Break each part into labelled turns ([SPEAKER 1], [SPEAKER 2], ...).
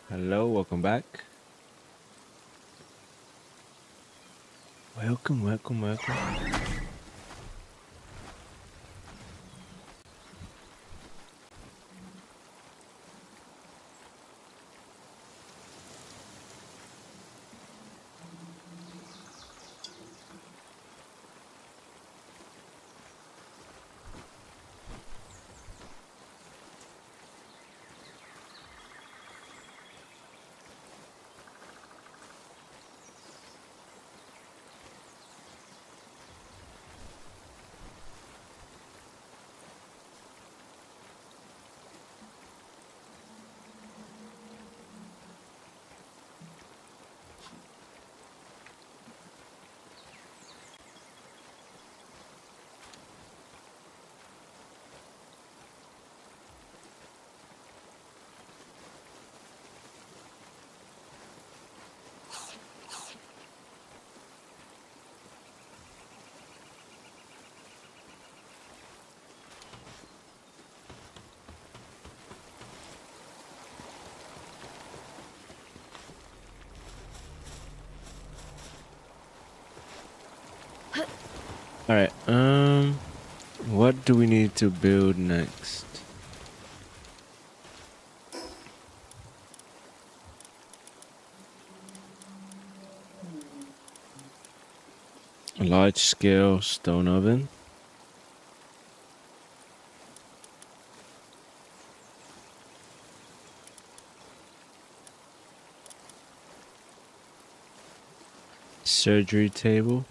[SPEAKER 1] Hello, welcome back. Welcome. All right. What do we need to build next? A large-scale stone oven. Surgery table.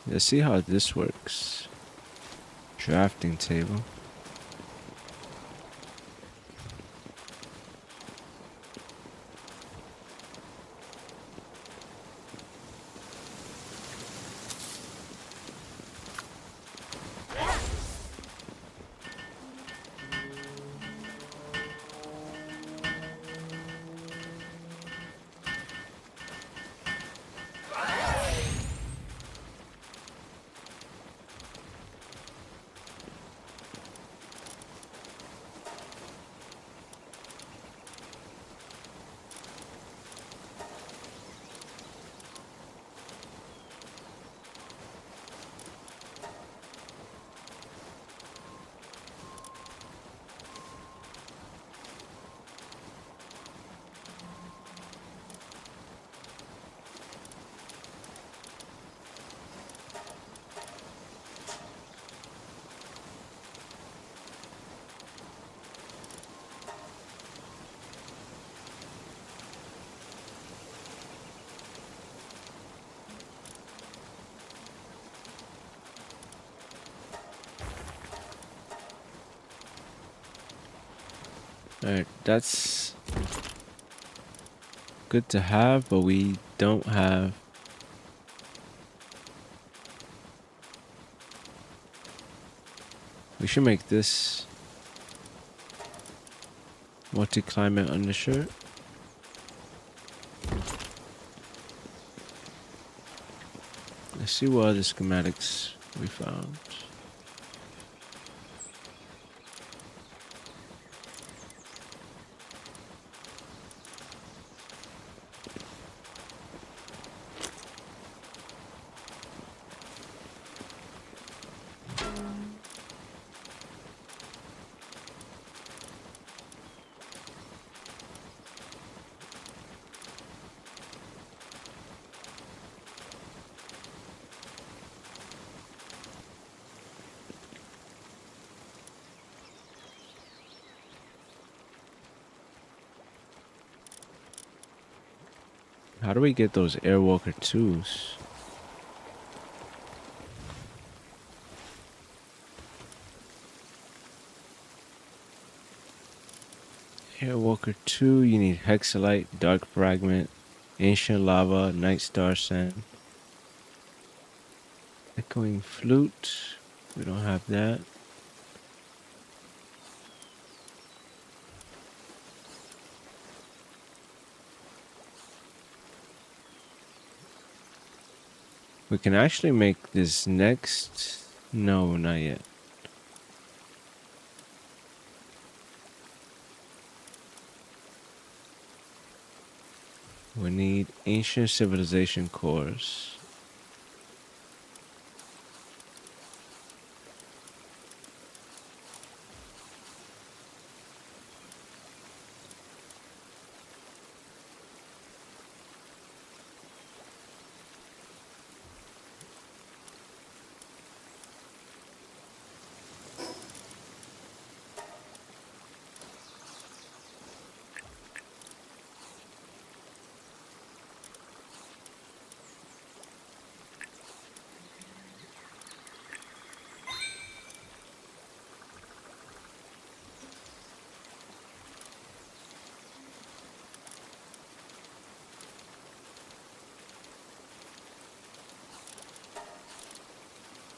[SPEAKER 1] Let's see how this works. Drafting table. All right, that's good to have, but we don't have. We should make this multi-climate undershirt. Let's see what other schematics we found. How do we get those Airwalker 2s? Airwalker 2, you need Hexalite, Dark Fragment, Ancient Lava, Night Star Sand. Echoing Flute, we don't have that. We can actually make this next. No, not yet. We need ancient civilization cores.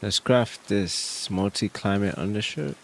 [SPEAKER 1] Let's craft this multi-climate undershirt.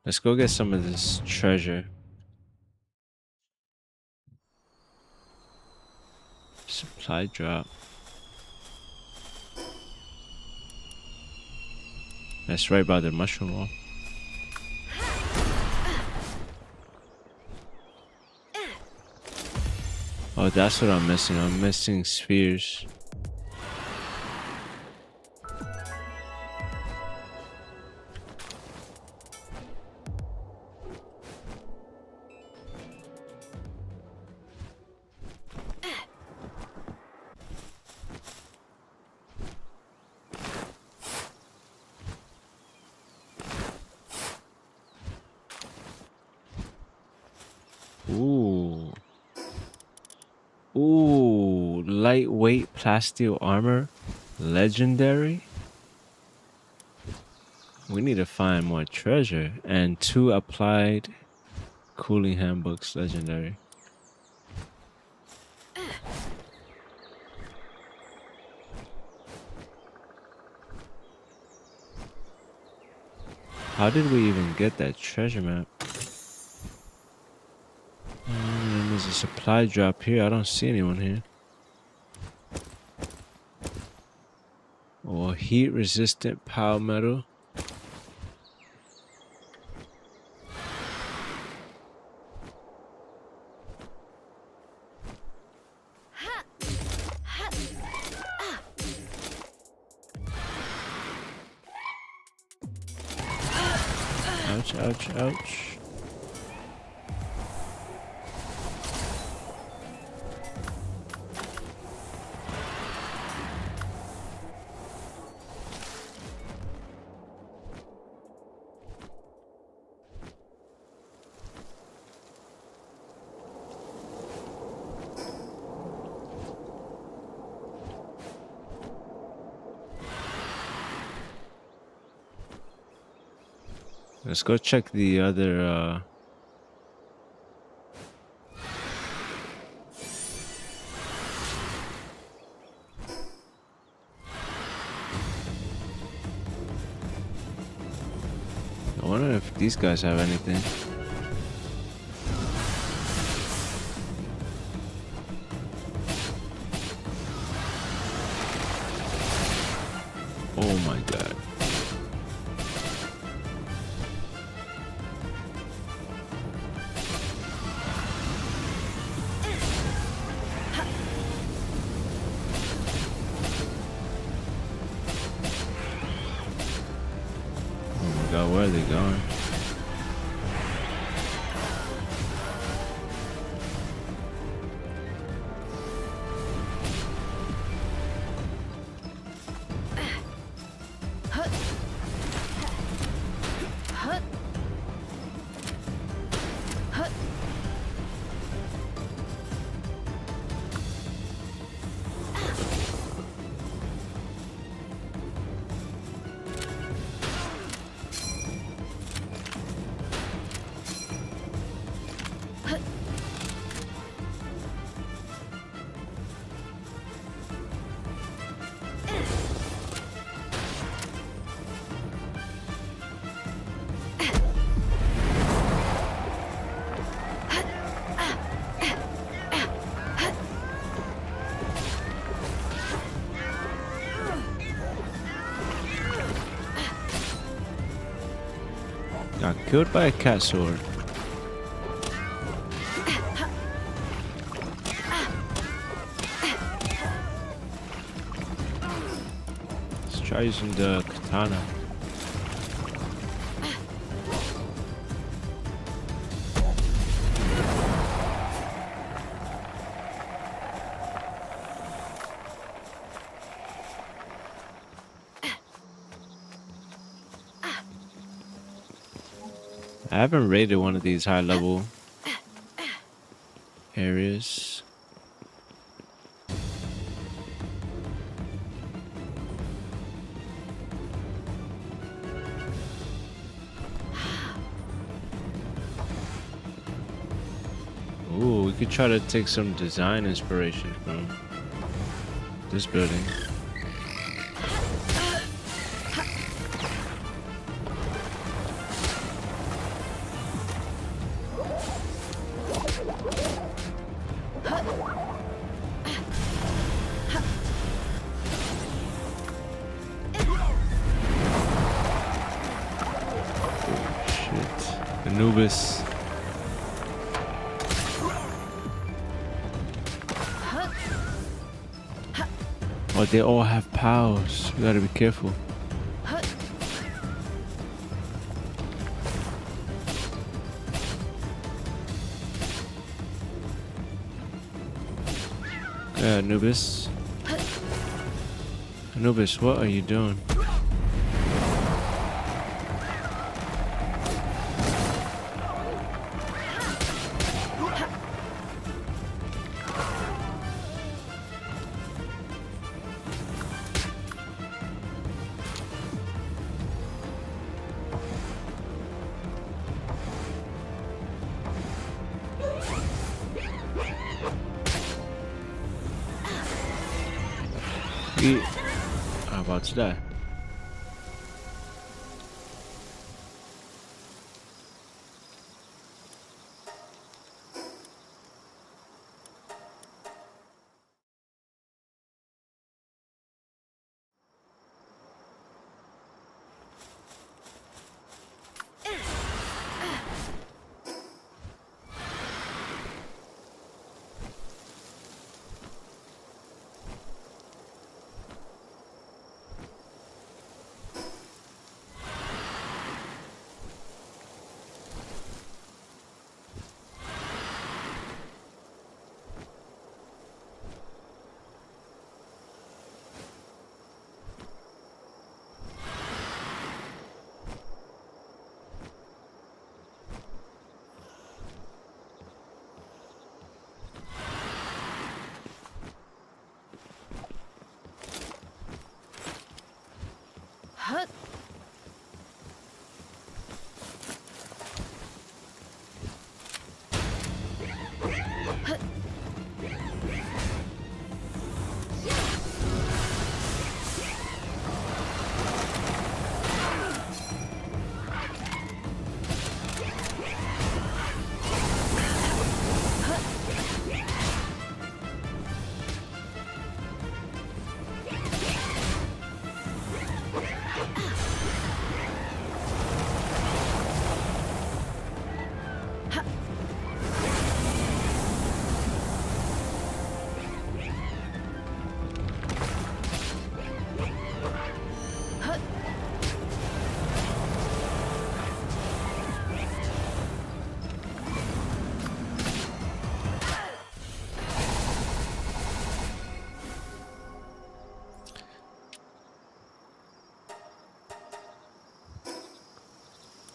[SPEAKER 1] Let's go get some of this treasure. Supply drop. That's right by the mushroom wall. Oh, that's what I'm missing. I'm missing spheres. Ooh. Ooh, lightweight plasteel armor. Legendary. We need to find more treasure. And 2 applied cooling handbooks. Legendary. How did we even get that treasure map? There's a supply drop here. I don't see anyone here. Or heat resistant power metal. Ouch, ouch, ouch. Let's go check the other I wonder if these guys have anything. Oh my god. God, where are they going? Got killed by a cat sword. Let's try using the katana. I haven't raided one of these high level areas. Ooh, we could try to take some design inspiration from this building. Anubis. Oh, they all have powers. You gotta be careful. Yeah, Anubis. Anubis, what are you doing? I'm about to die.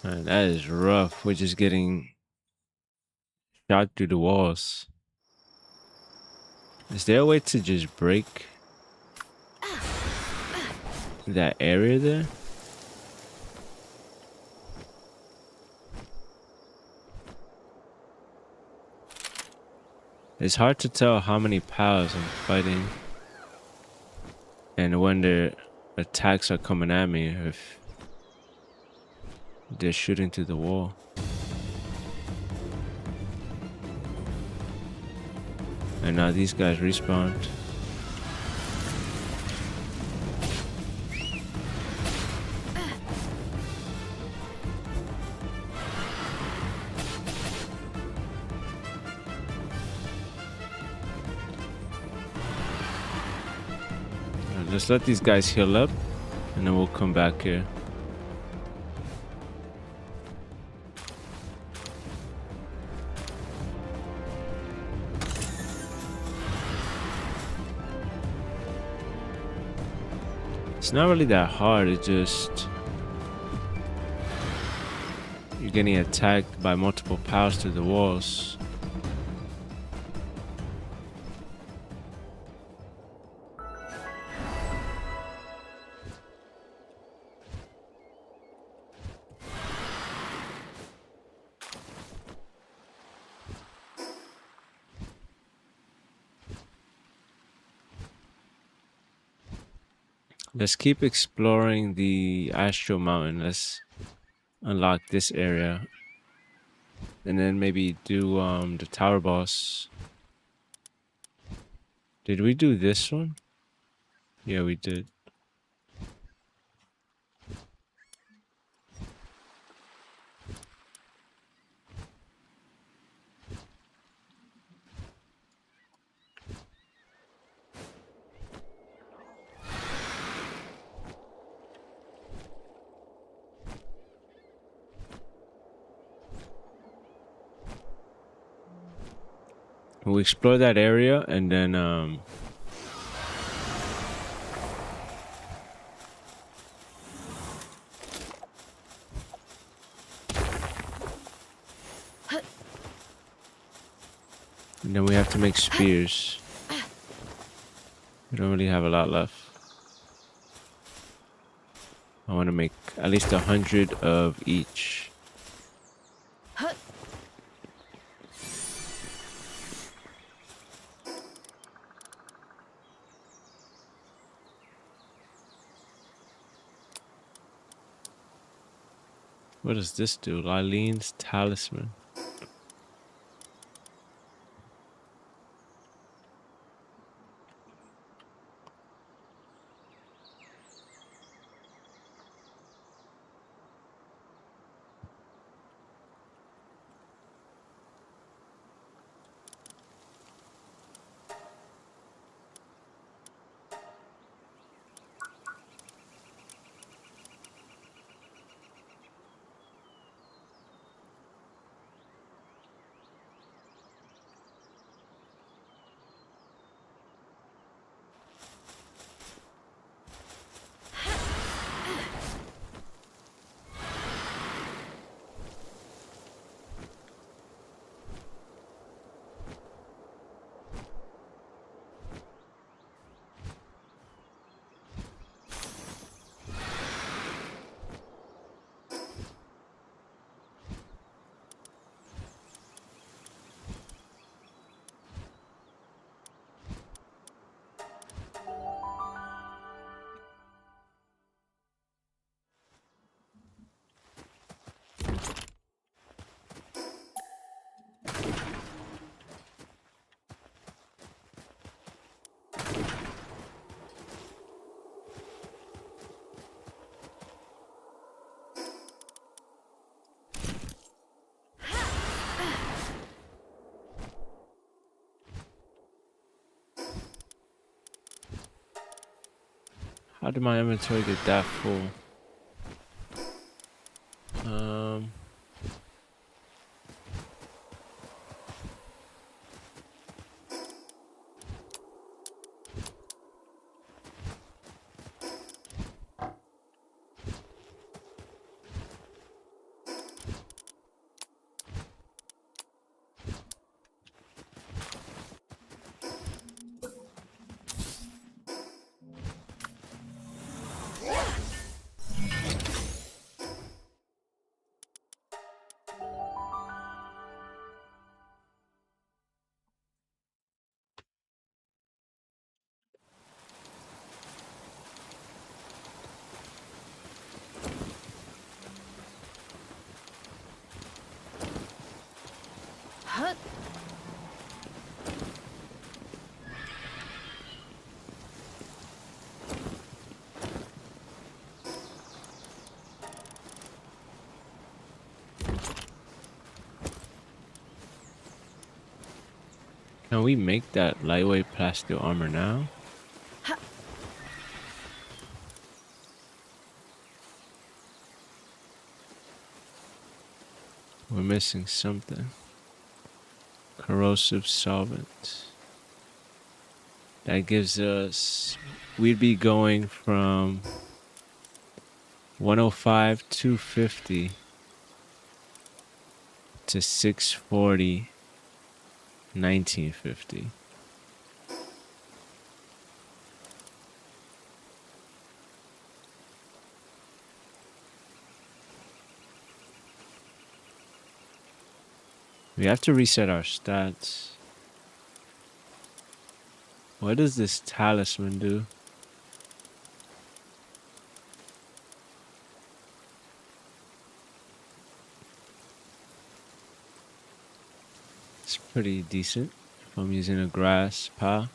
[SPEAKER 1] Man, that is rough. We're just getting shot through the walls. Is there a way to just break that area there? It's hard to tell how many pals I'm fighting and when their attacks are coming at me, if they're shooting through the wall. And now these guys respawned. Let's let these guys heal up and then we'll come back here. It's not really that hard, it's just you're getting attacked by multiple pals through the walls. Let's keep exploring the Astral Mountain. Let's unlock this area. And then maybe do the tower boss. Did we do this one? Yeah, we did. we'll explore that area, and then we have to make spears. We don't really have a lot left. I want to make at least 100 of each. What does this do? Lyleen's talisman. How did my inventory get that full? Can we make that lightweight plastic armor now? We're missing something. Corrosive solvent. That gives us... We'd be going from 105, 250 to 640, 1950. We have to reset our stats. What does this talisman do? It's pretty decent if I'm using a grass path.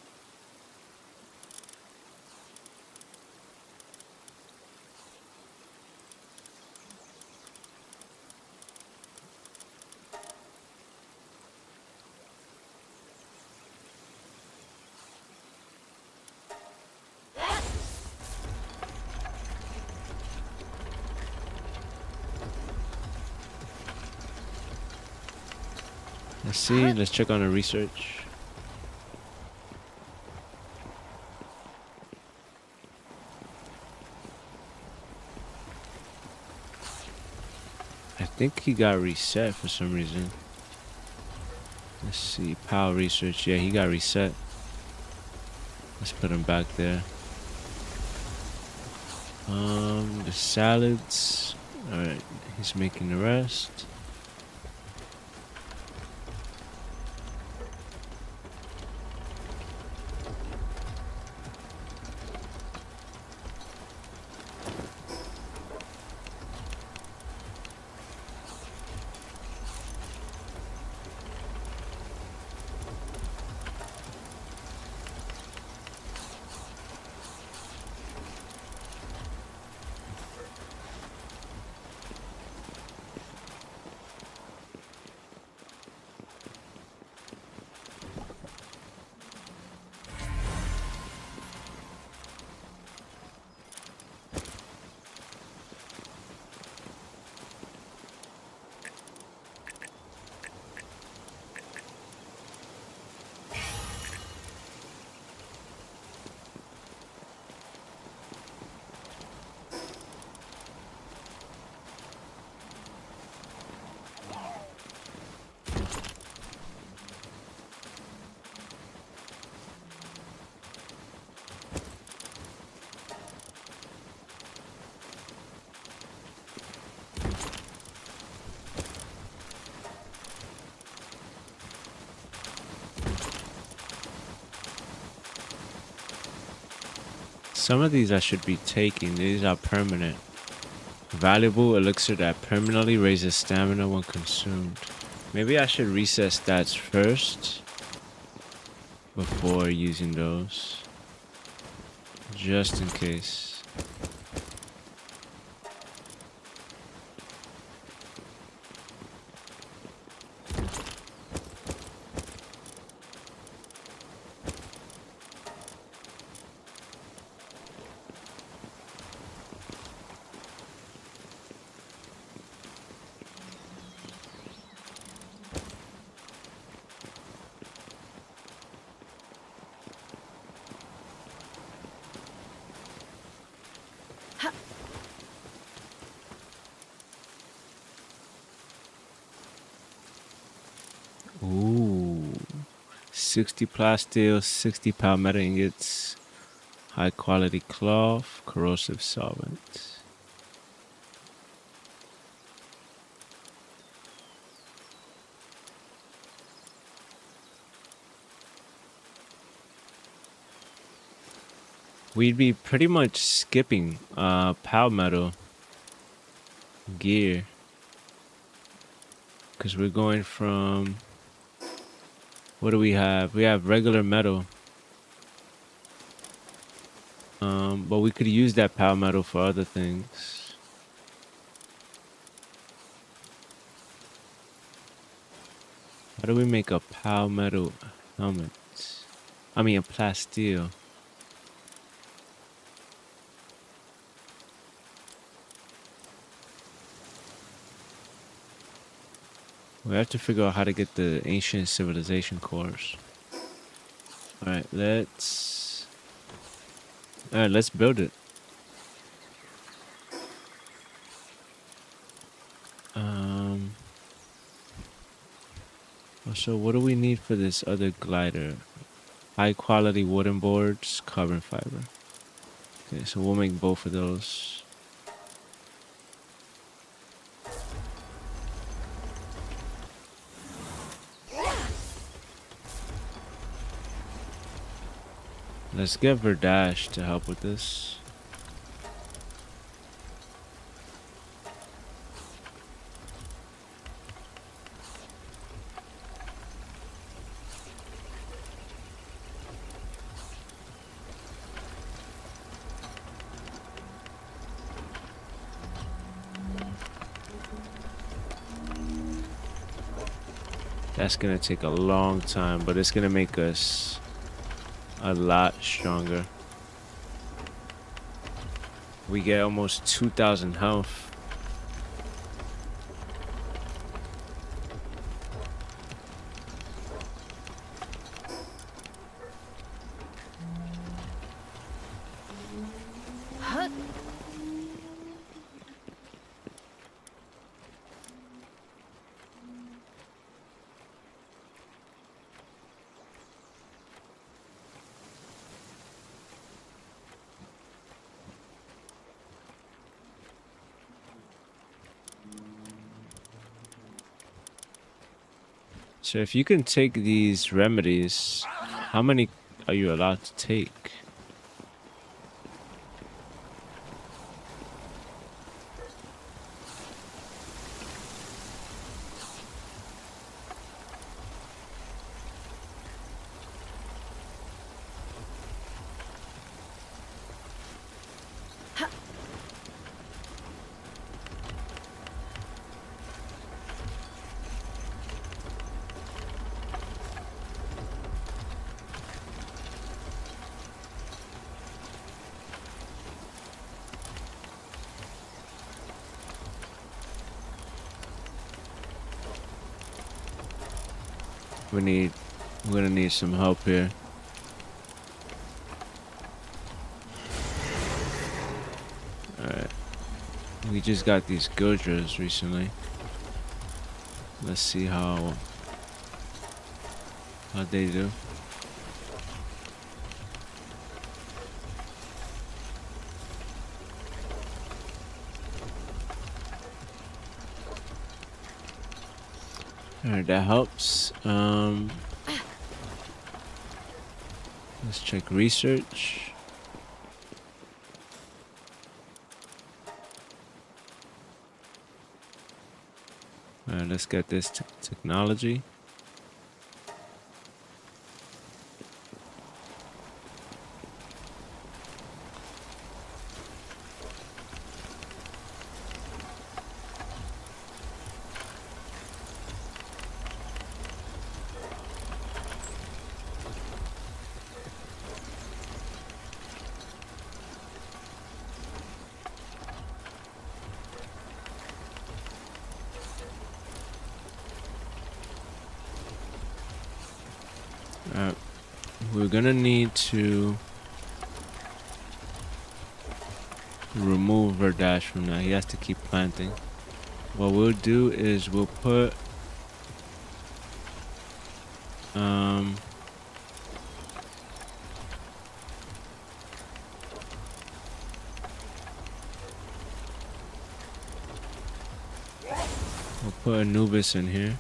[SPEAKER 1] Let's see, let's check on the research. think he got reset for some reason. Let's see. Power research. Yeah, he got reset. Let's put him back there. The salads. Alright, he's making the rest. Some of these I should be taking. These are permanent. Valuable elixir that permanently raises stamina when consumed. Maybe I should reset stats first before using those. Just in case. Ooh. 60 plasteel, 60 palmetto ingots, high quality cloth, corrosive solvent. We'd be pretty much skipping palmetto gear because we're going from, what do we have? We have regular metal. But we could use that palmetto for other things. How do we make a palmetto helmet? I mean a plasteel. We have to figure out how to get the ancient civilization cores. Alright, let's build it. So what do we need for this other glider? High quality wooden boards, carbon fiber. Okay, so we'll make both of those. Let's get Verdash to help with this. That's gonna take a long time, but it's gonna make us a lot stronger. We get almost 2,000 health. So if you can take these remedies, how many are you allowed to take? We're gonna need some help here. Alright. We just got these Gojras recently. Let's see how they do. Alright, that helps. Let's check research. Alright, let's get this technology. We're gonna need to remove Verdash from that. He has to keep planting. What we'll do is we'll put Anubis in here.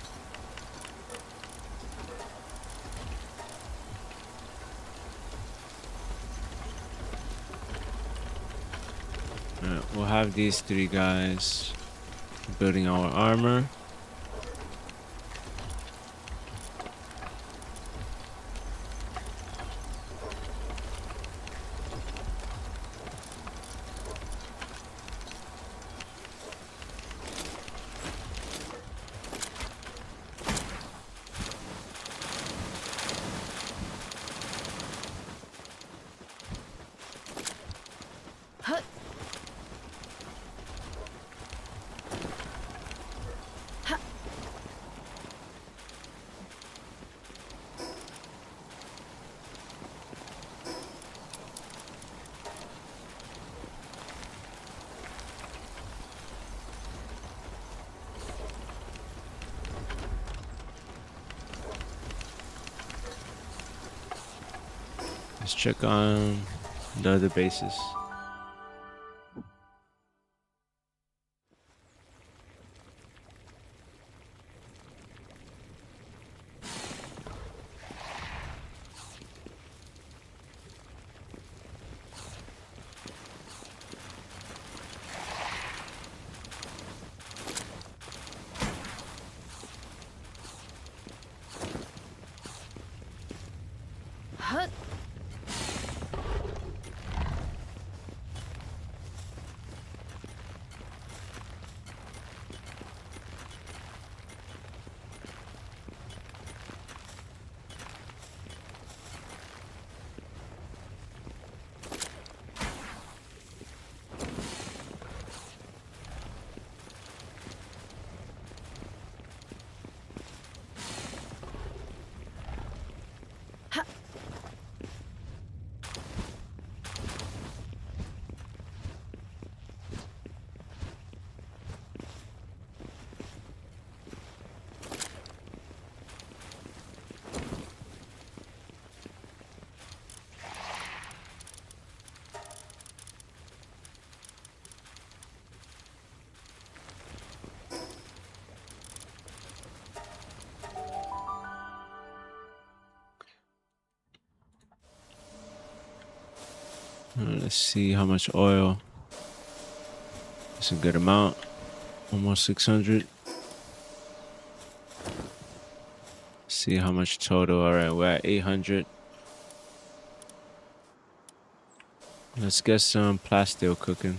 [SPEAKER 1] We'll have these three guys building our armor. Let's check on the other bases. Let's see how much oil. It's a good amount. Almost 600. See how much total. All right, we're at 800. Let's get some plasteel cooking.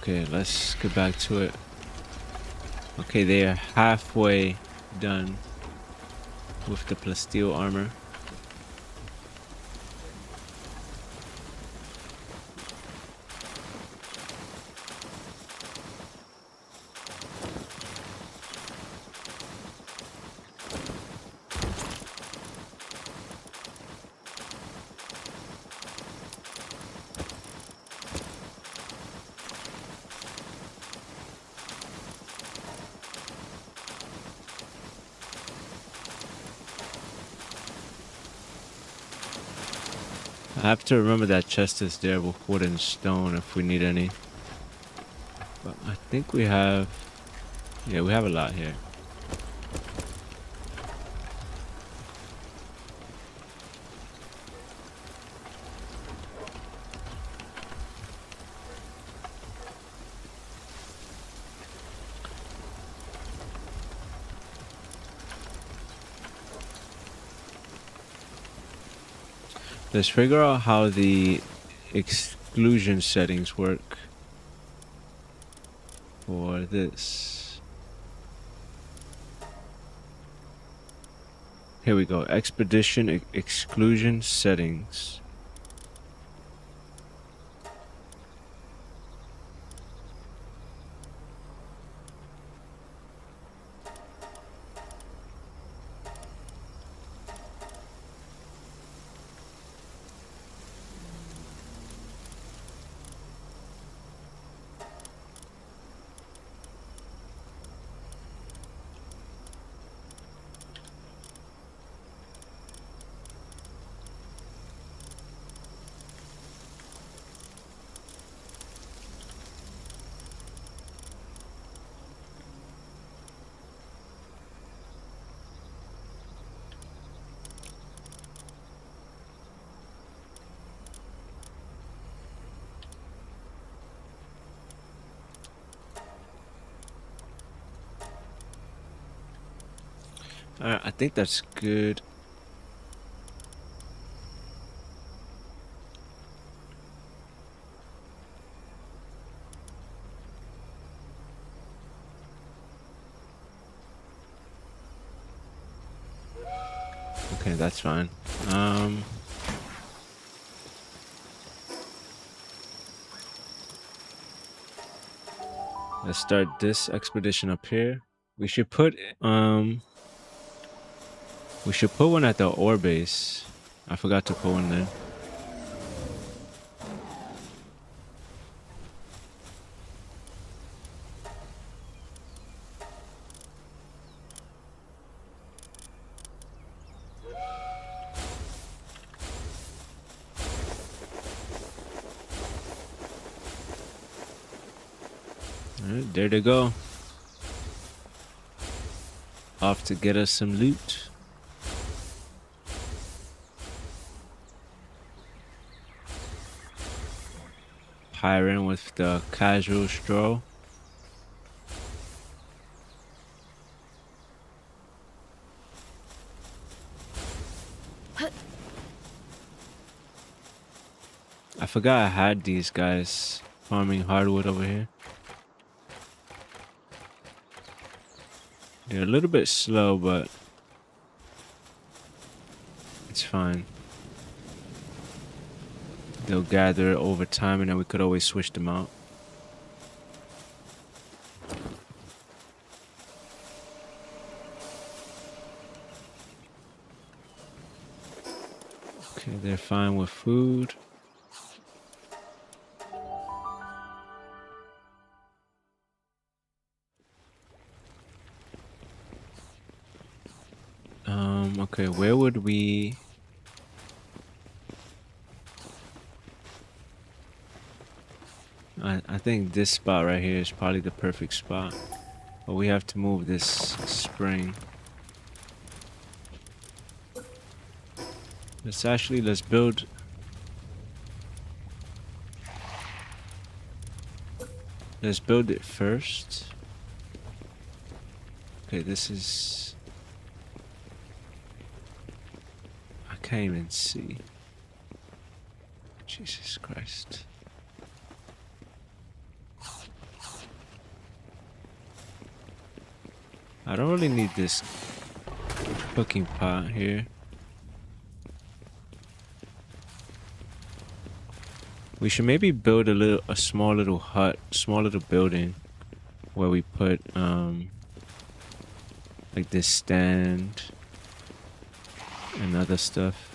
[SPEAKER 1] Okay, let's get back to it. Okay, they are halfway done with the plasteel armor. I have to remember that chest is there with wood and stone if we need any. But I think we have... Yeah, we have a lot here. Let's figure out how the exclusion settings work for this. Here we go. Expedition exclusion settings. Alright, I think that's good. Okay, that's fine. Let's start this expedition up here. We should put one at the ore base. I forgot to put one there. Alright, there they go. Off to get us some loot. Hiring with the casual stroll. I forgot I had these guys farming hardwood over here. They're a little bit slow, but it's fine. They'll gather over time and then we could always switch them out. Okay, they're fine with food. Okay, where would we... I think this spot right here is probably the perfect spot. But we have to move this spring. Let's build... Let's build it first. Okay, this is... I can't even see. Jesus Christ. I don't really need this cooking pot here. We should maybe build a small little hut, small little building where we put like this stand and other stuff.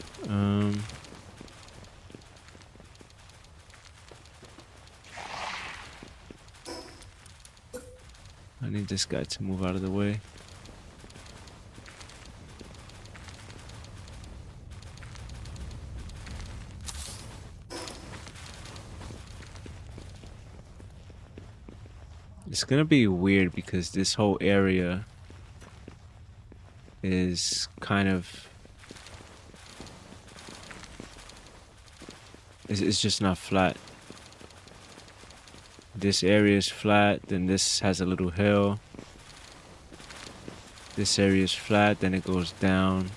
[SPEAKER 1] I need this guy to move out of the way. It's gonna be weird because this whole area is kind of... It's just not flat. This area is flat, then this has a little hill. This area is flat, then it goes down.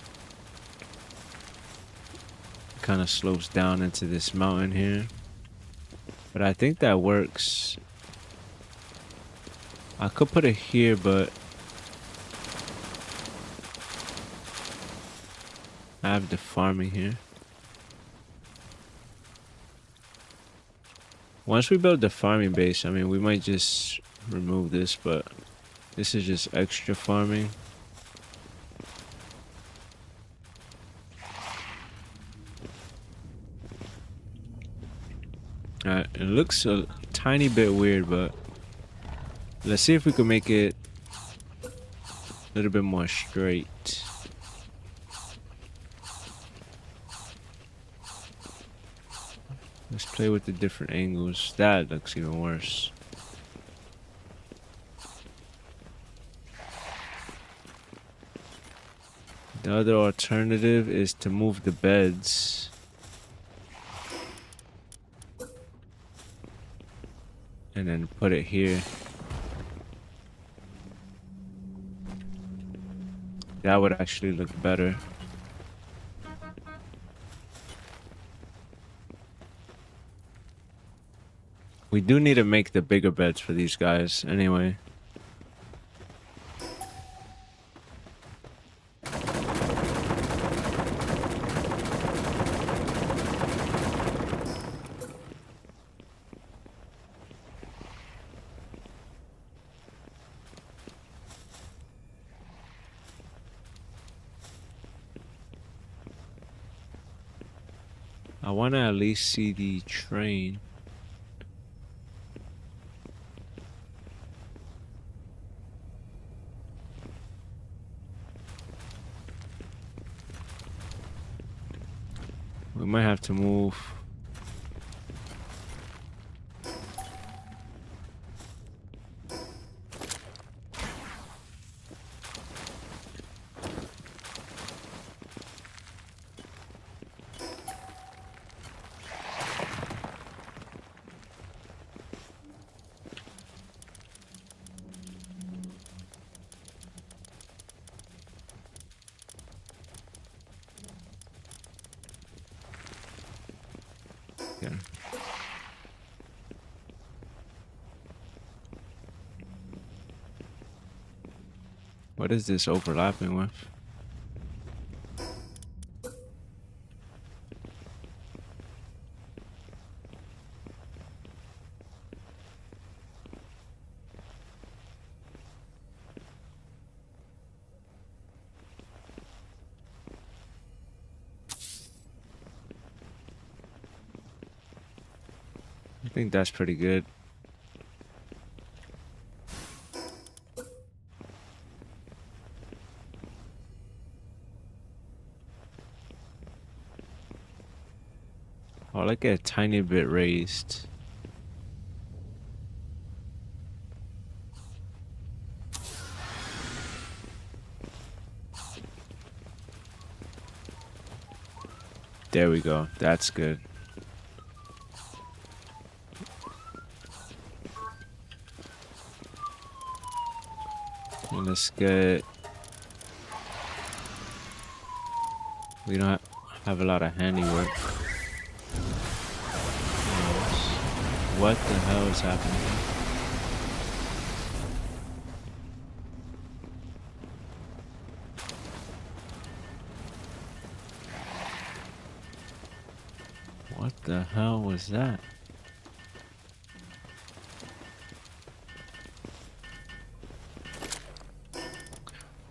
[SPEAKER 1] It kind of slopes down into this mountain here. But I think that works. I could put it here, but I have the farming here. Once we build the farming base, I mean, we might just remove this, but this is just extra farming. Alright, it looks a tiny bit weird, but let's see if we can make it a little bit more straight. Let's play with the different angles. That looks even worse. The other alternative is to move the beds. And then put it here. That would actually look better. We do need to make the bigger beds for these guys anyway. I want to at least see the train. We might have to move. Yeah. What is this overlapping with? I think that's pretty good. Oh, I like it a tiny bit raised. There we go. That's good. Let's get... We don't have a lot of handiwork. What the hell is happening? What the hell was that?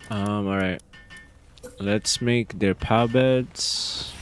[SPEAKER 1] Alright. Let's make their pile beds.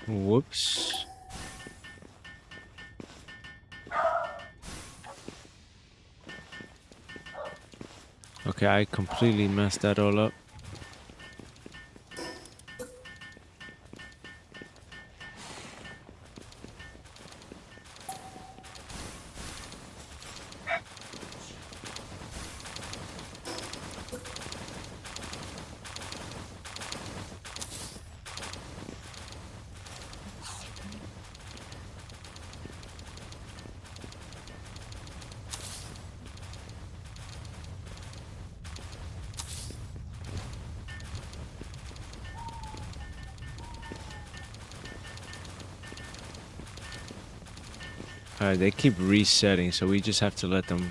[SPEAKER 1] Whoops. Okay, I completely messed that all up. Alright, they keep resetting, so we just have to let them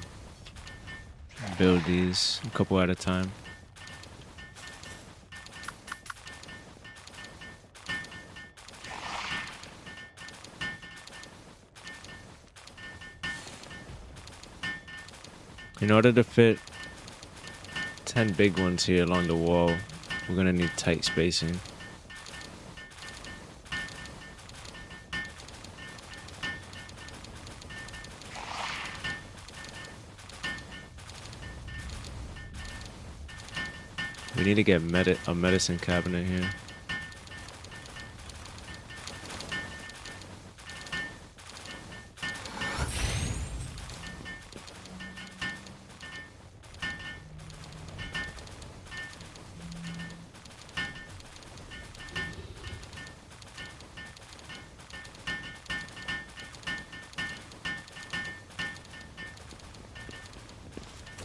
[SPEAKER 1] build these a couple at a time. In order to fit 10 big ones here along the wall, we're gonna need tight spacing. We need to get a medicine cabinet here.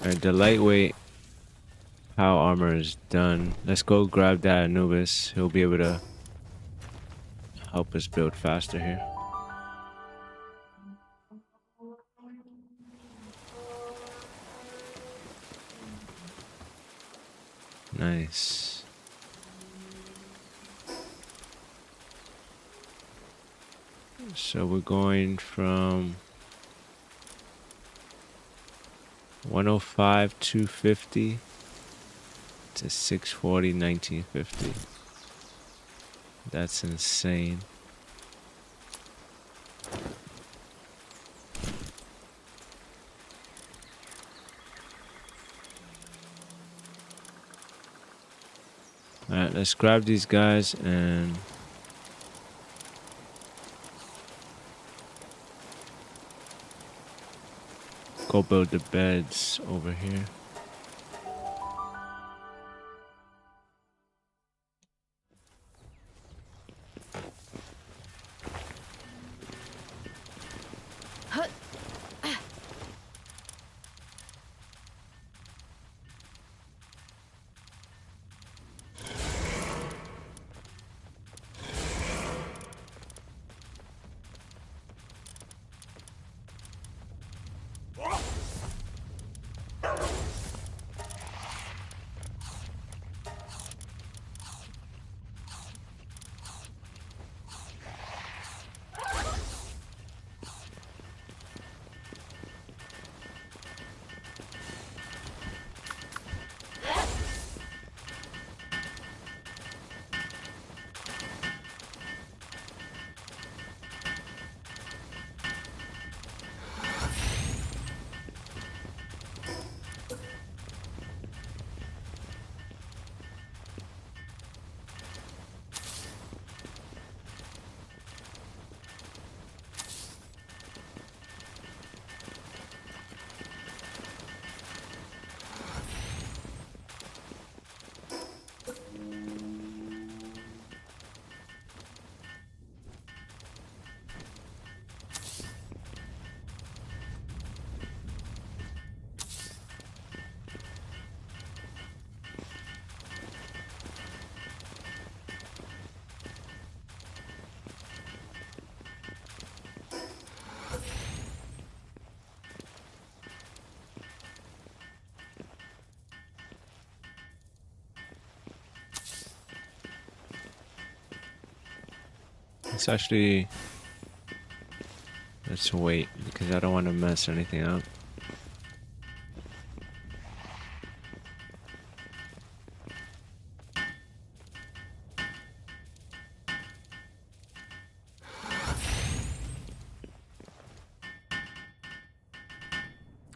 [SPEAKER 1] Alright, the lightweight power armor is done. Let's go grab that Anubis. He'll be able to help us build faster here. Nice. So we're going from 105, 250 to 640, 1950. That's insane. Alright, let's grab these guys and go build the beds over here. Let's actually... Let's wait, because I don't want to mess anything up.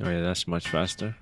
[SPEAKER 1] Oh yeah, that's much faster.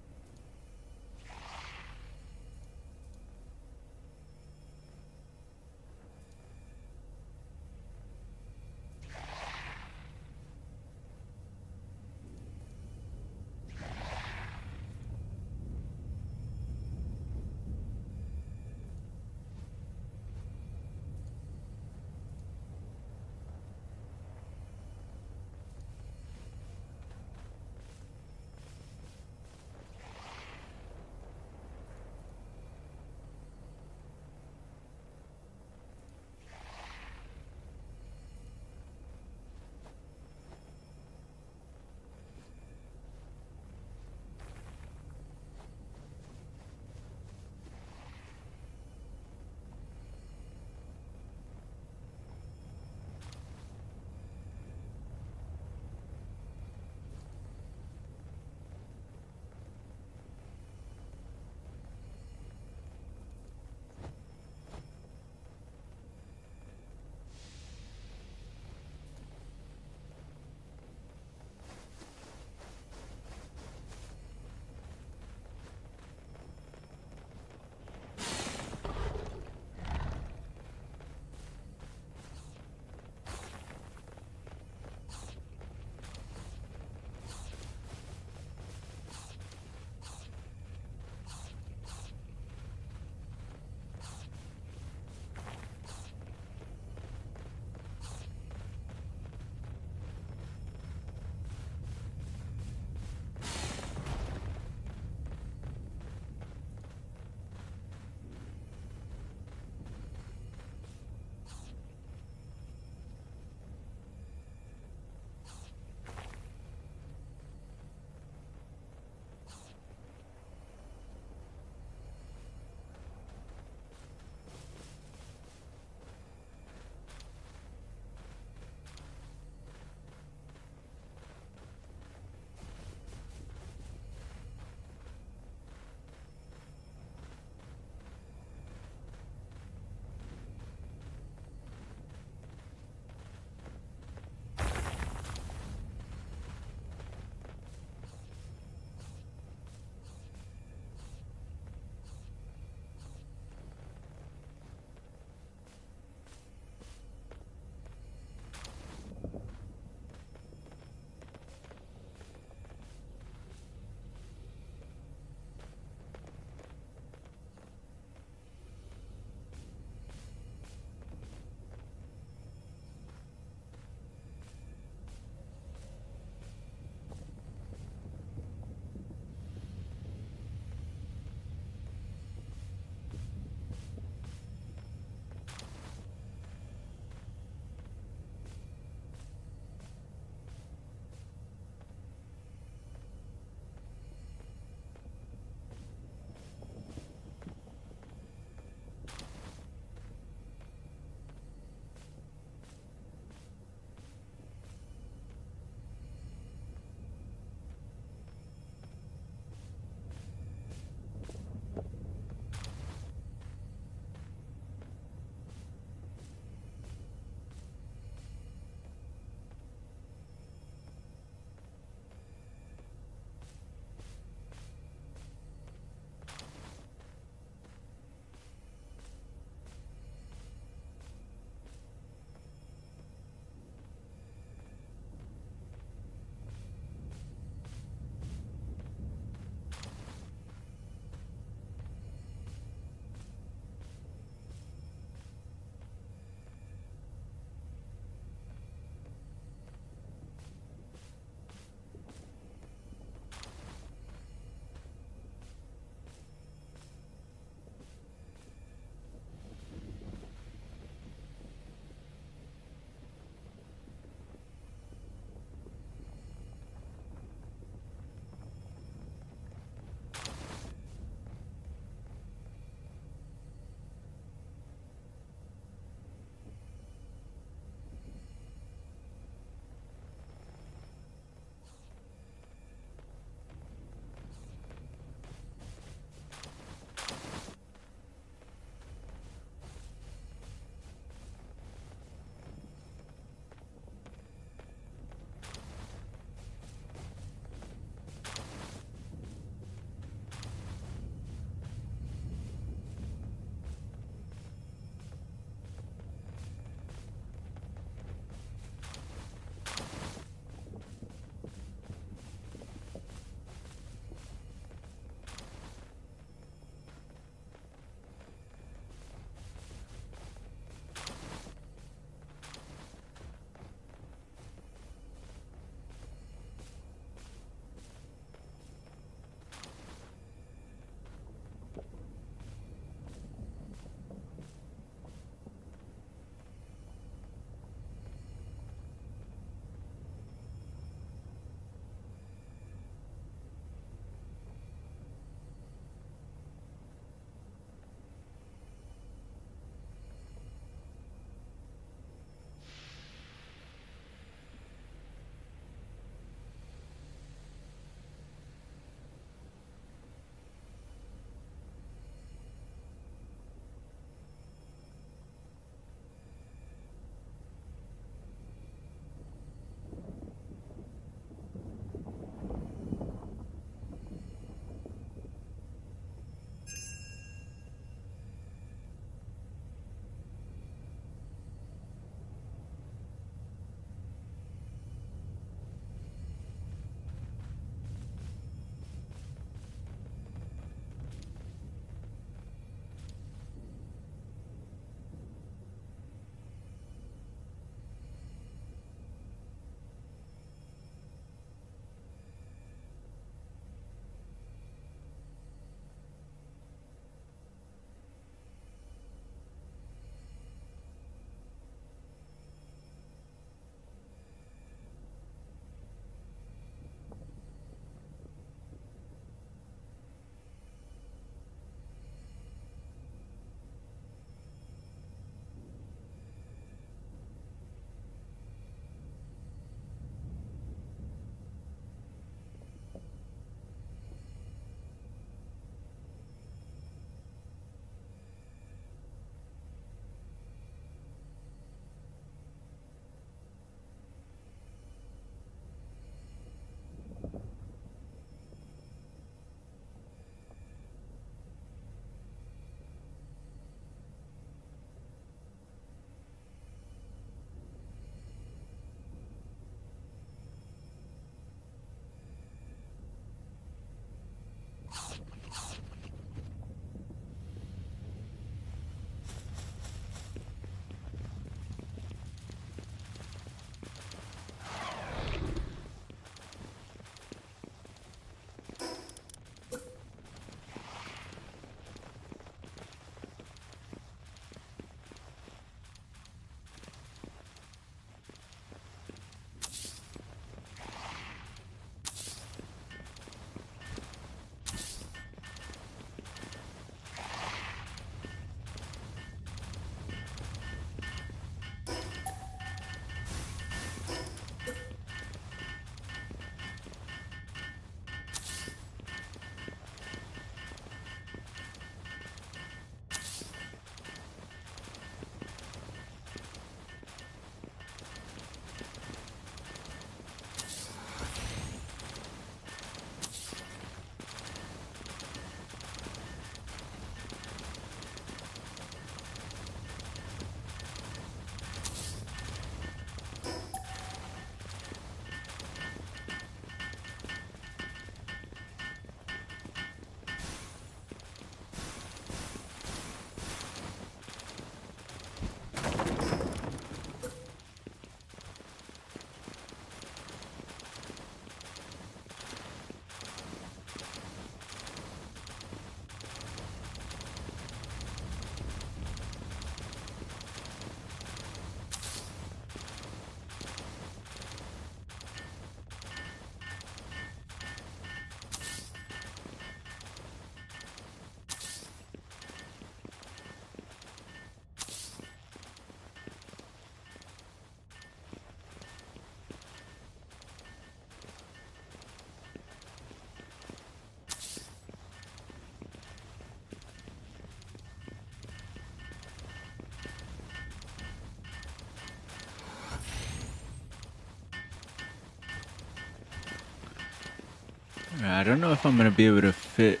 [SPEAKER 2] I don't know if I'm gonna be able to fit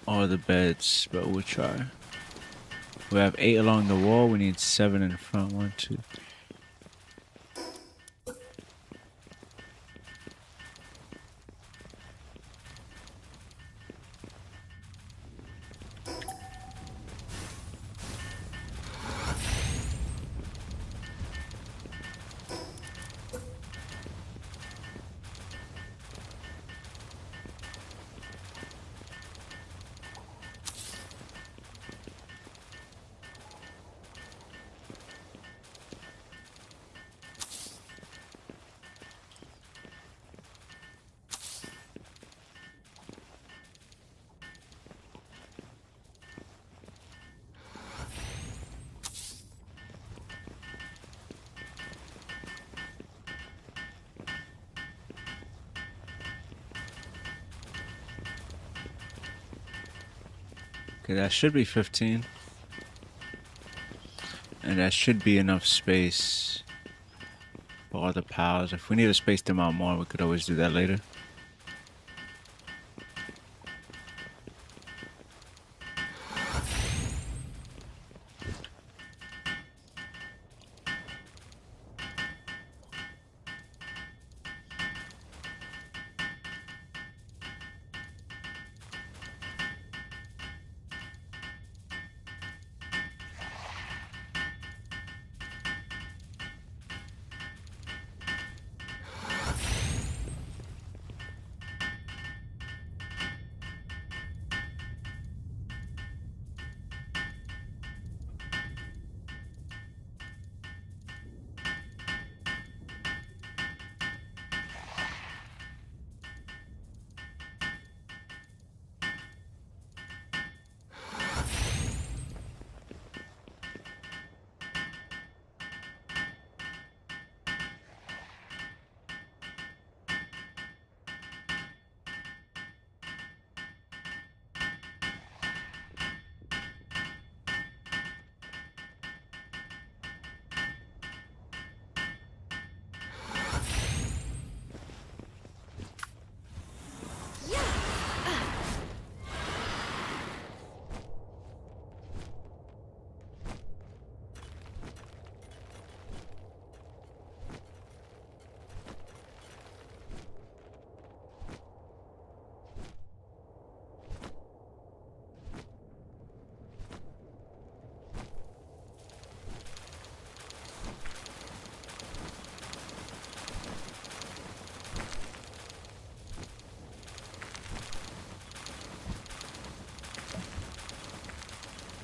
[SPEAKER 2] all the beds, but we'll try. We have 8 along the wall. We need 7 in front. 1, 2. Okay, that should be 15. And that should be enough space for all the pals. If we need to space them out more, we could always do that later.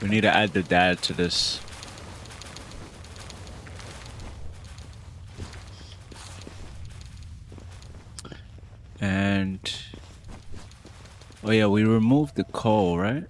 [SPEAKER 2] We need to add the dad to this. And oh yeah, we removed the coal, right?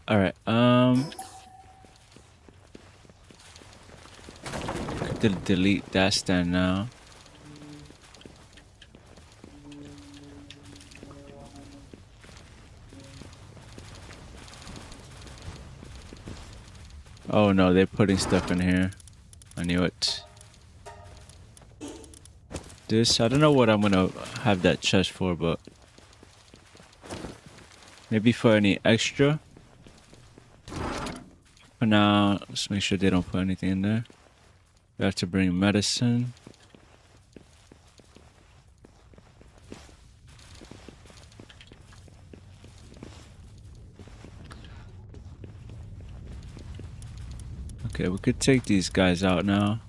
[SPEAKER 2] All right. Could delete that stand now. Oh no, they're putting stuff in here. I knew it. This, I don't know what I'm gonna have that chest for, but maybe for any extra. For now, let's make sure they don't put anything in there. We have to bring medicine. Okay, we could take these guys out now.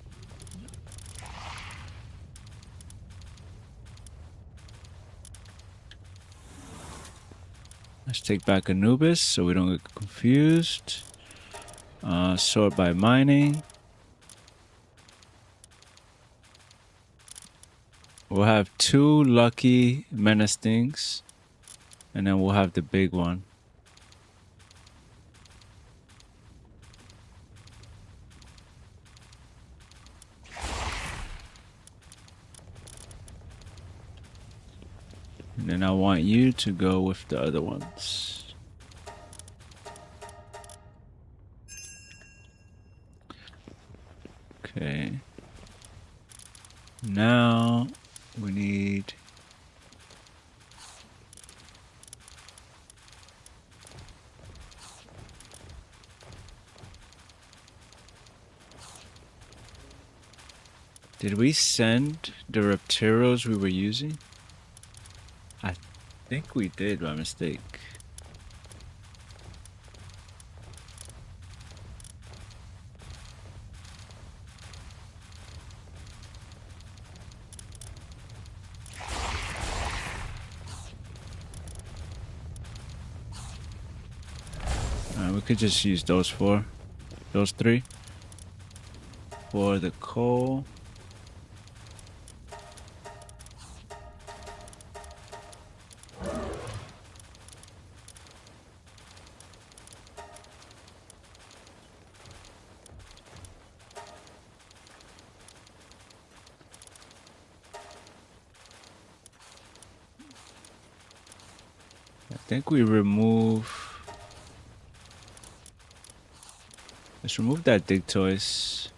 [SPEAKER 2] Let's take back Anubis so we don't get confused. Sort by mining. We'll have 2 lucky menace things. And then we'll have the big one. And then I want you to go with the other ones. Okay. Now we need... Did we send the reptiles we were using? I think we did by mistake. We could just use those 4. Those 3. For the coal. I think we remove... Let's remove that dig toys.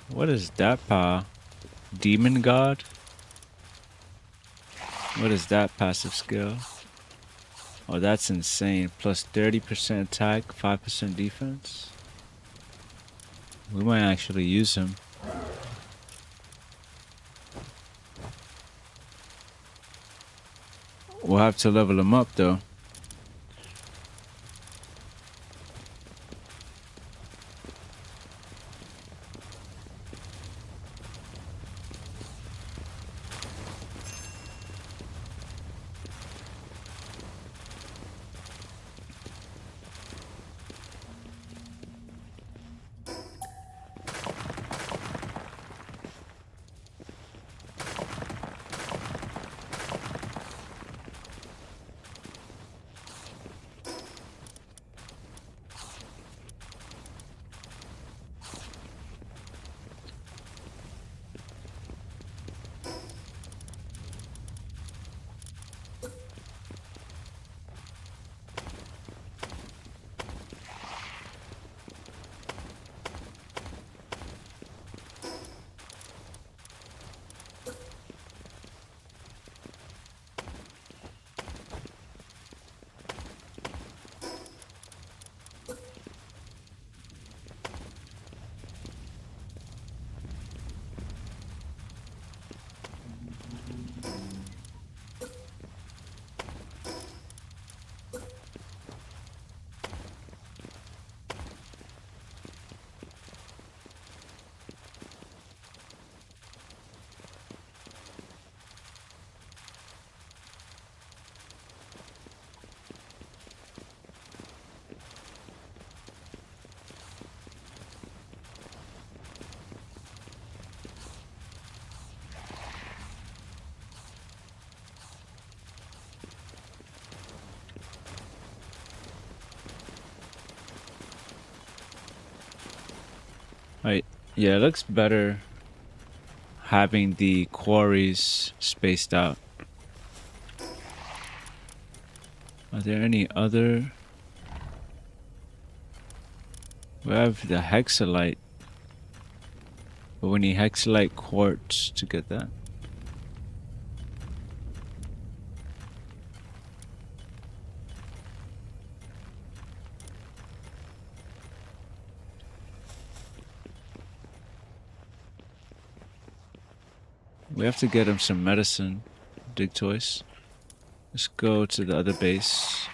[SPEAKER 2] What is that power? Demon God? What is that passive skill? Oh, that's insane. Plus 30% attack, 5% defense. We might actually use him. We'll have to level him up though. Yeah, it looks better having the quarries spaced out. Are there any other? We have the hexalite, but we need hexalite quartz to get that. We have to get him some medicine, dig toys. Let's go to the other base.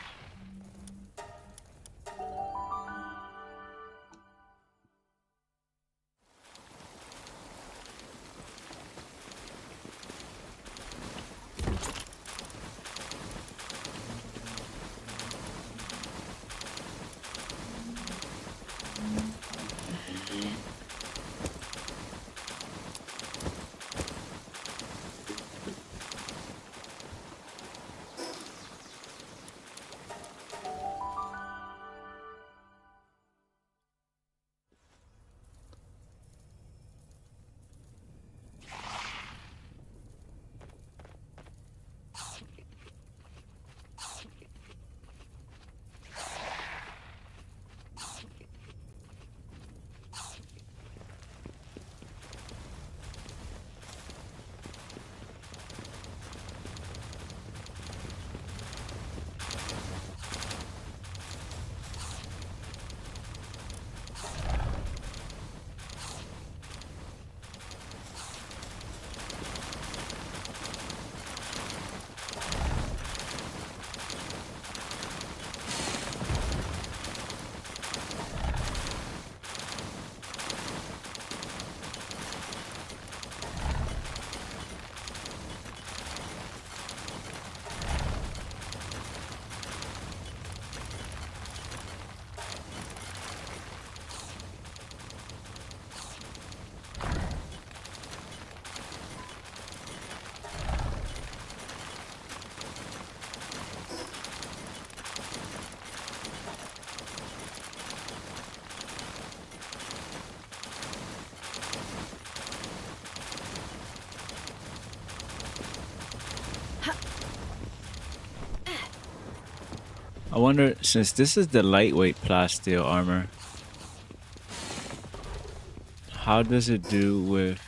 [SPEAKER 2] I wonder, since this is the lightweight plasteel armor, how does it do with...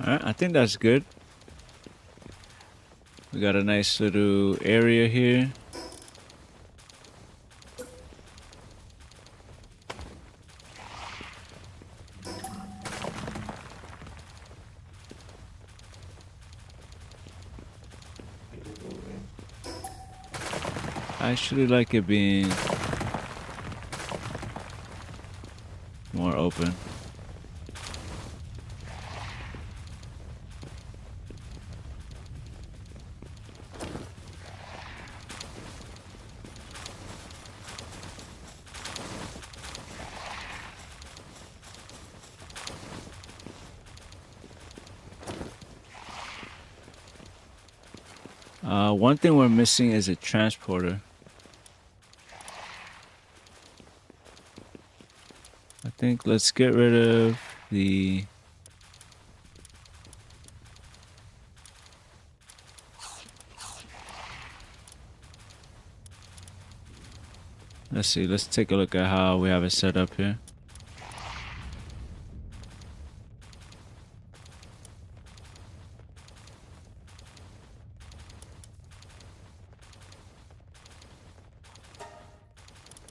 [SPEAKER 2] Alright, I think that's good. We got a nice little area here. I actually like it being open. One thing we're missing is a transporter. I think let's get rid of the... Let's see, let's take a look at how we have it set up here.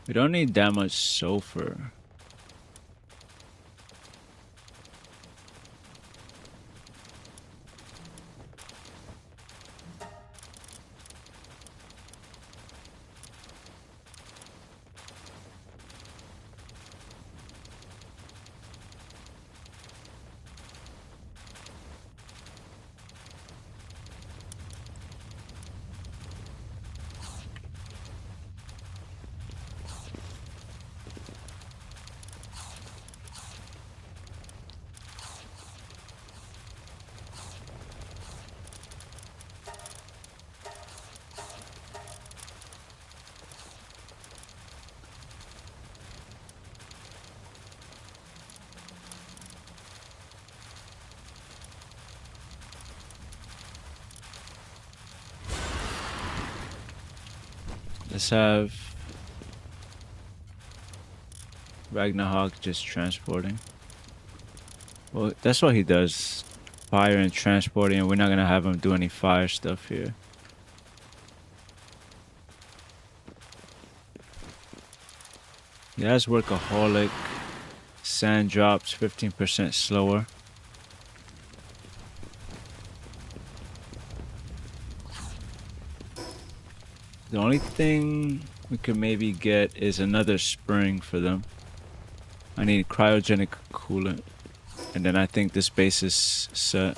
[SPEAKER 2] We don't need that much sulfur. Let's have Ragnarok just transporting. Well, that's what he does. Fire and transporting, and we're not gonna have him do any fire stuff here. He has workaholic. Sand drops 15% slower. The only thing we could maybe get is another spring for them. I need cryogenic coolant. And then I think this base is set.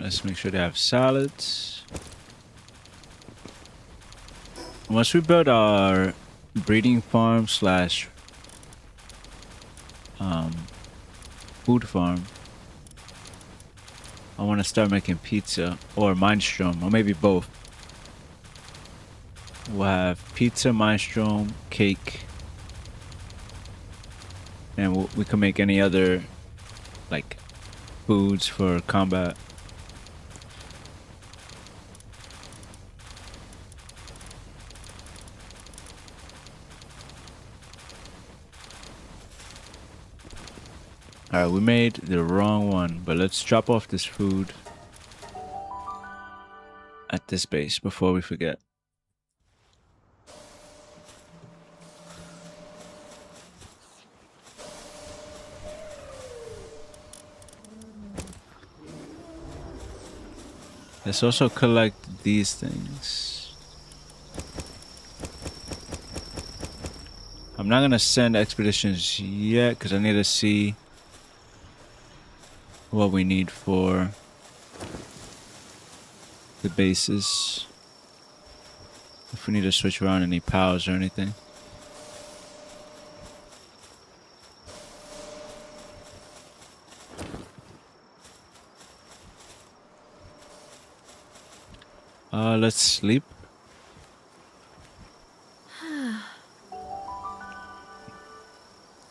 [SPEAKER 2] Let's make sure they have salads. Once we build our breeding farm slash food farm, I want to start making pizza or minestrone, or maybe both. We'll have pizza, minestrone, cake, and we can make any other like foods for combat. Alright, we made the wrong one, but let's drop off this food at this base before we forget. Let's also collect these things. I'm not gonna send expeditions yet because I need to see what we need for the bases. If we need to switch around any pals or anything. Let's sleep.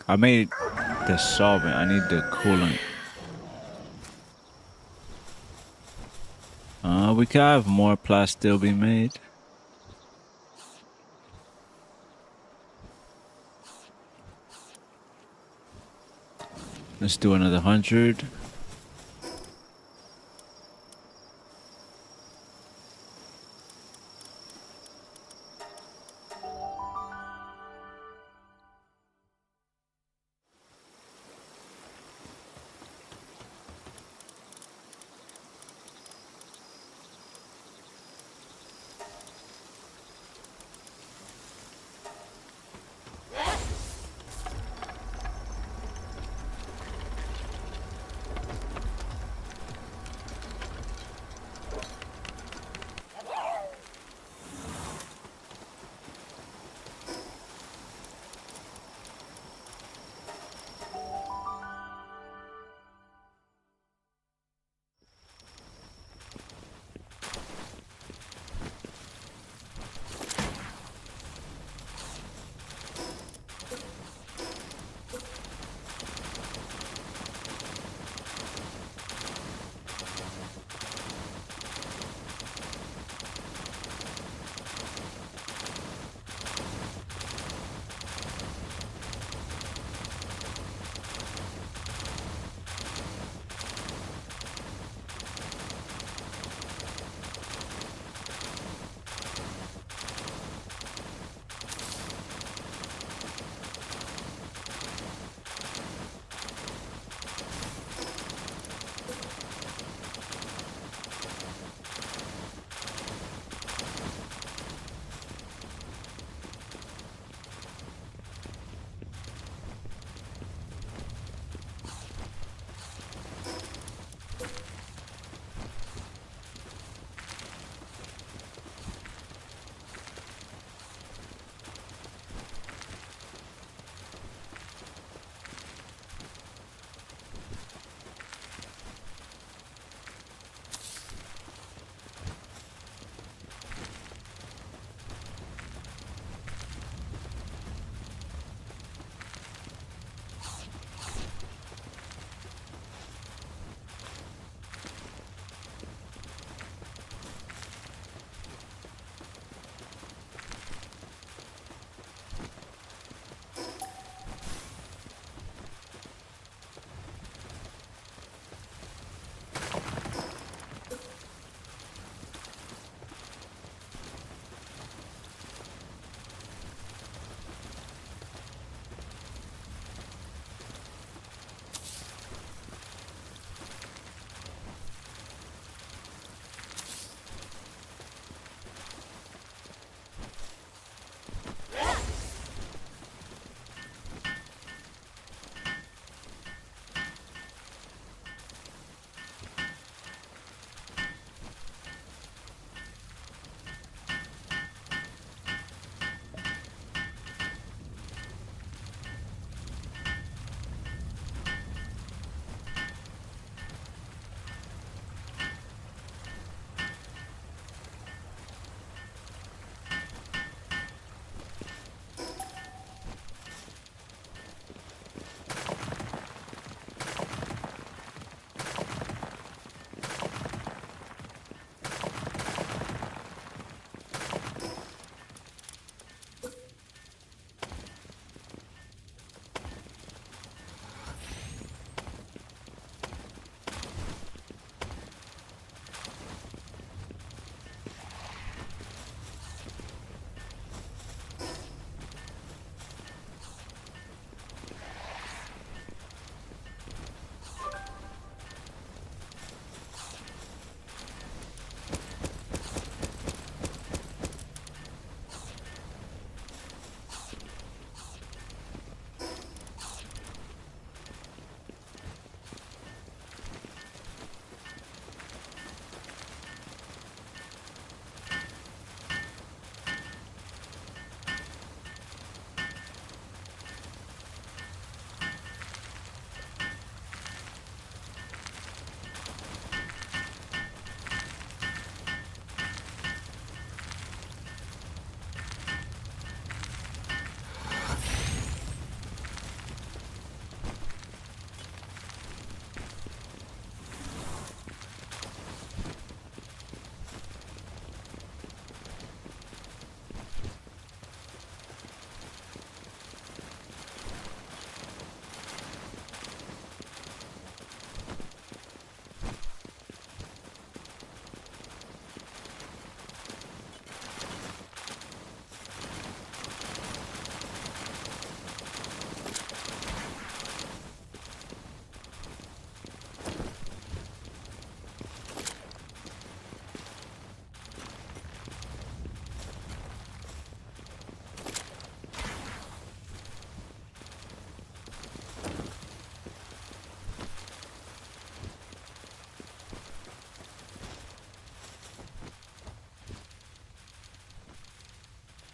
[SPEAKER 2] I made the solvent. I need the coolant. We could have more plasteel be made. Let's do another 100.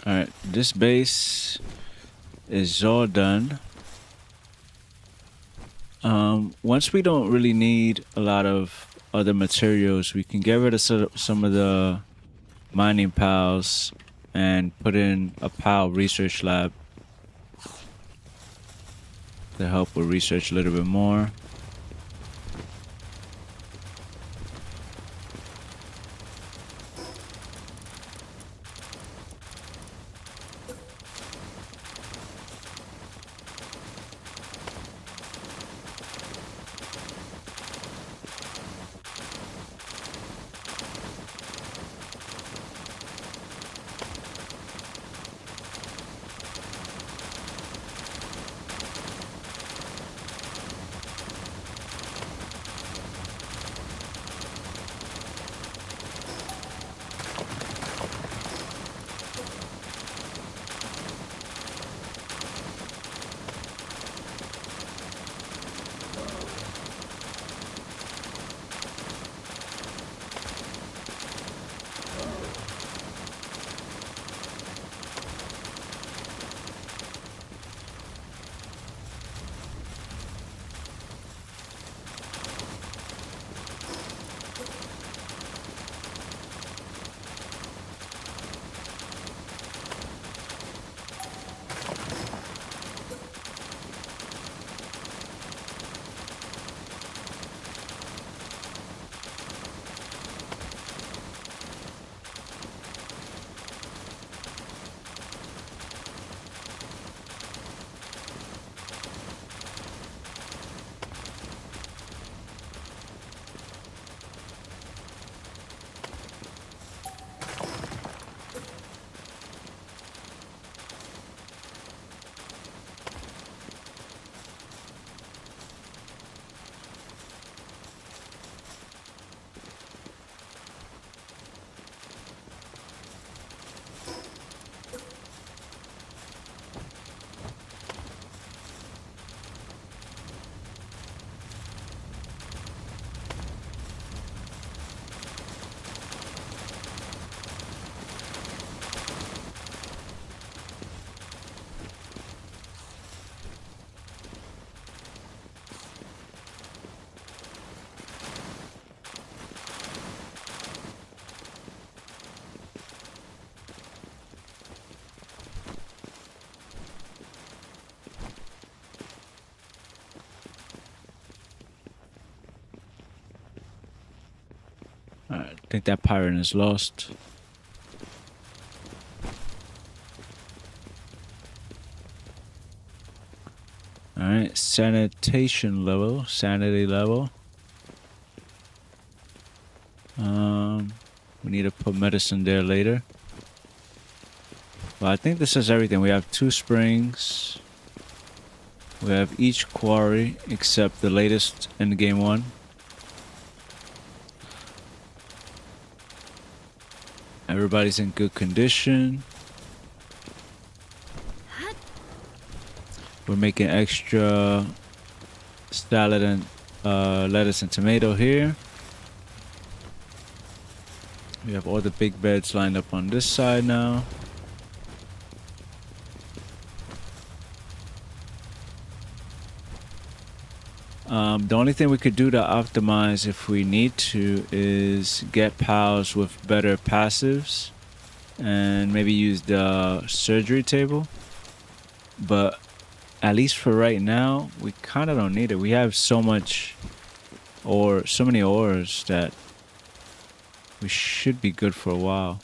[SPEAKER 2] Alright, this base is all done. Once we don't really need a lot of other materials, we can get rid of some of the mining pals and put in a pal research lab to help with research a little bit more. Alright, I think that pirate is lost. Alright, sanitation level, sanity level. We need to put medicine there later. Well, I think this is everything. We have 2 springs. We have each quarry except the latest in game 1. Everybody's in good condition. We're making extra salad and lettuce and tomato here. We have all the big beds lined up on this side now. The only thing we could do to optimize if we need to is get pals with better passives and maybe use the surgery table. But at least for right now, we kind of don't need it. We have so much ore, so many ores that we should be good for a while.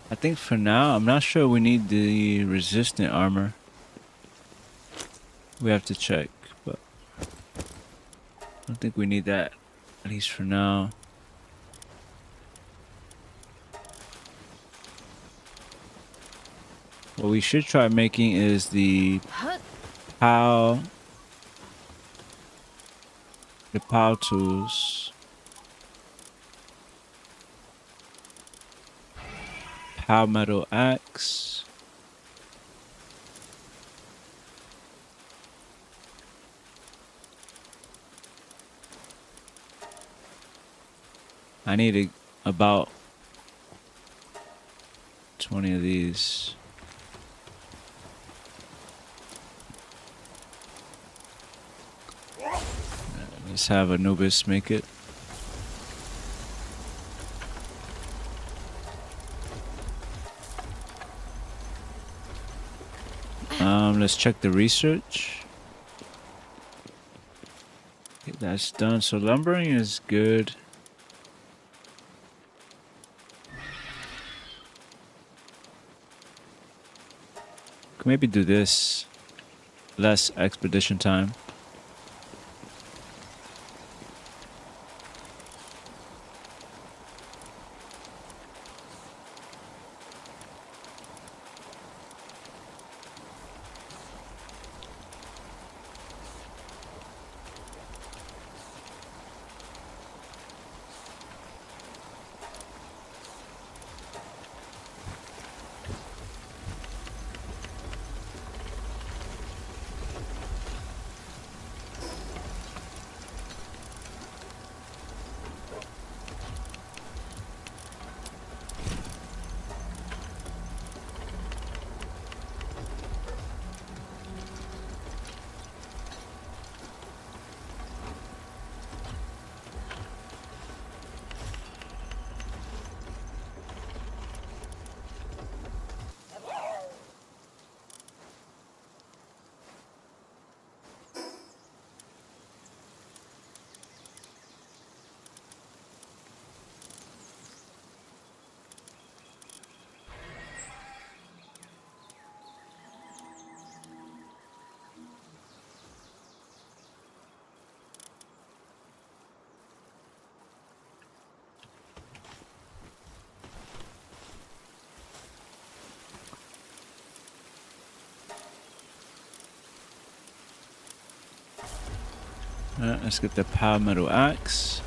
[SPEAKER 2] I think for now, I'm not sure we need the resistant armor. We have to check, but I don't think we need that, at least for now. What we should try making is the POW, the POW tools. POW metal axe. I need about 20 of these. Let's have Anubis make it. Let's check the research. Okay, that's done. So lumbering is good. Could maybe do this. Less expedition time. Let's get the power metal axe.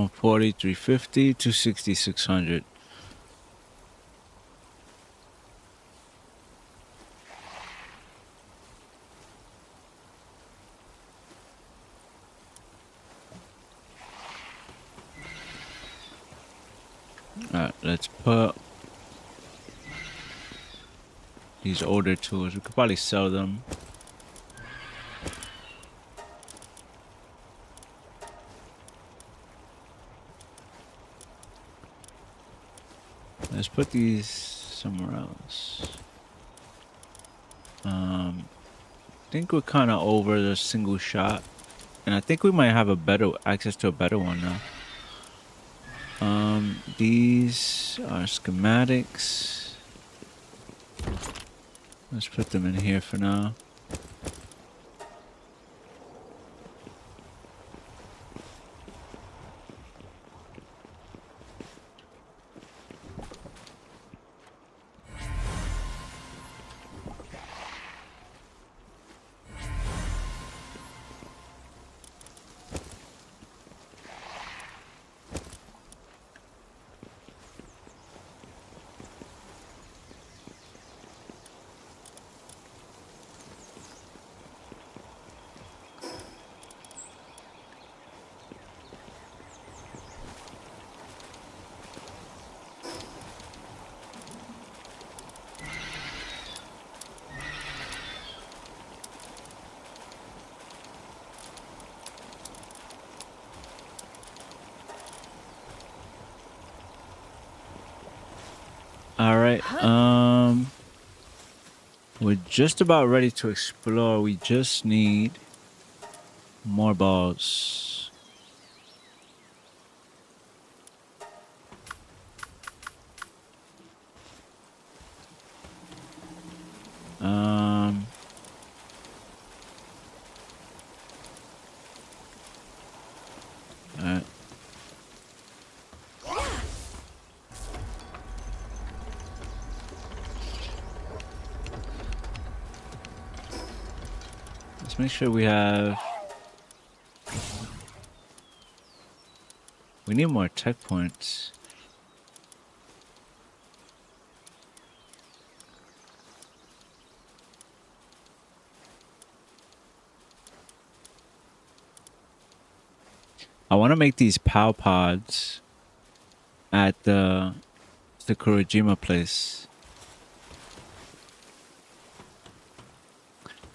[SPEAKER 2] 140, 350, 260, 600. Alright, let's put these older tools. We could probably sell them. Let's put these somewhere else. I think we're kind of over the single shot, and I think we might have a better access to a better one now. These are schematics. Let's put them in here for now. All right. We're just about ready to explore. We just need more balls. All right. Let's make sure we have... We need more tech points. I want to make these POW pods at the Sakurajima place.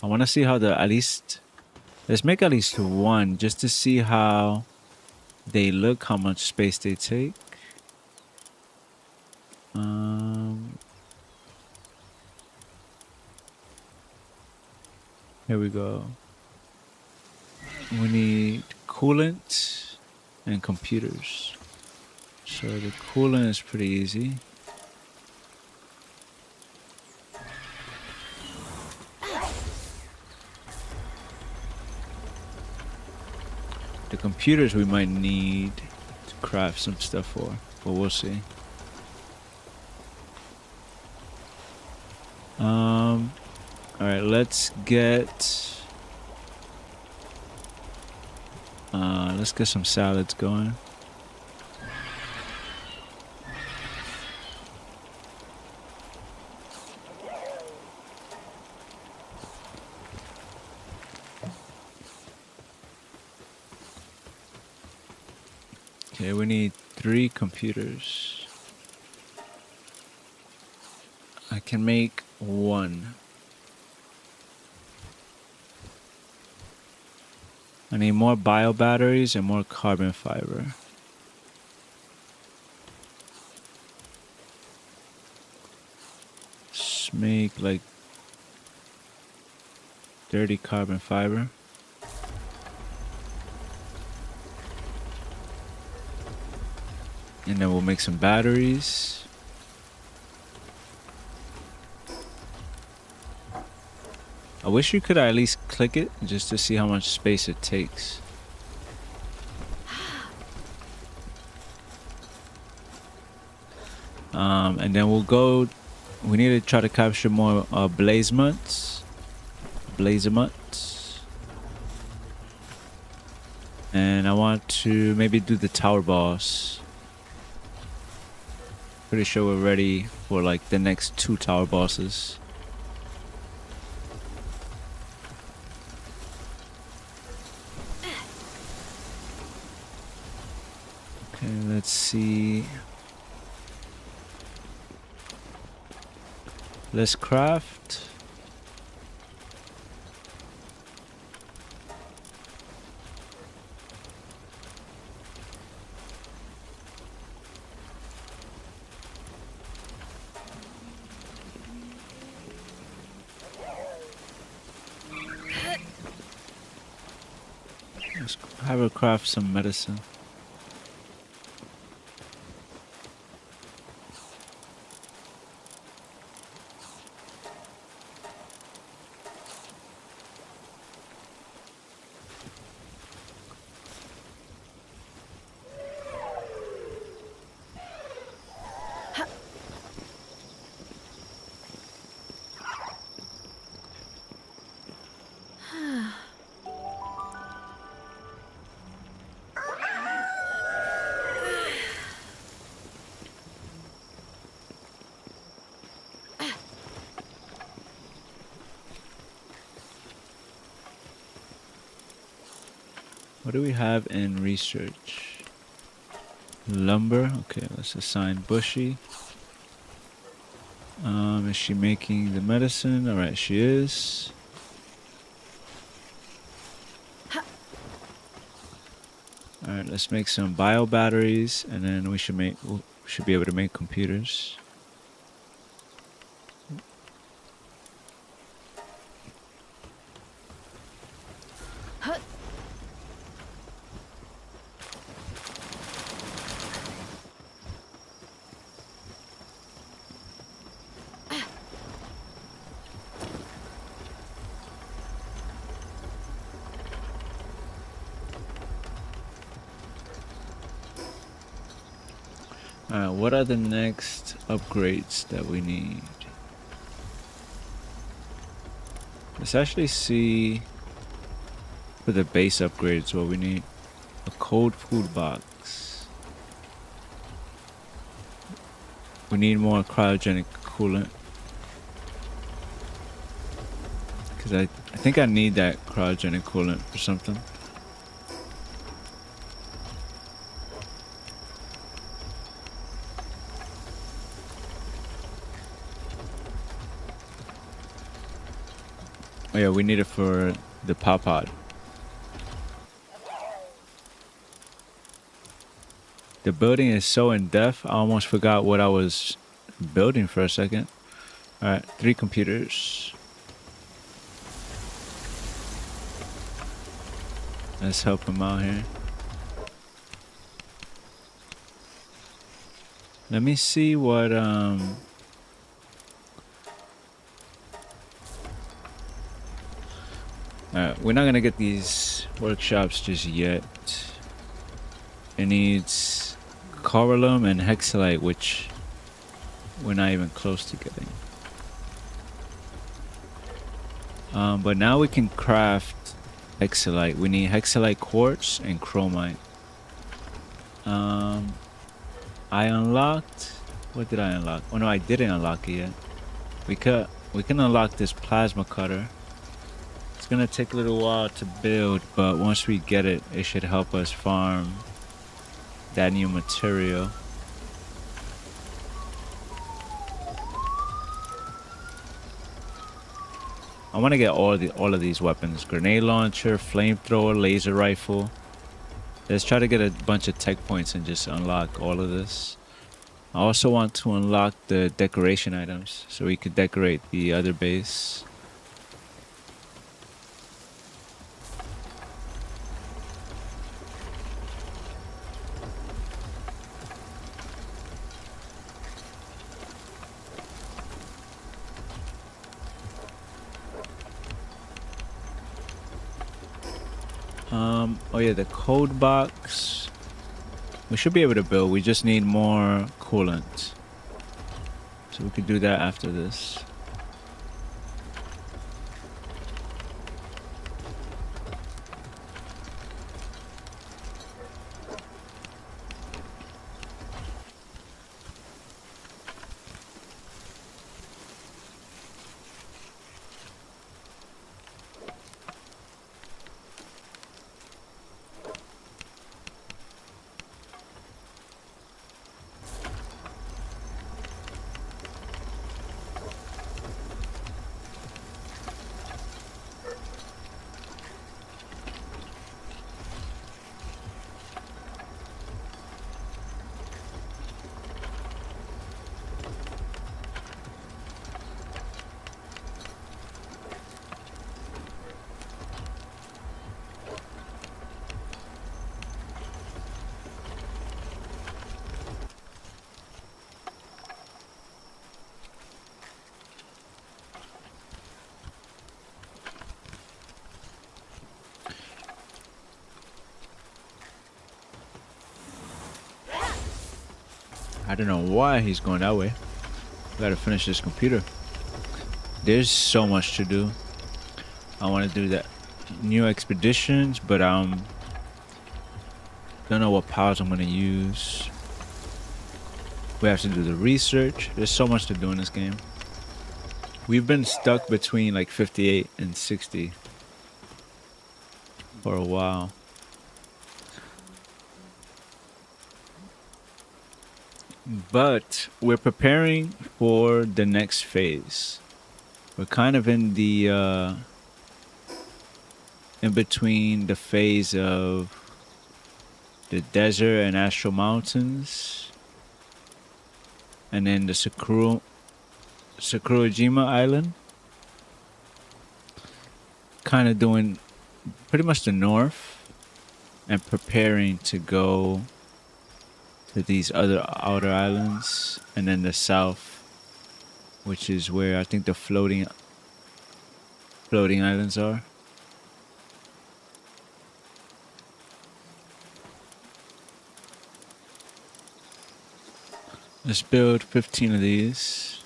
[SPEAKER 2] I want to see how let's make at least one just to see how they look, how much space they take. Here we go. We need coolant and computers. So the coolant is pretty easy. The computers we might need to craft some stuff for, but we'll see. All right, let's get some salads going. Okay, we need 3 computers. I can make 1. I need more bio batteries and more carbon fiber. Let's make like 30 carbon fiber. And then we'll make some batteries. I wish you could at least click it just to see how much space it takes. And then we'll go, we need to try to capture more blazemuts. And I want to maybe do the tower boss. Pretty sure we're ready for like the next 2 tower bosses. Okay, let's see. Let's craft. Let's have her craft some medicine. What do we have in research? Lumber. Okay, let's assign Bushy. Is she making the medicine? Alright, she is. Alright, let's make some bio batteries and then we should be able to make computers. Alright, what are the next upgrades that we need? Let's actually see for the base upgrades what we need. A cold food box. We need more cryogenic coolant. Because I think I need that cryogenic coolant for something. Oh yeah, we need it for the pod. The building is so in depth, I almost forgot what I was building for a second. Alright, 3 computers. Let's help him out here. Let me see what Alright, we're not gonna get these workshops just yet. It needs coralum and hexalite, which we're not even close to getting. But now we can craft hexalite. We need hexalite quartz and chromite. I unlocked. What did I unlock? Oh no, I didn't unlock it yet. We can unlock this plasma cutter. It's gonna take a little while to build, but once we get it, it should help us farm that new material. I want to get all of these weapons: grenade launcher, flamethrower, laser rifle. Let's try to get a bunch of tech points and just unlock all of this. I also want to unlock the decoration items so we could decorate the other base. Oh yeah, the code box. We should be able to build. We just need more coolant. So we could do that after this. I don't know why he's going that way. Gotta finish this computer. There's so much to do. I want to do that new expeditions, but don't know what powers I'm gonna use. We have to do the research. There's so much to do in this game. We've been stuck between like 58 and 60 for a while. But we're preparing for the next phase. We're kind of in the in between the phase of the desert and Astral Mountains, and then the Sakurajima Island. Kind of doing pretty much the north and preparing to go to these other outer islands, and then the south, which is where I think the floating islands are. Let's build 15 of these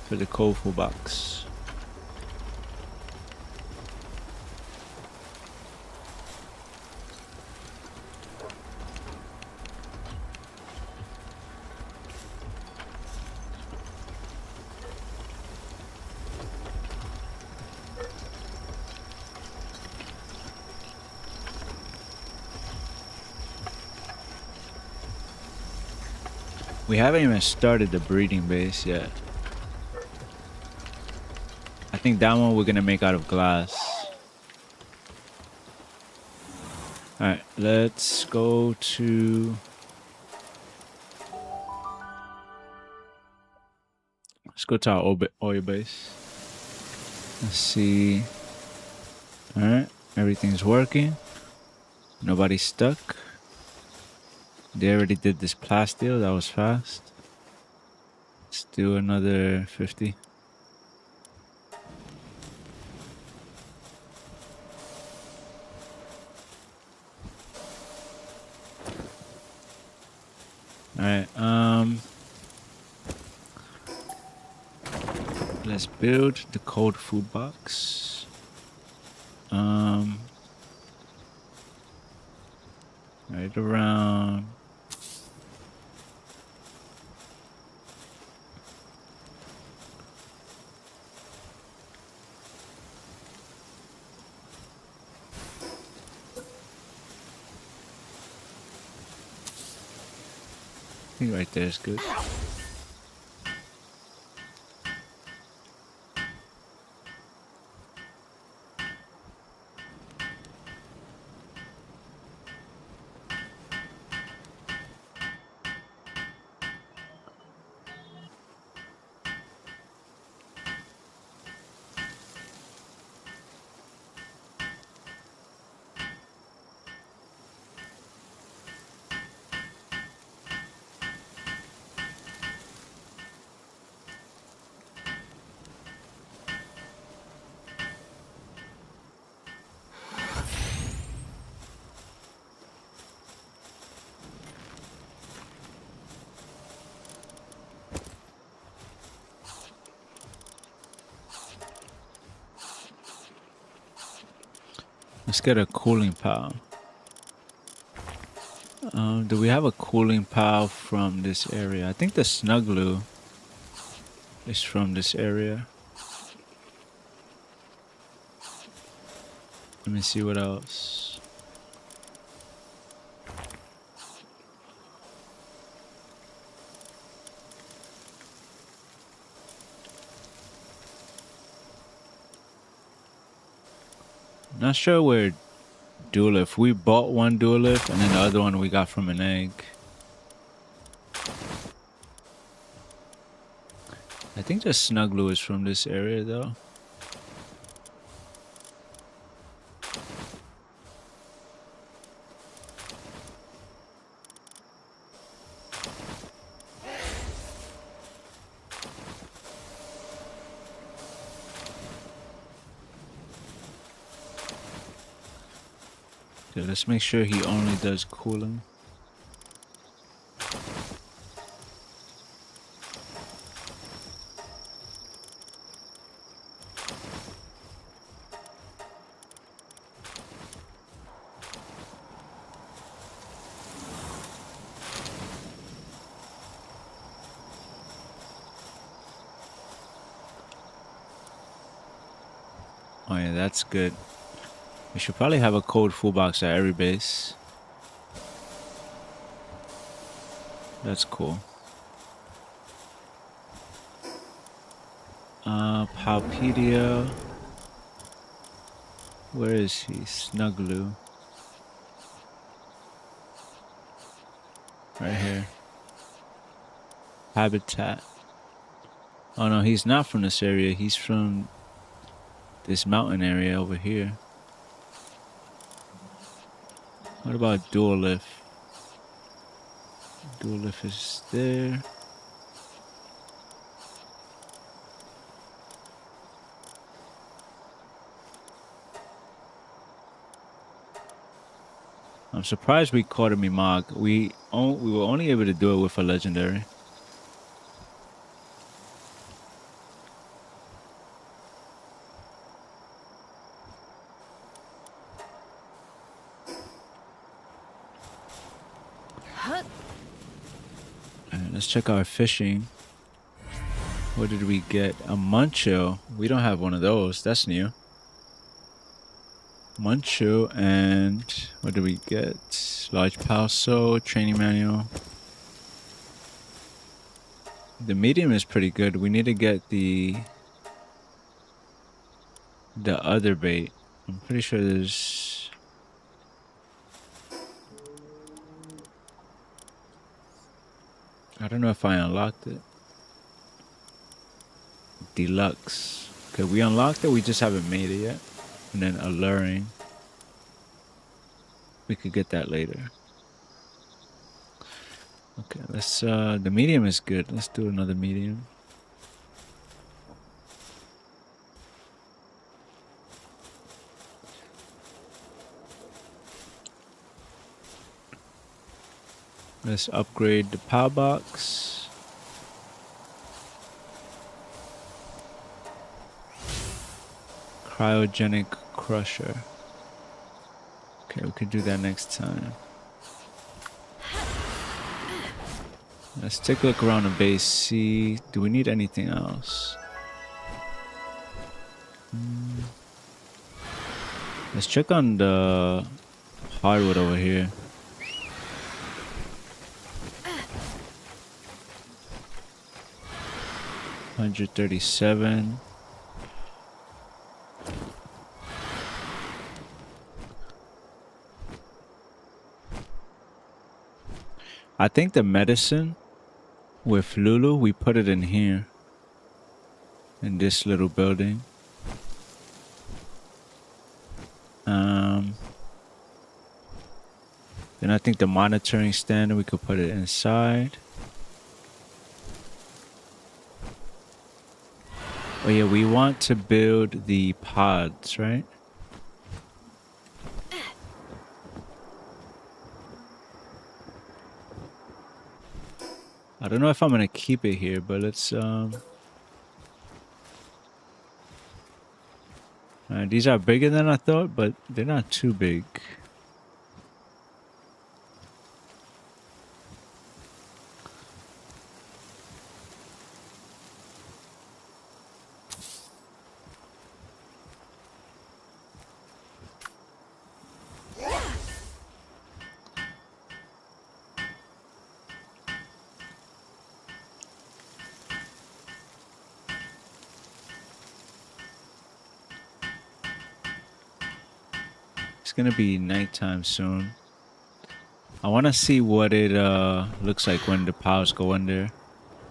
[SPEAKER 2] for the Kofu box. We haven't even started the breeding base yet. I think that one we're gonna make out of glass. Alright, let's go to... Let's go to our oil base. Let's see. Alright, everything's working. Nobody's stuck. They already did this plasteel, that was fast. Let's do another 50. Alright, let's build the cold food box. Right around... I think right there is good. Let's get a cooling pile. Do we have a cooling pile from this area? I think the Snugglue is from this area. Let me see what else. Not sure where Duelif. We bought one Duelif and then the other one we got from an egg. I think the Snugglue is from this area though. Okay, let's make sure he only does cooling. Oh yeah, that's good. We should probably have a code full box at every base. That's cool. Palpedia. Where is he? Snuggloo. Right here. Habitat. Oh no, he's not from this area. He's from this mountain area over here. What about Dualif? Dualif is there. I'm surprised we caught him Mimog. We were only able to do it with a legendary. Alright, let's check our fishing. What did we get? A Muncho. We don't have one of those. That's new. Muncho and what did we get? Large Palso, training manual. The medium is pretty good. We need to get the other bait. I'm pretty sure there's... I don't know if I unlocked it. Deluxe. Okay, we unlocked it. We just haven't made it yet. And then alluring. We could get that later. Okay, let's the medium is good. Let's do another medium. Let's upgrade the power box. Cryogenic crusher. Okay, we could do that next time. Let's take a look around the base, see, do we need anything else? Let's check on the hardwood over here. $137. I think the medicine with Lulu, we put it in here. In this little building. Then I think the monitoring stand, we could put it inside. Oh yeah, we want to build the pods, right? I don't know if I'm gonna keep it here, but let's these are bigger than I thought, but they're not too big. It's gonna be nighttime soon. I want to see what it looks like when the powers go under.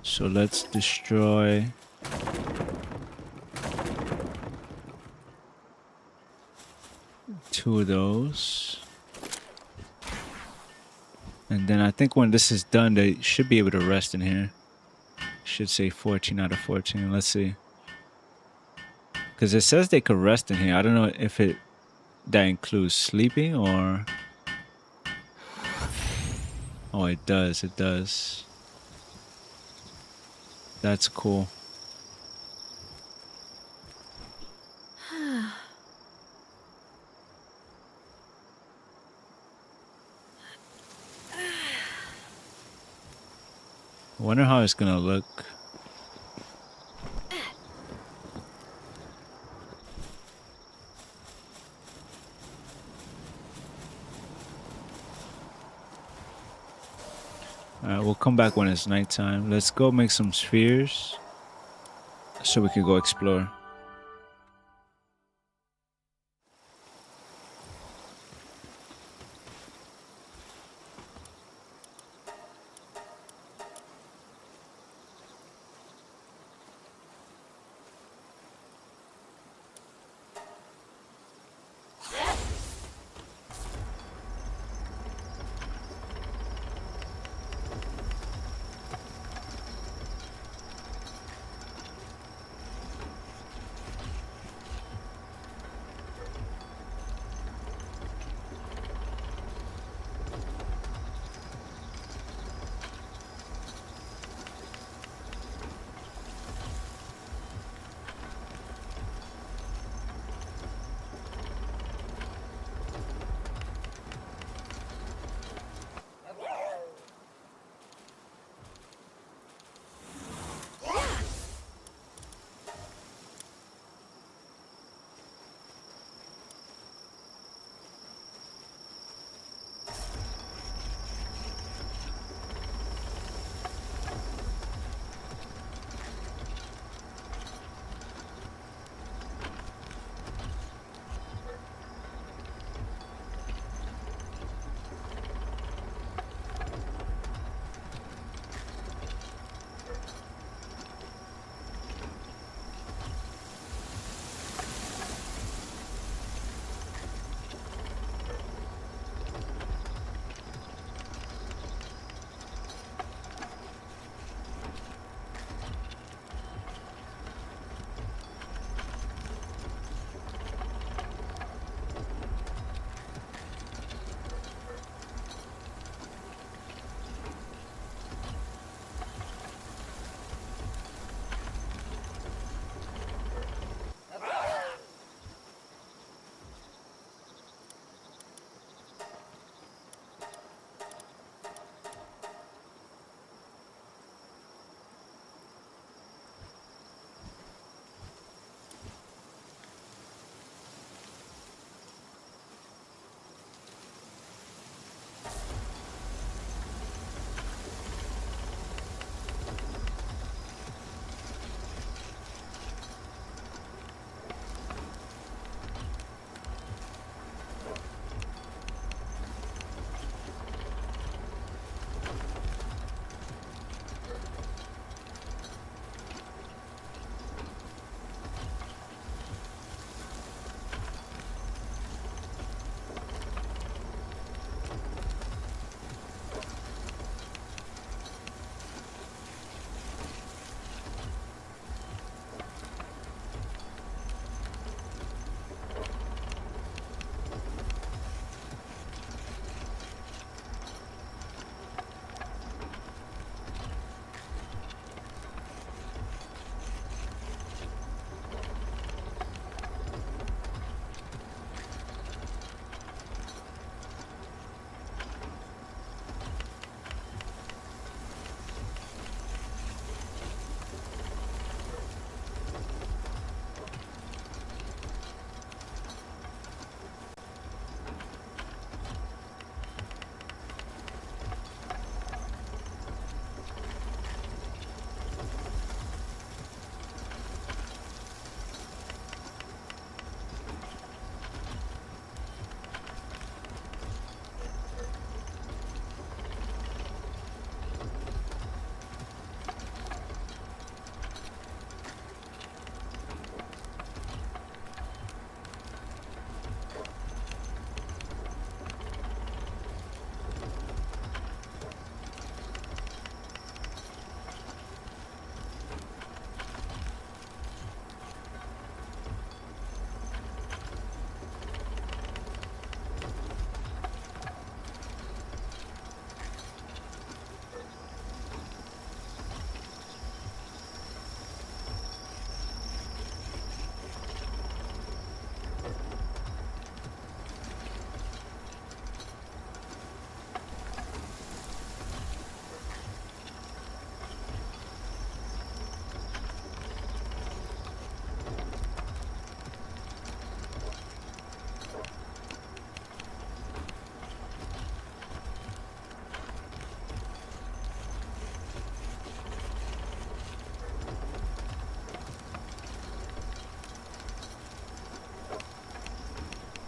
[SPEAKER 2] So let's destroy two of those. And then I think when this is done, they should be able to rest in here. Should say 14 out of 14. Let's see. Because it says they could rest in here. I don't know if that includes sleeping or... Oh, it does. It does. That's cool. I wonder how it's gonna look. We'll come back when it's nighttime. Let's go make some spheres so we can go explore.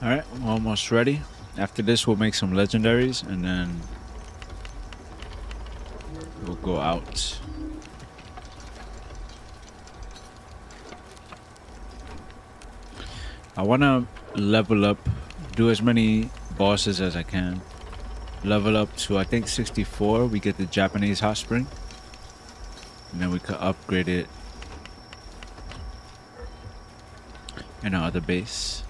[SPEAKER 2] Alright, we're almost ready. After this, we'll make some legendaries and then we'll go out. I want to level up, do as many bosses as I can. Level up to, I think, 64. We get the Japanese hot spring. And then we could upgrade it in our other base.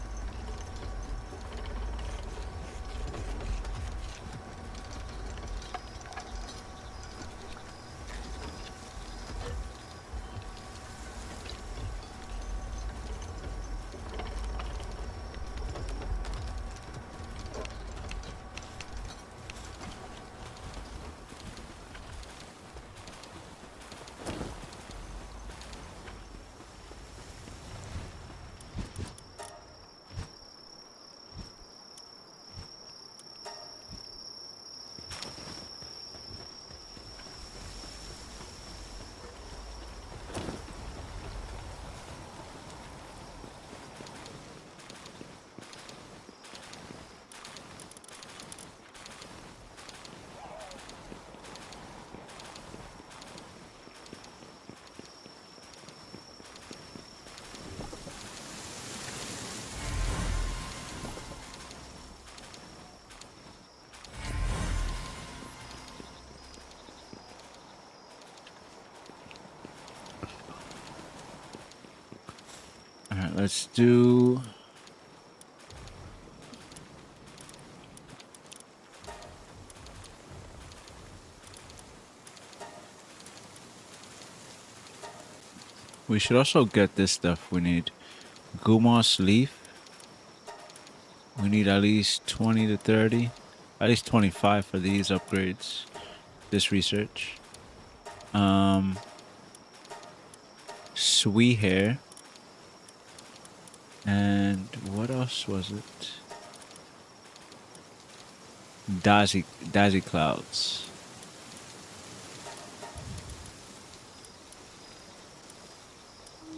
[SPEAKER 2] Alright, let's do... We should also get this stuff we need. Gumos leaf. We need at least 20 to 30. At least 25 for these upgrades. This research. Sweet hair. And what else was it? Daisy clouds.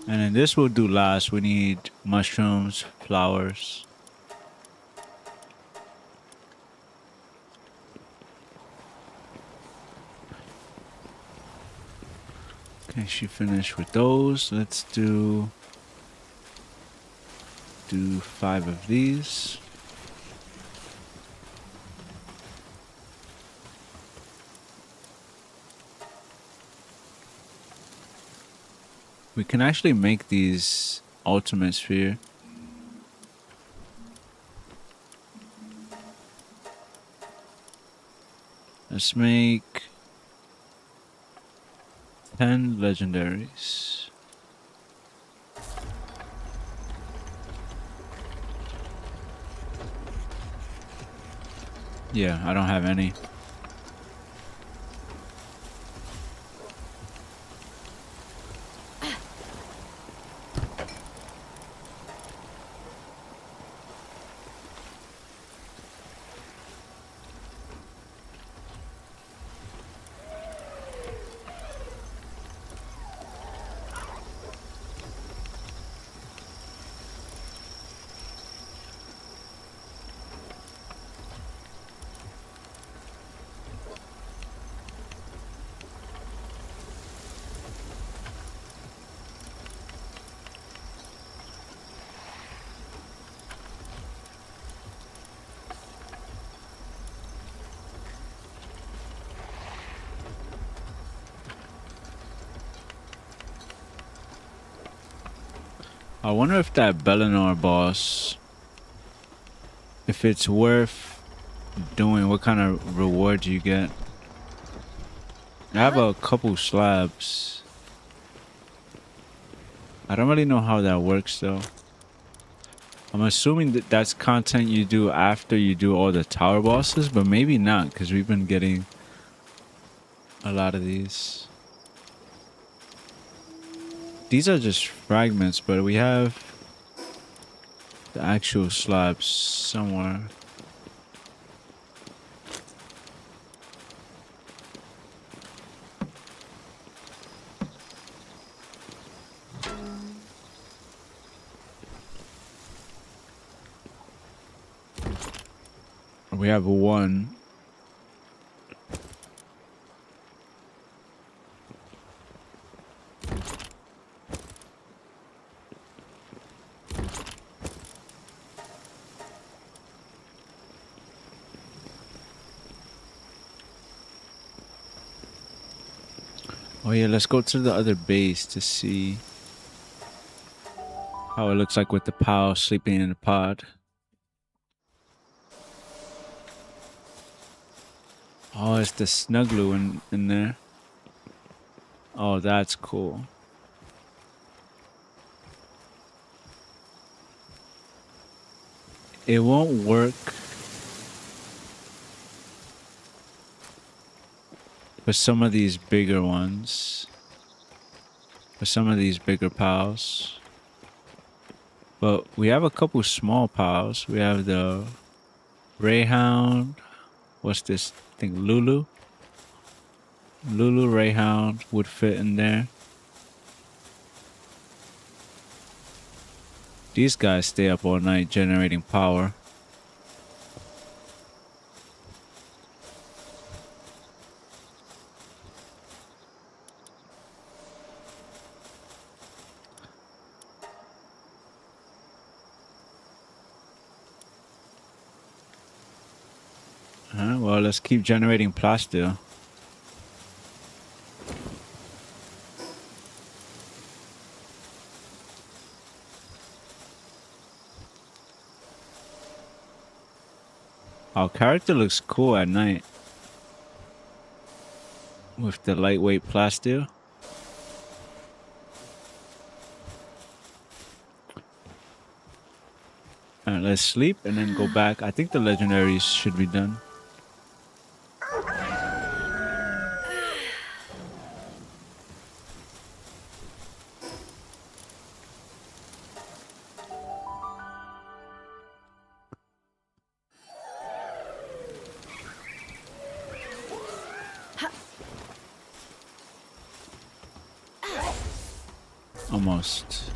[SPEAKER 2] And then this we'll do last. We need mushrooms, flowers. Okay, she finished with those. Let's do 5 of these. We can actually make these ultimate sphere. Let's make 10 legendaries. Yeah, I don't have any. I wonder if that Bellinor boss, if it's worth doing, what kind of reward you get. I have a couple slabs. I don't really know how that works though. I'm assuming that that's content you do after you do all the tower bosses, but maybe not because we've been getting a lot of these. These are just fragments, but we have the actual slabs somewhere. We have one. Oh yeah, let's go to the other base to see how it looks like with the POW sleeping in the pod. Oh, it's the Snuggloo in there. Oh, that's cool. It won't work for some of these bigger ones. For some of these bigger POWs. But we have a couple small POWs. We have the Rayhound. What's this thing? Lulu? Lulu Rayhound would fit in there. These guys stay up all night generating power. Well, let's keep generating plastic. Our character looks cool at night. With the lightweight plastic. Alright, let's sleep and then go back. I think the legendaries should be done. Almost.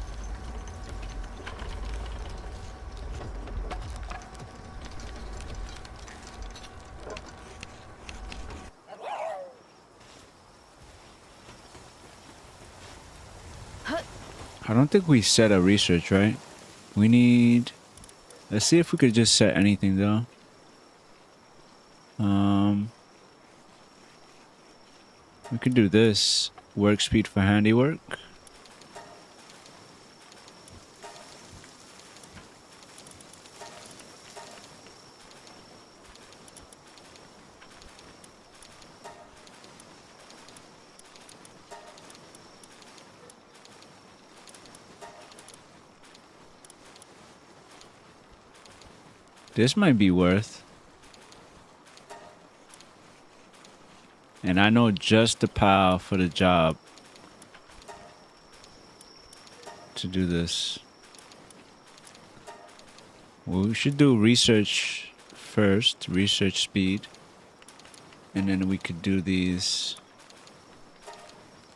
[SPEAKER 2] I don't think we set a research, right? We need... Let's see if we could just set anything though. We could do this. Work speed for handiwork. This might be worth. And I know just the POW for the job to do this. Well, we should do research first, research speed. And then we could do these.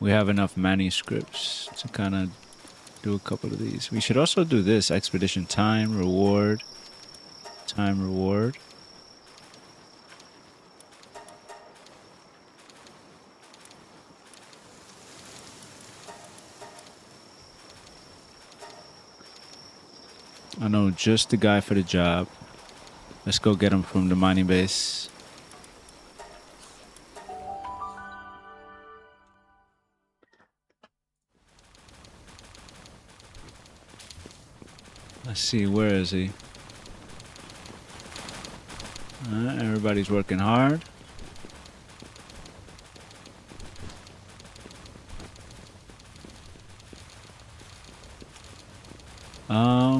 [SPEAKER 2] We have enough manuscripts to kind of do a couple of these. We should also do this, expedition time, reward. Time reward. I know just the guy for the job. Let's go get him from the mining base. Let's see, where is he? Everybody's working hard.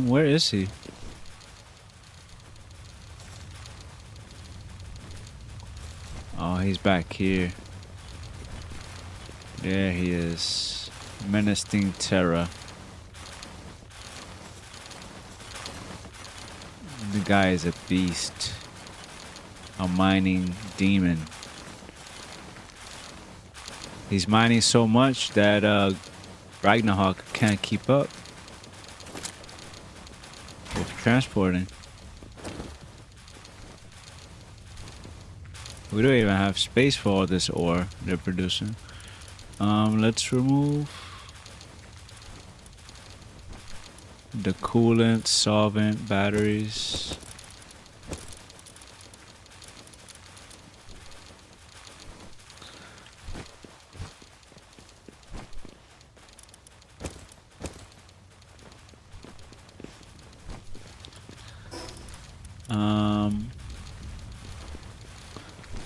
[SPEAKER 2] Where is he? Oh, he's back here. There he is. Menacing terror. The guy is a beast. A mining demon. He's mining so much that Ragnarok can't keep up with transporting. We don't even have space for all this ore they're producing. Let's remove the coolant, solvent, batteries.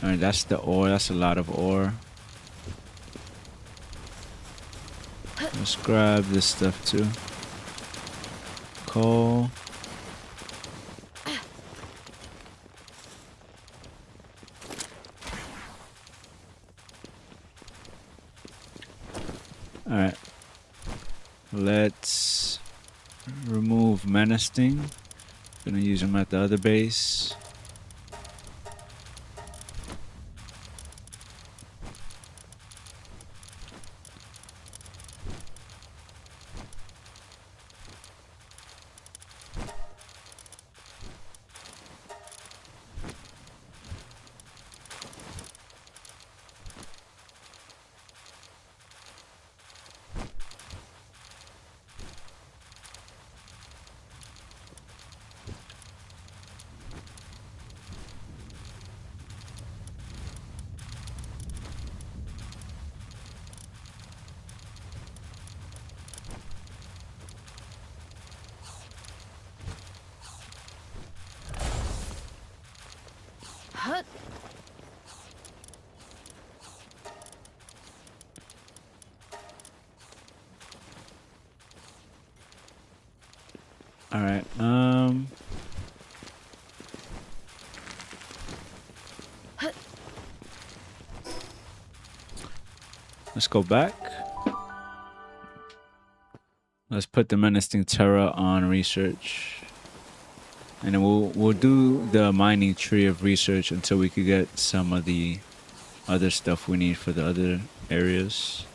[SPEAKER 2] Alright, that's the ore. That's a lot of ore. Let's grab this stuff too. Coal. Alright. Let's remove menacing. Gonna use them at the other base.
[SPEAKER 3] Huh?
[SPEAKER 2] All right. Let's go back. Let's put the menacing terror on research, and then we'll do the mining tree of research until we could get some of the other stuff we need for the other areas.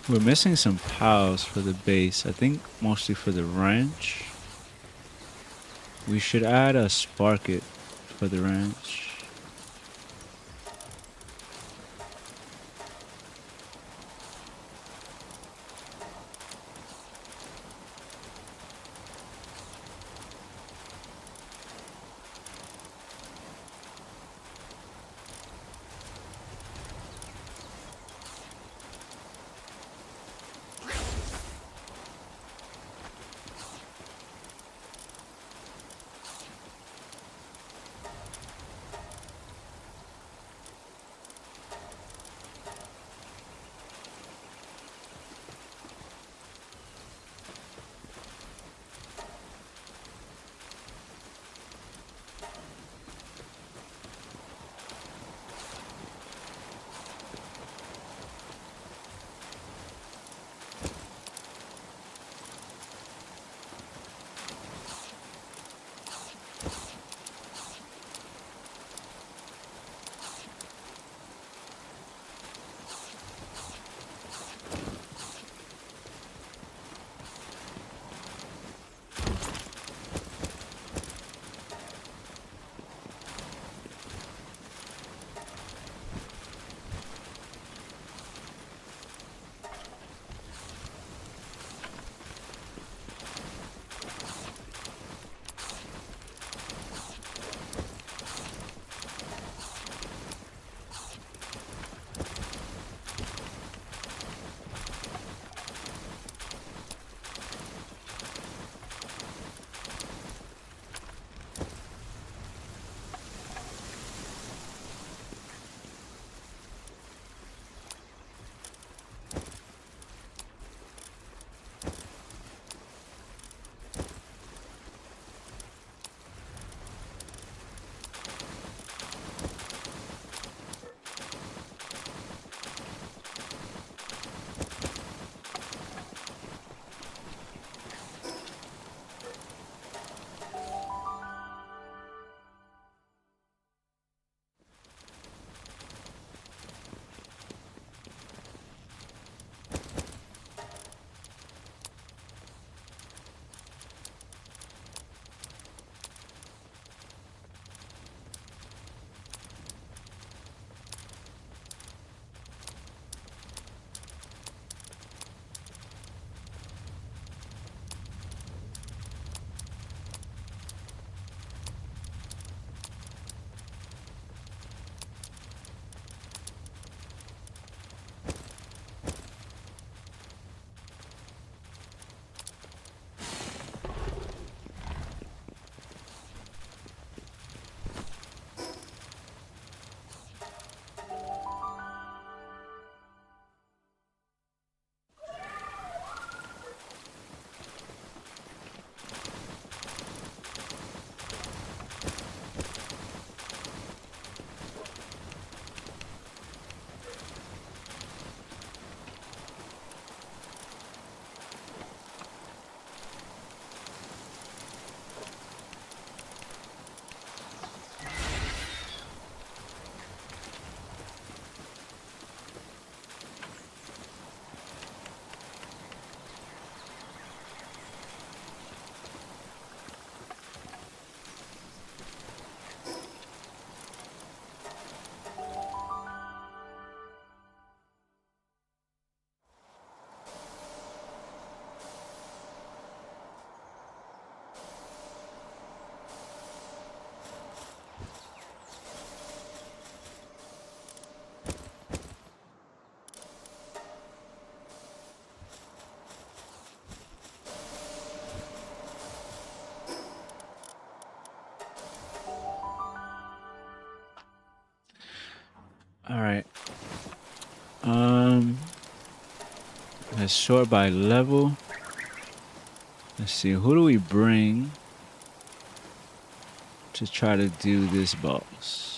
[SPEAKER 2] We're missing some pals for the base. I think mostly for the ranch. We should add a sparket for the ranch. right. Let's sort by level. Let's see, who do we bring to try to do this boss?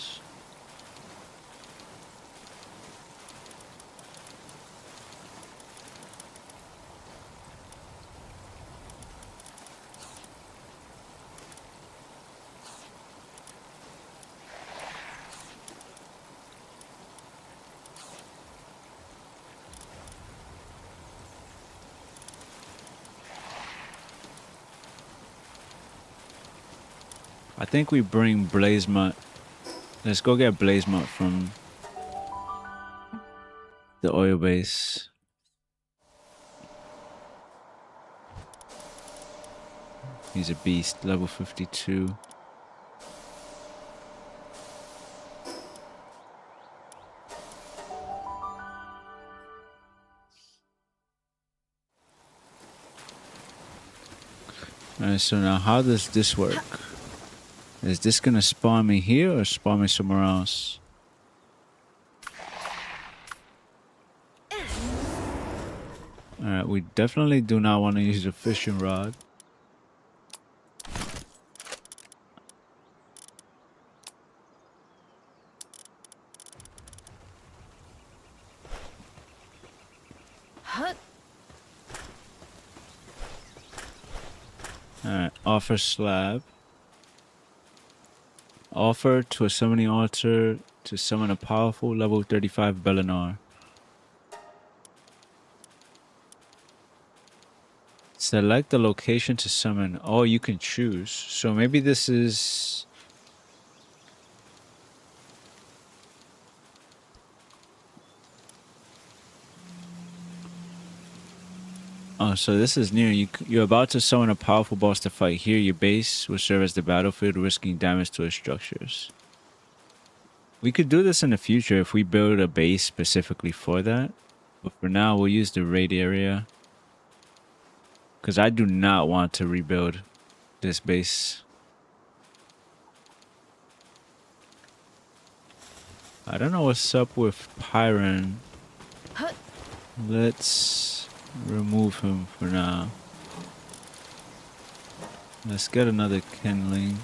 [SPEAKER 2] I think we bring Blazemut. Let's go get Blazemut from the oil base. He's a beast, level 52. Alright, so now how does this work? Is this gonna spawn me here or spawn me somewhere else? Alright, we definitely do not want to use a fishing rod. Alright, offer slab. Offer to a summoning altar to summon a powerful level 35 Belinar. Select the location to summon. Oh, you can choose. So maybe this is... Oh, so this is new. You're about to summon a powerful boss to fight here. Your base will serve as the battlefield, risking damage to its structures. We could do this in the future if we build a base specifically for that. But for now, we'll use the raid area. Because I do not want to rebuild this base. I don't know what's up with Pyron. Let's remove him for now. Let's get another kindling.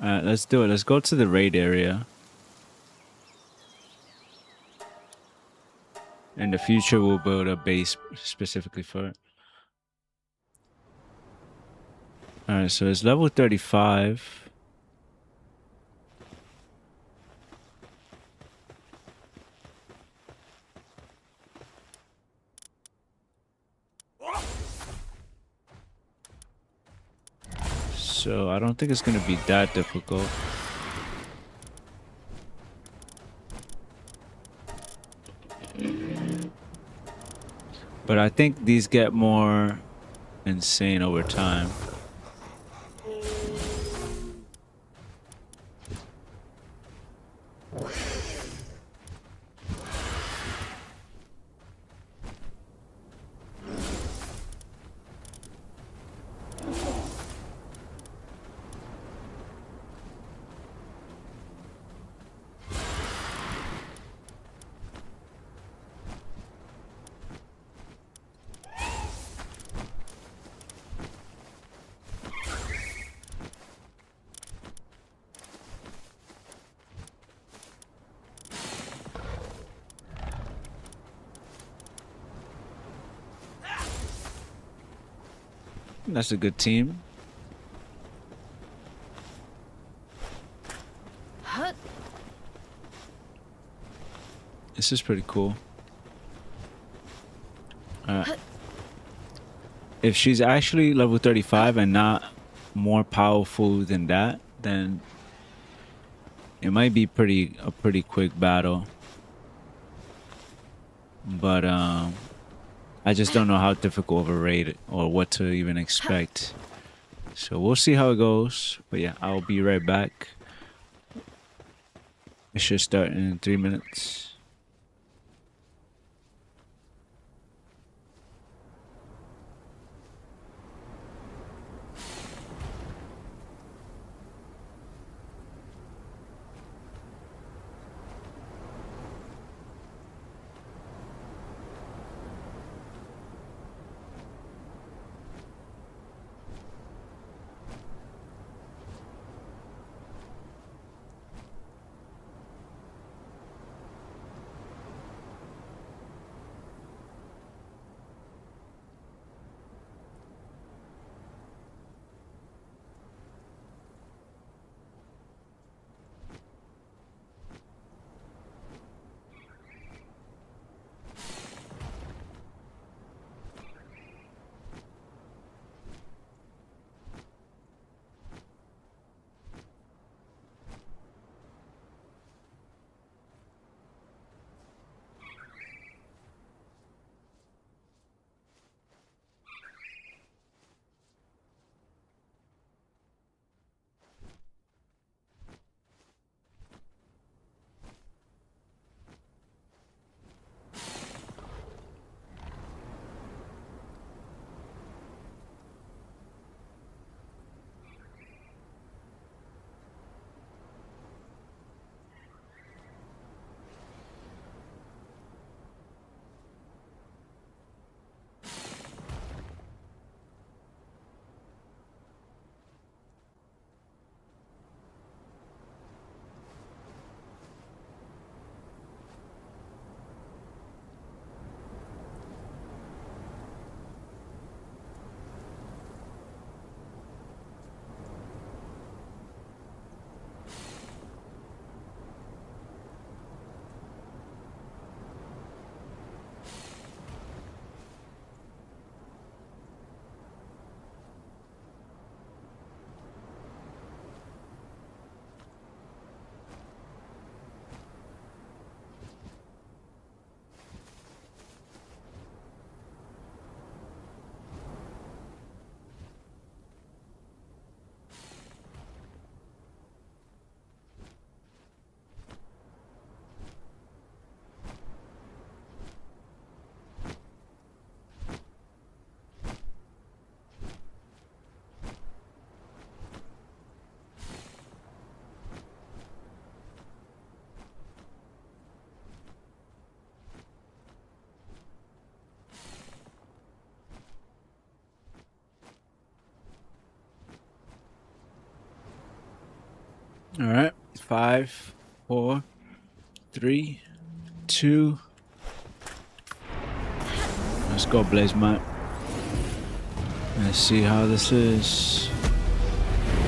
[SPEAKER 2] Alright, let's do it. Let's go to the raid area. In the future, we'll build a base specifically for it. Alright, so it's level 35. So I don't think it's going to be that difficult. But I think these get more insane over time. That's a good team. This is pretty cool. If she's actually level 35 and not more powerful than that, then it might be a pretty quick battle. but I just don't know how difficult of a raid or what to even expect. So we'll see how it goes. But yeah, I'll be right back. It should start in 3 minutes. All right, 5, 4, 3, 2. Let's go, Blaze Map. Let's see how this is.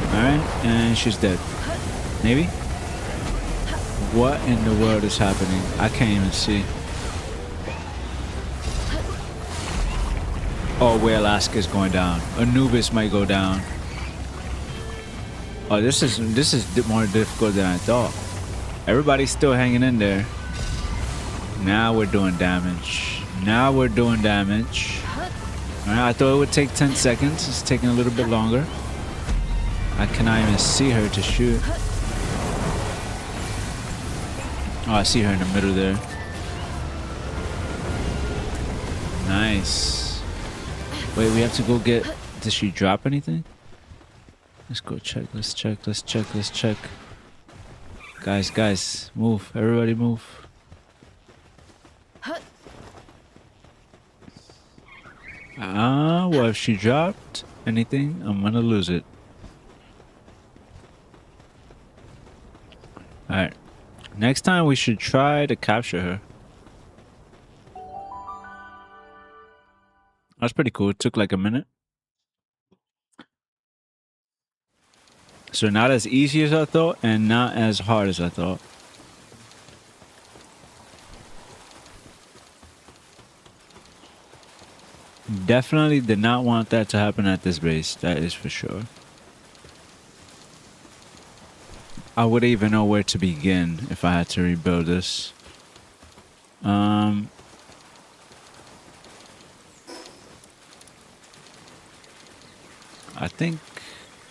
[SPEAKER 2] All right, and she's dead. Maybe? What in the world is happening? I can't even see. Oh, where Alaska's going down. Anubis might go down. Oh, this is more difficult than I thought. Everybody's still hanging in there. Now we're doing damage. Now we're doing damage. All right, I thought it would take 10 seconds. It's taking a little bit longer. I cannot even see her to shoot. Oh, I see her in the middle there. Nice. Wait, we have to go get... Did she drop anything? Let's go check. Let's check. Let's check. Let's check. Guys, move. Everybody move. Well, if she dropped anything, I'm gonna lose it. Alright. Next time we should try to capture her. That's pretty cool. It took like a minute. So not as easy as I thought and not as hard as I thought. Definitely did not want that to happen at this base. That is for sure. I wouldn't even know where to begin if I had to rebuild this. I think.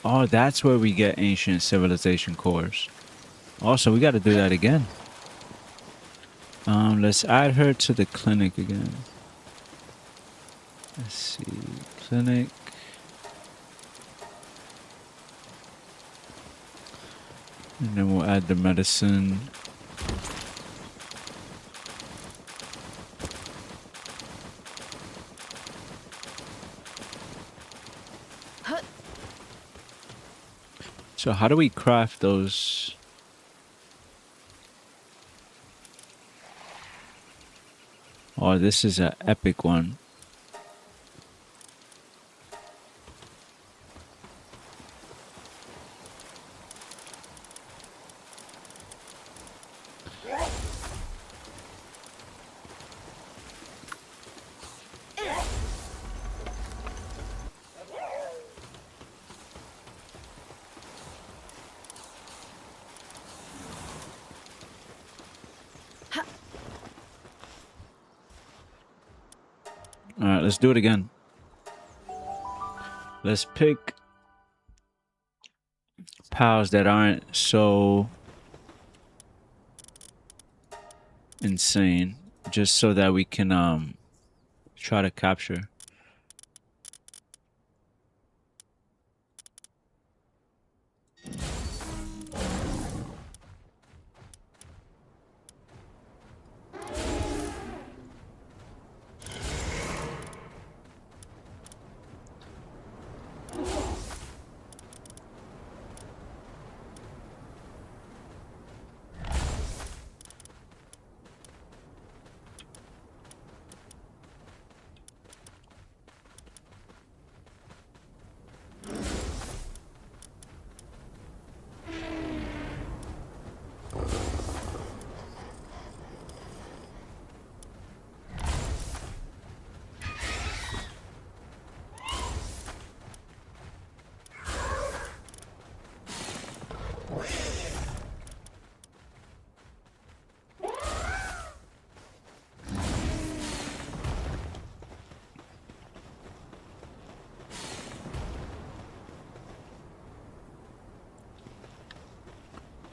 [SPEAKER 2] Oh, that's where we get ancient civilization cores. Also, we got to do that again. Let's add her to the clinic again. Let's see, clinic. And then we'll add the medicine. So how do we craft those? Oh, this is an epic one. All right, let's do it again. Let's pick pals that aren't so insane, just so that we can try to capture.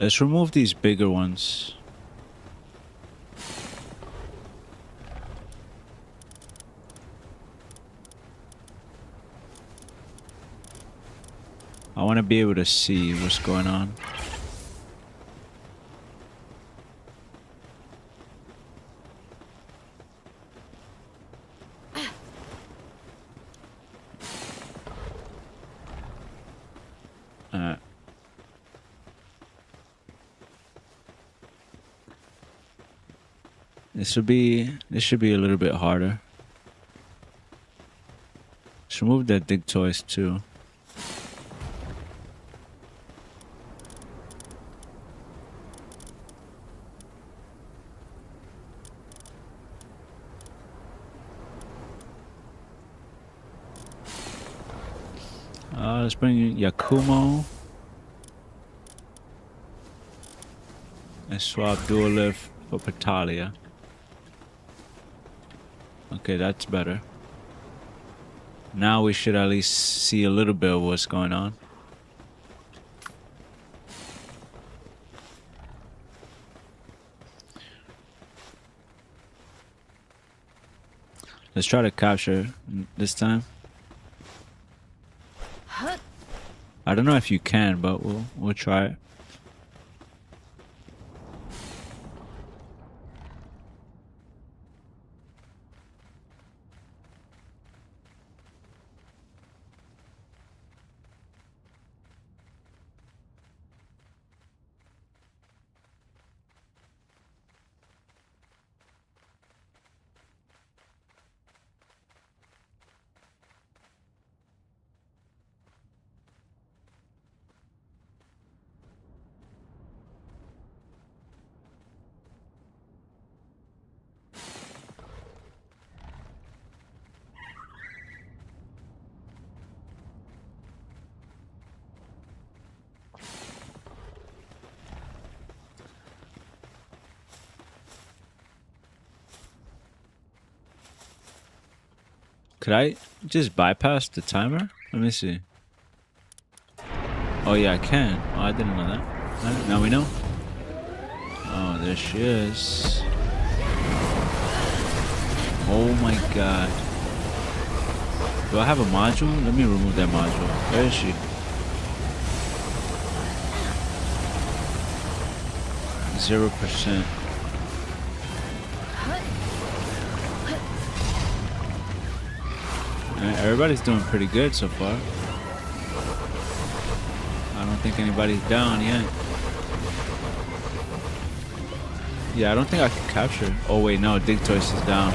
[SPEAKER 2] Let's remove these bigger ones. I want to be able to see what's going on. This should be a little bit harder. Let's remove the dig toys too. Let's bring in Yakumo. And swap Dualith for Patalia. Okay, that's better. Now we should at least see a little bit of what's going on. Let's try to capture this time. I don't know if you can, but we'll try it. Could I just bypass the timer? Let me see. Oh yeah, I can. Oh, I didn't know that. Alright, now we know. Oh, there she is. Oh my god. Do I have a module? Let me remove that module. Where is she? %. Alright, everybody's doing pretty good so far. I don't think anybody's down yet. Yeah, I don't think I can capture. Oh wait, no, Digtoise is down.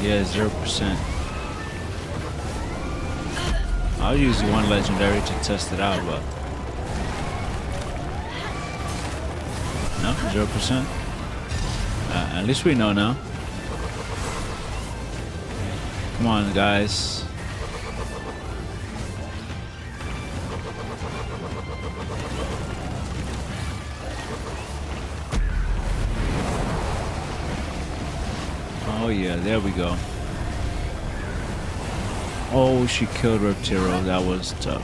[SPEAKER 2] Yeah, 0%. I'll use one legendary to test it out, but no, 0%. At least we know now. Come on, guys. Oh yeah, there we go. Oh, she killed Reptiro. That was tough.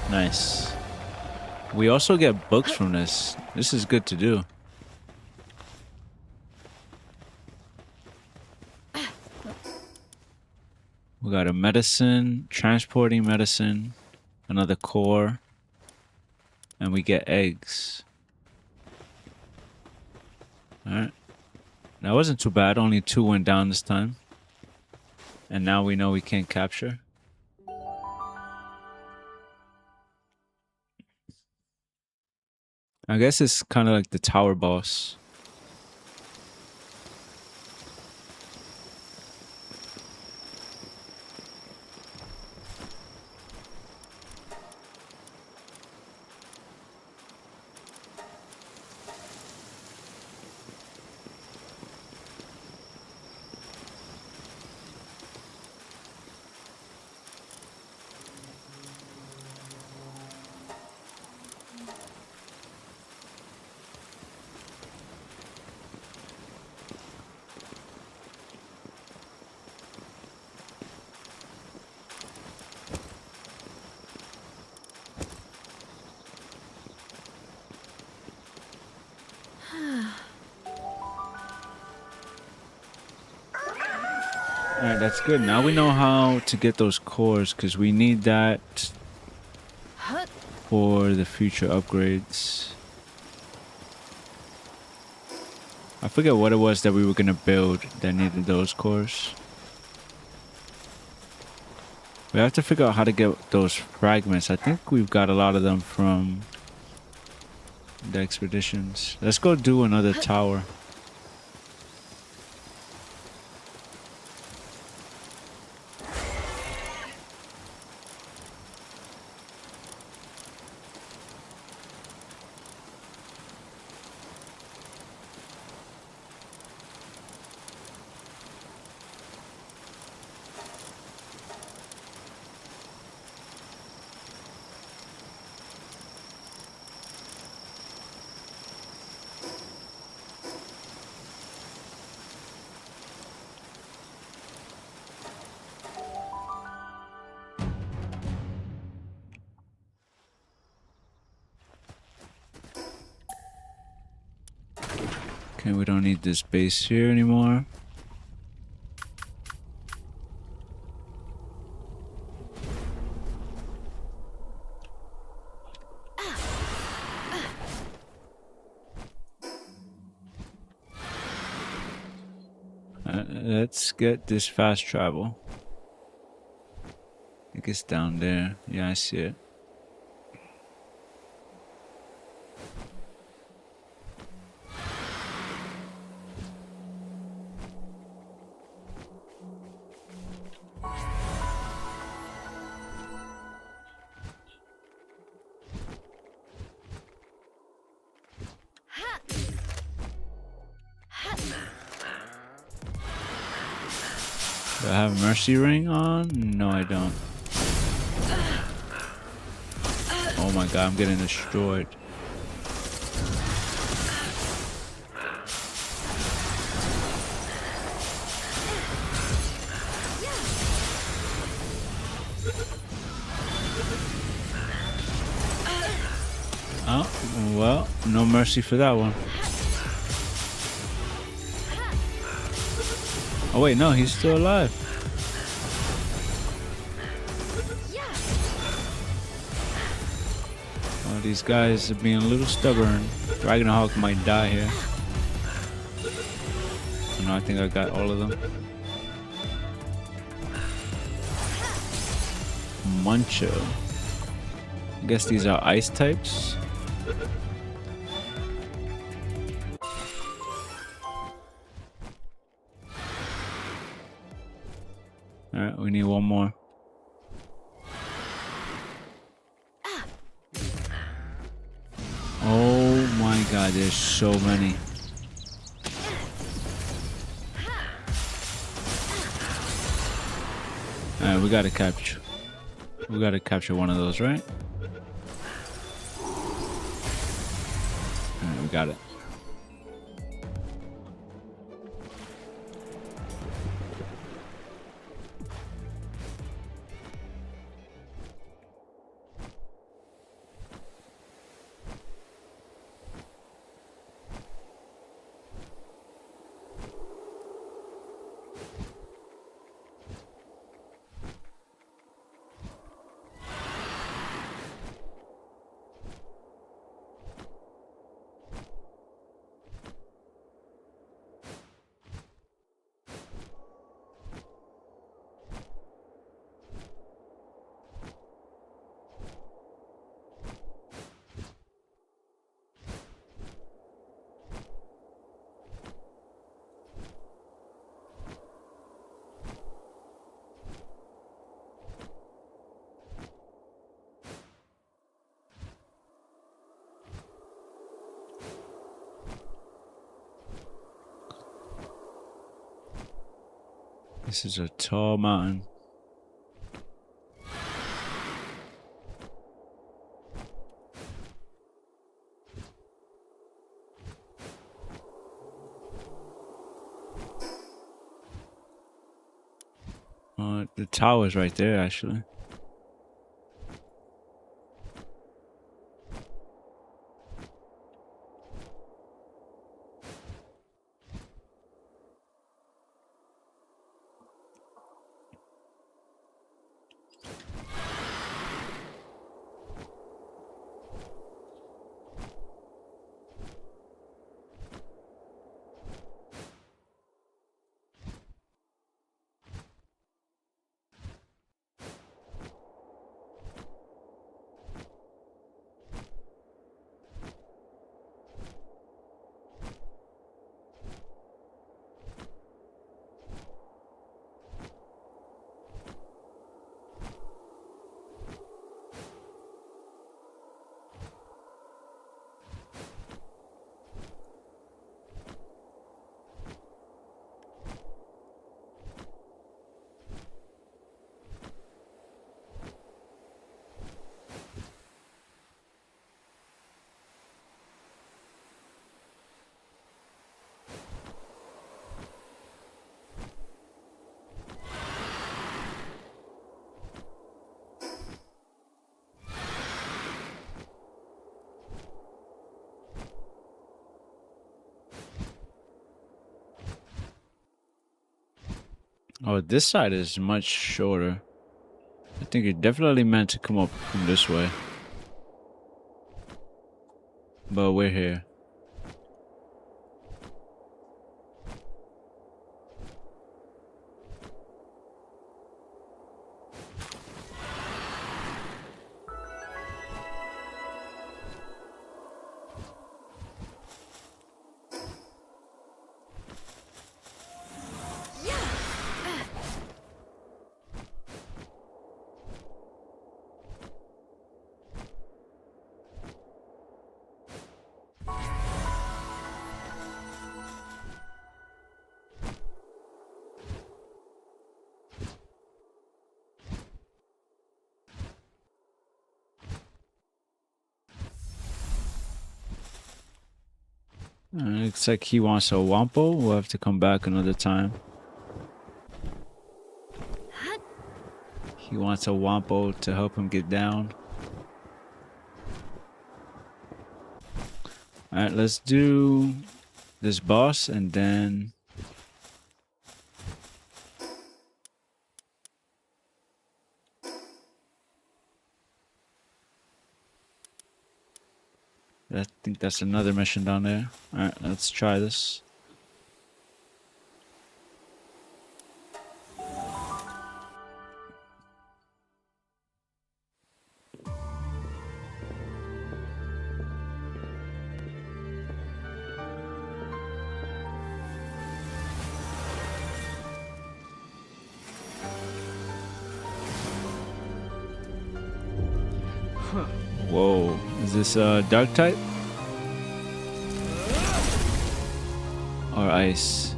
[SPEAKER 2] Nice. We also get books from this. This is good to do. We got a medicine, transporting medicine, another core, and we get eggs. Alright. That wasn't too bad. Only 2 went down this time. And now we know we can't capture. I guess it's kind of like the tower boss. Alright, that's good. Now we know how to get those cores because we need that for the future upgrades. I forget what it was that we were going to build that needed those cores. We have to figure out how to get those fragments. I think we've got a lot of them from the expeditions. Let's go do another tower. Okay, we don't need this base here anymore. Let's get this fast travel. I think it's down there. Yeah, I see it. Do I have Mercy Ring on? No, I don't. Oh my god, I'm getting destroyed. Oh, well, no mercy for that one. Oh wait, no, he's still alive. Oh, these guys are being a little stubborn. Ragnarok might die here. Oh, no, I think I got all of them. Muncho. I guess these are ice types. Alright, we need one more. Oh my god, there's so many. Alright, we gotta capture. We gotta capture one of those, right? Alright, we got it. This is a tall mountain. The tower's right there, actually. Oh, this side is much shorter. I think you're definitely meant to come up from this way. But we're here. Looks like he wants a Wampo. We'll have to come back another time. He wants a Wampo to help him get down. Alright, let's do this boss and then I think that's another mission down there. Alright, let's try this. Whoa, is this dark type? Or ice?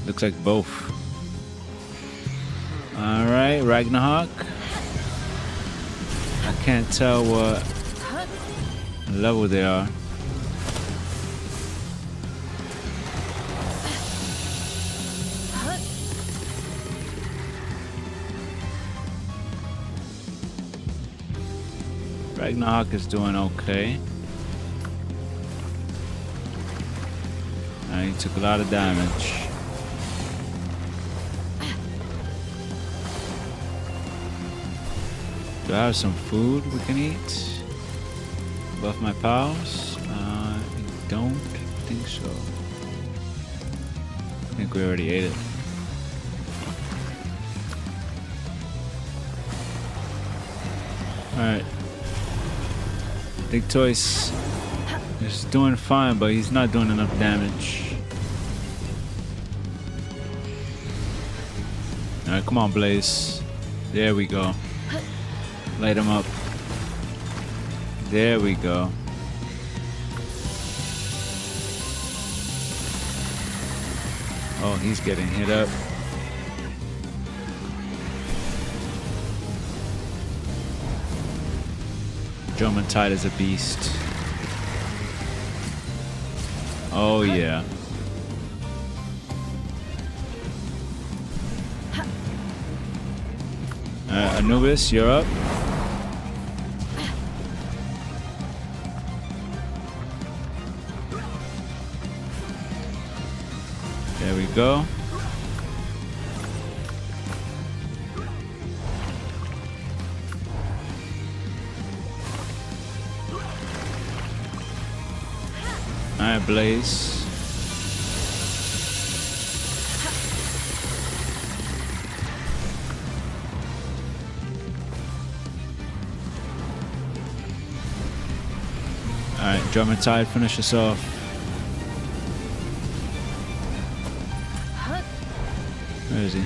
[SPEAKER 2] Looks like both. Alright, Ragnarok. I can't tell what level they are. Ragnarok is doing okay. He took a lot of damage. Do I have some food we can eat? Buff my pals? I don't think so. I think we already ate it. Alright. Big Toys is doing fine, but he's not doing enough damage. Alright, come on, Blaze. There we go. Light him up. There we go. Oh, he's getting hit up. German Tide is a beast. Oh yeah. Anubis, you're up. There we go. Alright, Blaze. Alright, German Tide, finish us off. Where is he?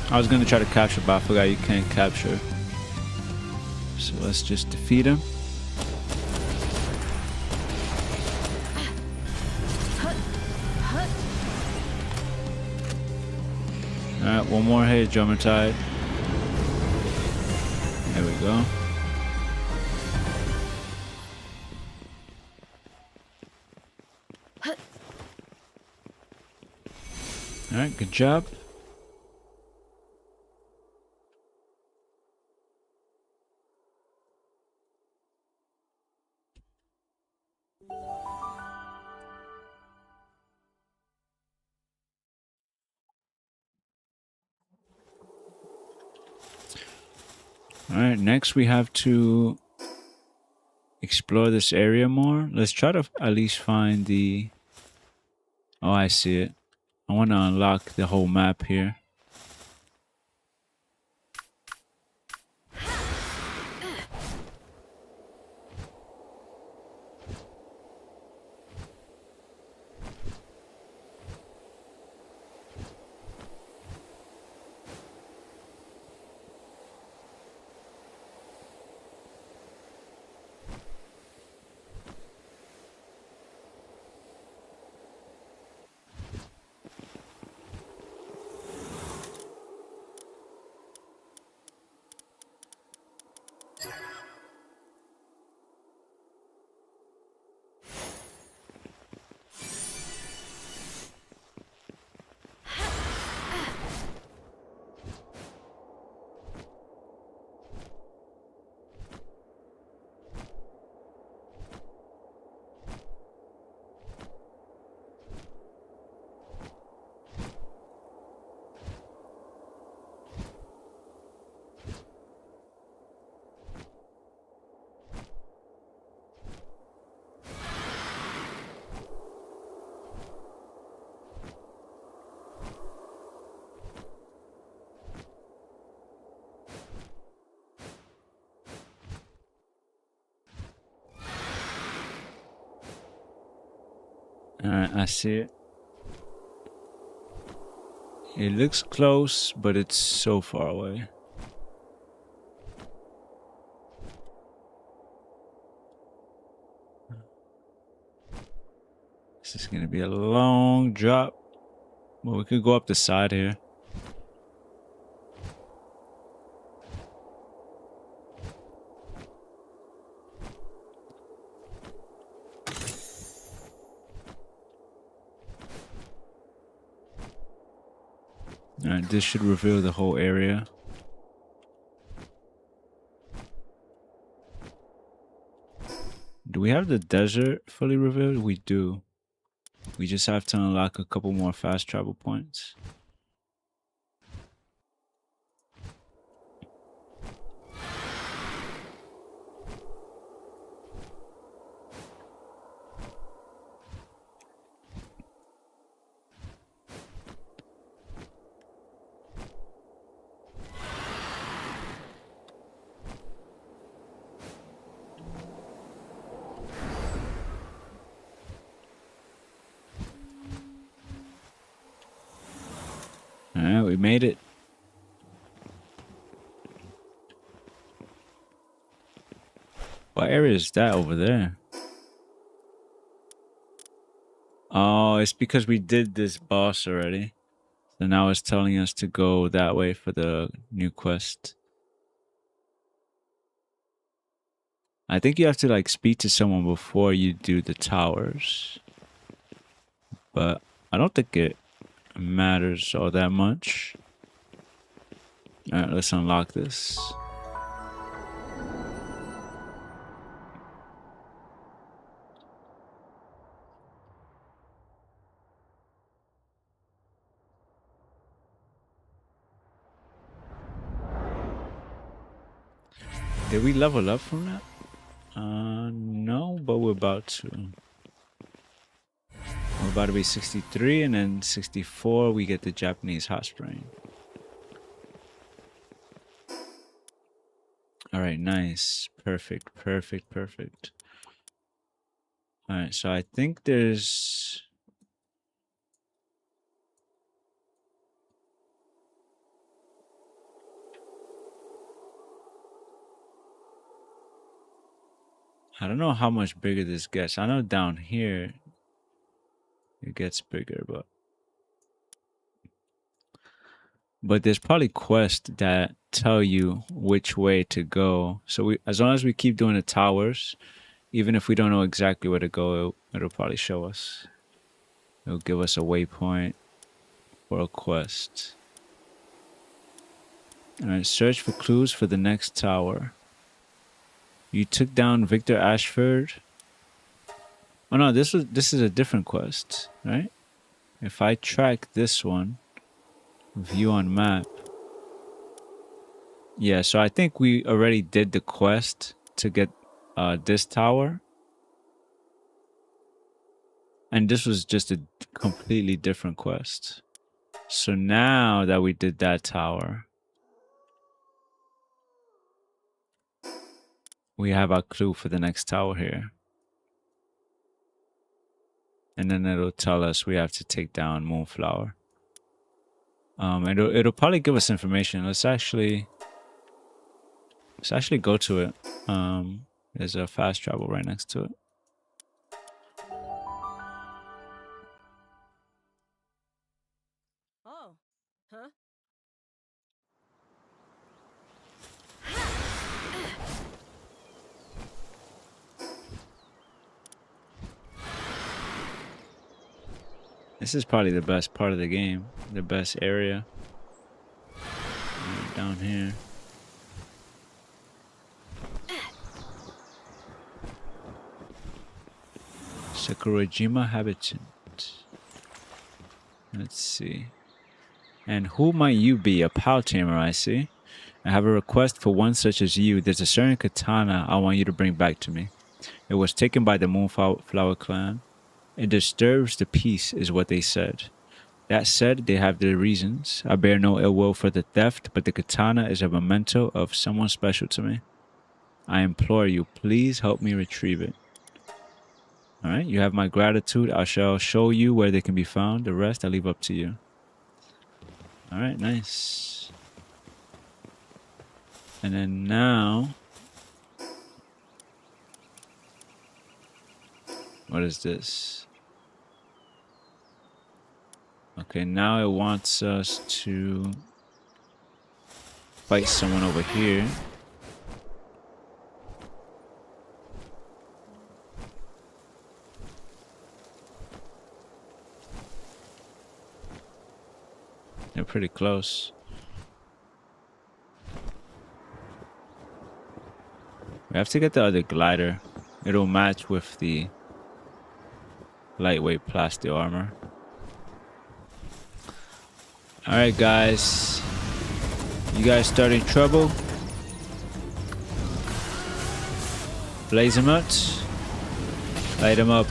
[SPEAKER 2] I was gonna try to capture, but I forgot you can't capture. So let's just defeat him. Alright, one more hit, German Tide. There we go. Alright, good job. Alright, next we have to explore this area more. Let's try to at least find the... Oh, I see it. I want to unlock the whole map here. Alright, I see it. It looks close, but it's so far away. This is gonna be a long drop. Well, we could go up the side here. Alright, this should reveal the whole area. Do we have the desert fully revealed? We do. We just have to unlock a couple more fast travel points. Alright, we made it. What area is that over there? Oh, it's because we did this boss already. So now it's telling us to go that way for the new quest. I think you have to like speak to someone before you do the towers. But I don't think it matters all that much. Alright, let's unlock this. Did we level up from that? No, but we're about to. We're about to be 63, and then 64 we get the Japanese hot spring. Alright, nice. Perfect, perfect, perfect. Alright, so I think there's... I don't know how much bigger this gets. I know down here it gets bigger, but there's probably quests that tell you which way to go. So we, as long as we keep doing the towers, even if we don't know exactly where to go, it'll probably show us. It'll give us a waypoint or a quest. Alright, search for clues for the next tower. You took down Victor Ashford. Oh no, this is a different quest, right? If I track this one, view on map. Yeah, so I think we already did the quest to get this tower. And this was just a completely different quest. So now that we did that tower, we have our clue for the next tower here. And then it'll tell us we have to take down Moonflower. It'll probably give us information. Let's actually go to it. There's a fast travel right next to it.
[SPEAKER 3] Oh, huh?
[SPEAKER 2] This is probably the best part of the game, the best area. Down here. Sakurajima habitant. Let's see. And who might you be? A pal tamer, I see. I have a request for one such as you. There's a certain katana I want you to bring back to me. It was taken by the Moonflower clan. It disturbs the peace, is what they said. That said, they have their reasons. I bear no ill will for the theft, but the katana is a memento of someone special to me. I implore you, please help me retrieve it. All right, you have my gratitude. I shall show you where they can be found. The rest I leave up to you. All right, nice. And then now, what is this? Okay, now it wants us to fight someone over here. They're pretty close. We have to get the other glider. It'll match with the lightweight plastic armor. Alright guys. You guys starting trouble? Blaze them out. Light them up.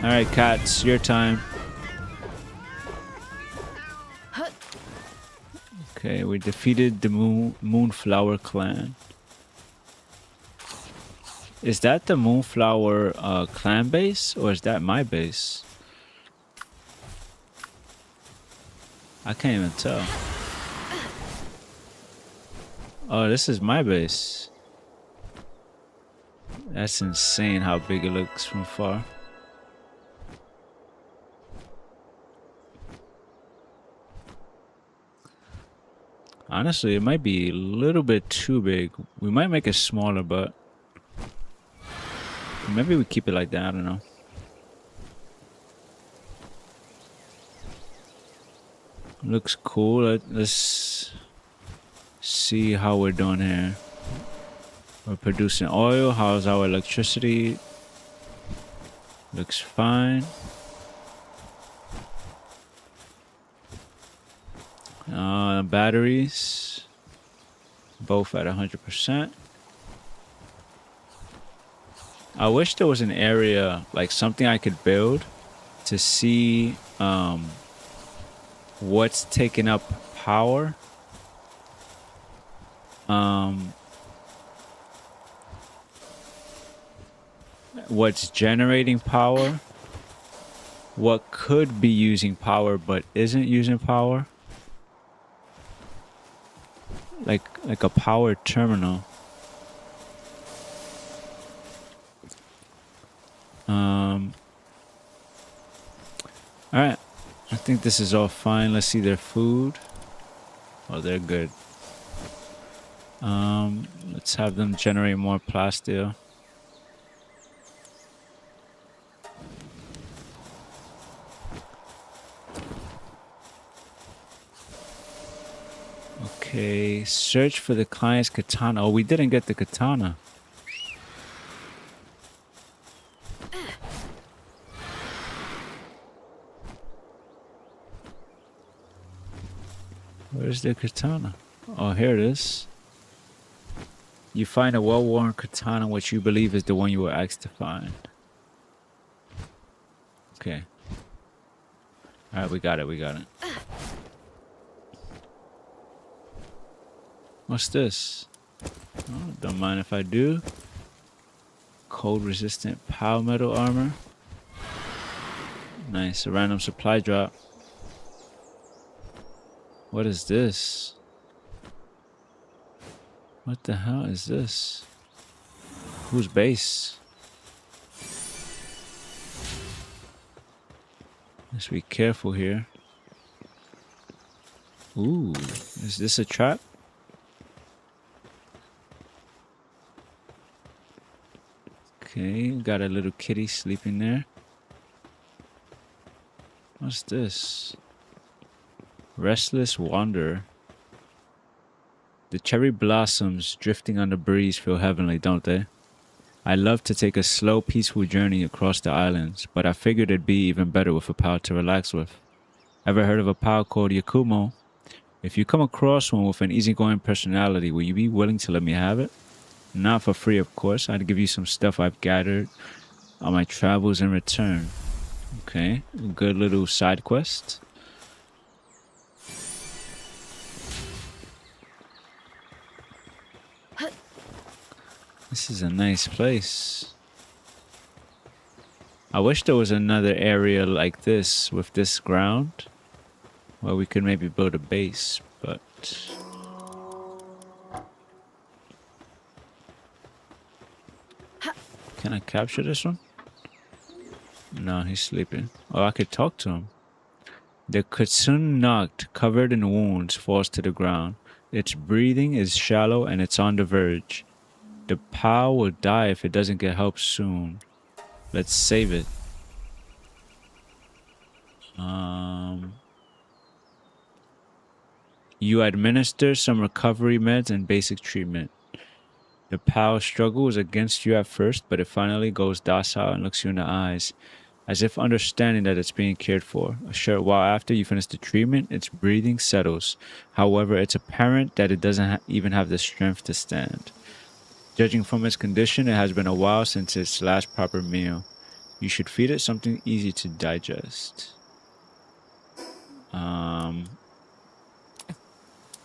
[SPEAKER 2] Alright cats, your time. Okay, we defeated the Moonflower clan. Is that the Moonflower clan base, or is that my base? I can't even tell. Oh, this is my base. That's insane how big it looks from far. Honestly, it might be a little bit too big. We might make it smaller, but maybe we keep it like that. I don't know. Looks cool. Let's see how we're doing here. We're producing oil. How's our electricity? Looks fine. Batteries, both at 100%. I wish there was an area, like something I could build to see what's taking up power. What's generating power. What could be using power but isn't using power. Like a power terminal. Alright. I think this is all fine. Let's see their food. Oh, they're good. Let's have them generate more plasteel. Okay, search for the client's katana. Oh, we didn't get the katana. Where's the katana? Oh, here it is. You find a well-worn katana which you believe is the one you were asked to find. Okay. Alright, we got it, we got it. What's this? Oh, don't mind if I do. Cold resistant power metal armor. Nice, a random supply drop. What is this? What the hell is this? Whose base? Let's be careful here. Ooh, is this a trap? Okay, got a little kitty sleeping there. What's this? Restless Wanderer. The cherry blossoms drifting on the breeze feel heavenly, don't they? I love to take a slow, peaceful journey across the islands, but I figured it'd be even better with a pal to relax with. Ever heard of a pal called Yakumo? If you come across one with an easygoing personality, will you be willing to let me have it? Not for free, of course. I'd give you some stuff I've gathered on my travels in return. Okay, good little side quest. This is a nice place. I wish there was another area like this with this ground where we could maybe build a base, but... Can I capture this one? No, he's sleeping. Oh, I could talk to him. The kitsune knocked, covered in wounds, falls to the ground. Its breathing is shallow and it's on the verge. The POW will die if it doesn't get help soon. Let's save it. You administer some recovery meds and basic treatment. The POW struggles against you at first, but it finally goes docile and looks you in the eyes, as if understanding that it's being cared for. A short while after you finish the treatment, its breathing settles. However, it's apparent that it doesn't even have the strength to stand. Judging from its condition, it has been a while since its last proper meal. You should feed it something easy to digest.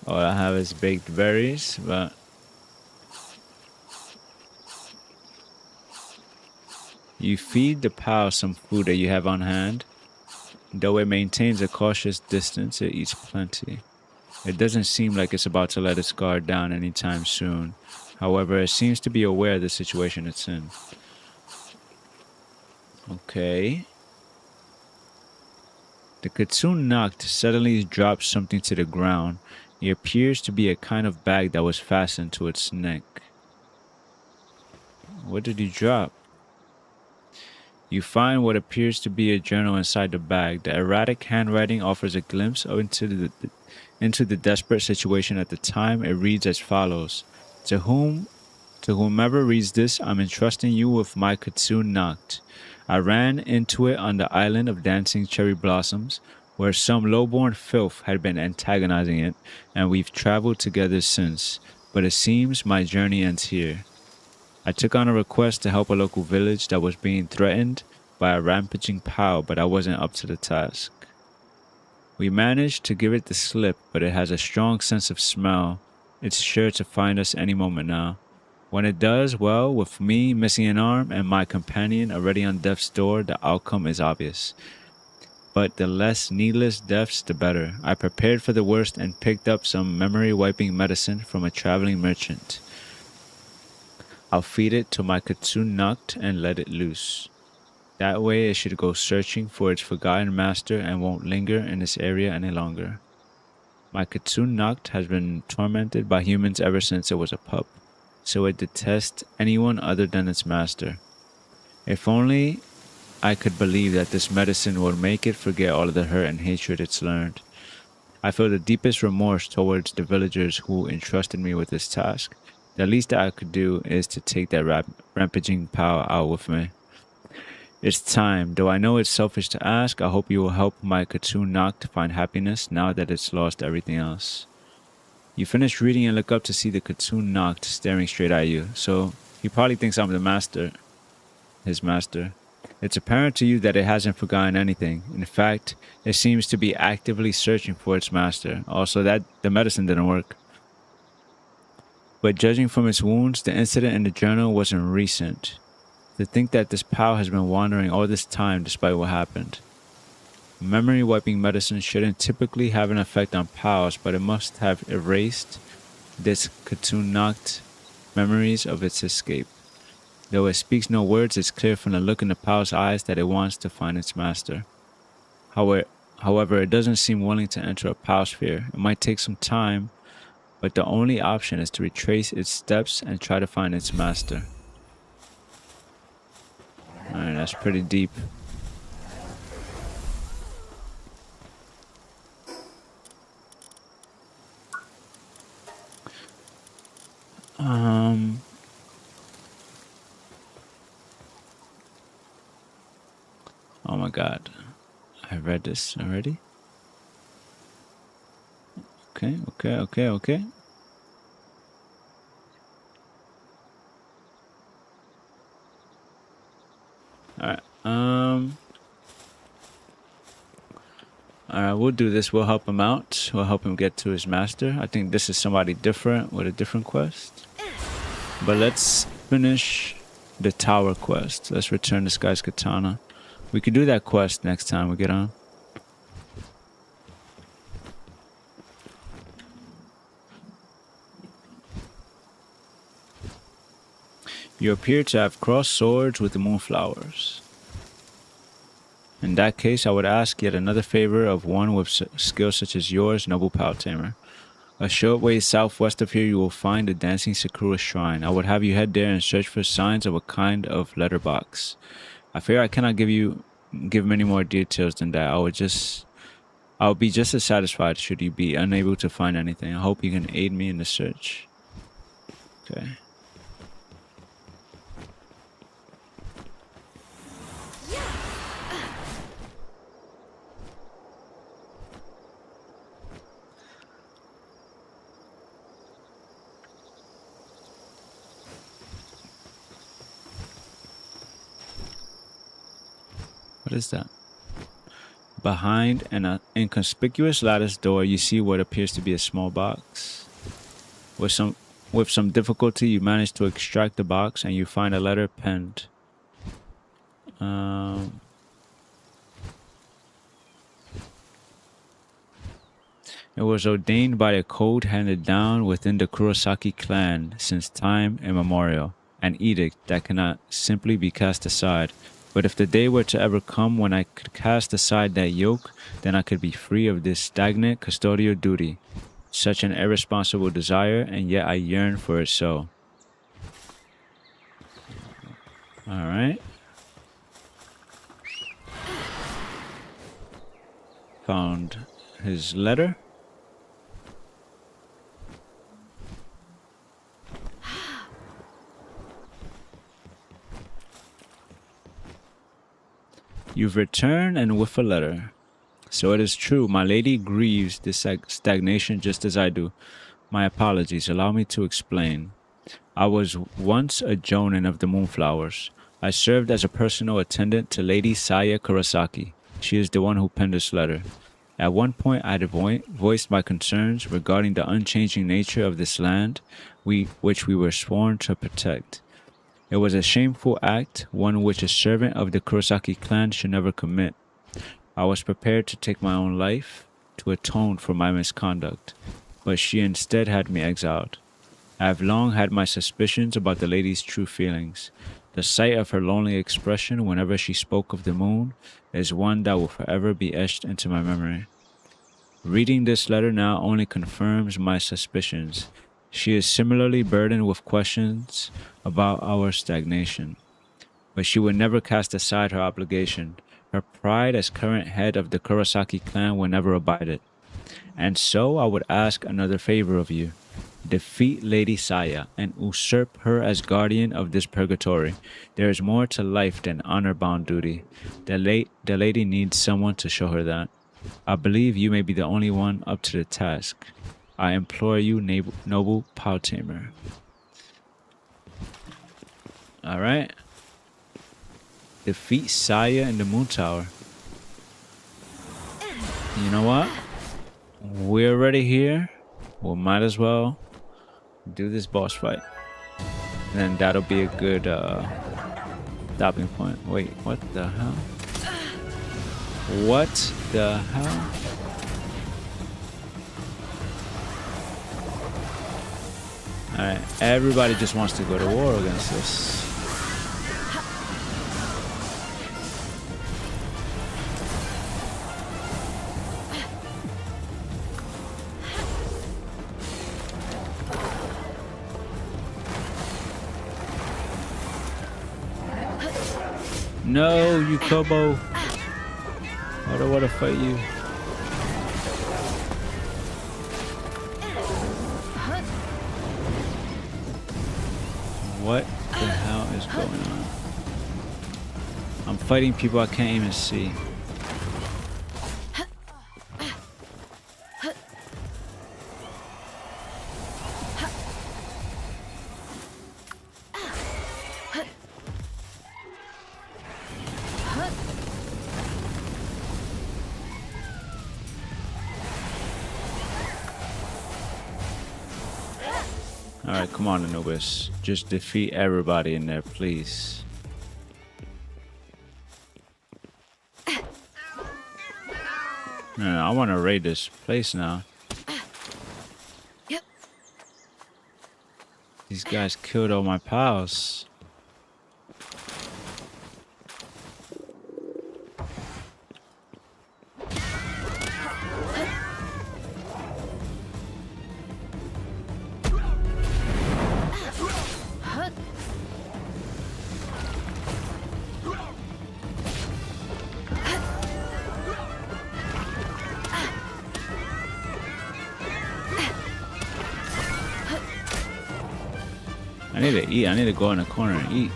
[SPEAKER 2] All I have is baked berries, but... You feed the POW some food that you have on hand. Though it maintains a cautious distance, it eats plenty. It doesn't seem like it's about to let its guard down anytime soon. However, it seems to be aware of the situation it's in. Okay. The kitsune knocked suddenly dropped something to the ground. It appears to be a kind of bag that was fastened to its neck. What did he drop? You find what appears to be a journal inside the bag. The erratic handwriting offers a glimpse into the desperate situation at the time. It reads as follows. To whomever reads this, I'm entrusting you with my kitsune knocked. I ran into it on the island of dancing cherry blossoms, where some low-born filth had been antagonizing it, and we've traveled together since. But it seems my journey ends here. I took on a request to help a local village that was being threatened by a rampaging POW, but I wasn't up to the task. We managed to give it the slip, but it has a strong sense of smell. It's sure to find us any moment now. When it does, well, with me missing an arm and my companion already on death's door, the outcome is obvious. But the less needless deaths, the better. I prepared for the worst and picked up some memory-wiping medicine from a traveling merchant. I'll feed it to my kitsune knocked and let it loose. That way it should go searching for its forgotten master and won't linger in this area any longer. My kitsune knocked has been tormented by humans ever since it was a pup, so it detests anyone other than its master. If only I could believe that this medicine would make it forget all of the hurt and hatred it's learned. I feel the deepest remorse towards the villagers who entrusted me with this task. The least that I could do is to take that rampaging POW out with me. It's time. Though I know it's selfish to ask, I hope you will help my kitsune knocked find happiness now that it's lost everything else. You finish reading and look up to see the kitsune knocked staring straight at you, so he probably thinks I'm the master. His master. It's apparent to you that it hasn't forgotten anything. In fact, it seems to be actively searching for its master. Also, that the medicine didn't work. But judging from its wounds, the incident in the journal wasn't recent. To think that this POW has been wandering all this time despite what happened. Memory wiping medicine shouldn't typically have an effect on POWs, but it must have erased this kitsune knocked memories of its escape. Though it speaks no words, it's clear from the look in the POW's eyes that it wants to find its master. However, it doesn't seem willing to enter a POW sphere. It might take some time, but the only option is to retrace its steps and try to find its master. Alright, that's pretty deep. Oh my god. I read this already. Okay. Alright, Alright, we'll do this. We'll help him out. We'll help him get to his master. I think this is somebody different with a different quest. But let's finish the tower quest. Let's return this guy's katana. We could do that quest next time we get on. You appear to have crossed swords with the moonflowers. In that case, I would ask yet another favor of one with skills such as yours, noble Pal Tamer. A short way southwest of here you will find the Dancing Sakura Shrine. I would have you head there and search for signs of a kind of letterbox. I fear I cannot give many more details than that. I would be just as satisfied should you be unable to find anything. I hope you can aid me in the search. Okay. What is that? Behind an inconspicuous lattice door, you see what appears to be a small box. With some difficulty, you manage to extract the box and you find a letter penned. It was ordained by a code handed down within the Kurosaki clan since time immemorial, an edict that cannot simply be cast aside. But if the day were to ever come when I could cast aside that yoke, then I could be free of this stagnant custodial duty. Such an irresponsible desire, and yet I yearn for it so. Alright. Found his letter. You've returned and with a letter. So it is true, my lady grieves this stagnation just as I do. My apologies, allow me to explain. I was once a jonin of the Moonflowers. I served as a personal attendant to Lady Saya Kurosaki. She is the one who penned this letter. At one point I had voiced my concerns regarding the unchanging nature of this land, which we were sworn to protect. It was a shameful act, one which a servant of the Kurosaki clan should never commit. I was prepared to take my own life to atone for my misconduct, but she instead had me exiled. I have long had my suspicions about the lady's true feelings. The sight of her lonely expression whenever she spoke of the moon is one that will forever be etched into my memory. Reading this letter now only confirms my suspicions. She is similarly burdened with questions about our stagnation. But she would never cast aside her obligation. Her pride as current head of the Kurosaki clan will never abide it. And so I would ask another favor of you. Defeat Lady Saya and usurp her as guardian of this purgatory. There is more to life than honor-bound duty. The lady needs someone to show her that. I believe you may be the only one up to the task. I implore you, noble Pal Tamer. Alright. Defeat Saya in the Moon Tower. You know what? We're already here. We might as well do this boss fight. And then that'll be a good stopping point. Wait, what the hell? What the hell? Alright, everybody just wants to go to war against us. No, you Kobo. I don't want to fight you. What the hell is going on? I'm fighting people I can't even see. Alright, come on, Anubis. Just defeat everybody in there, please. Man, I want to raid this place now. These guys killed all my pals. I need to eat. I need to go in the corner and eat.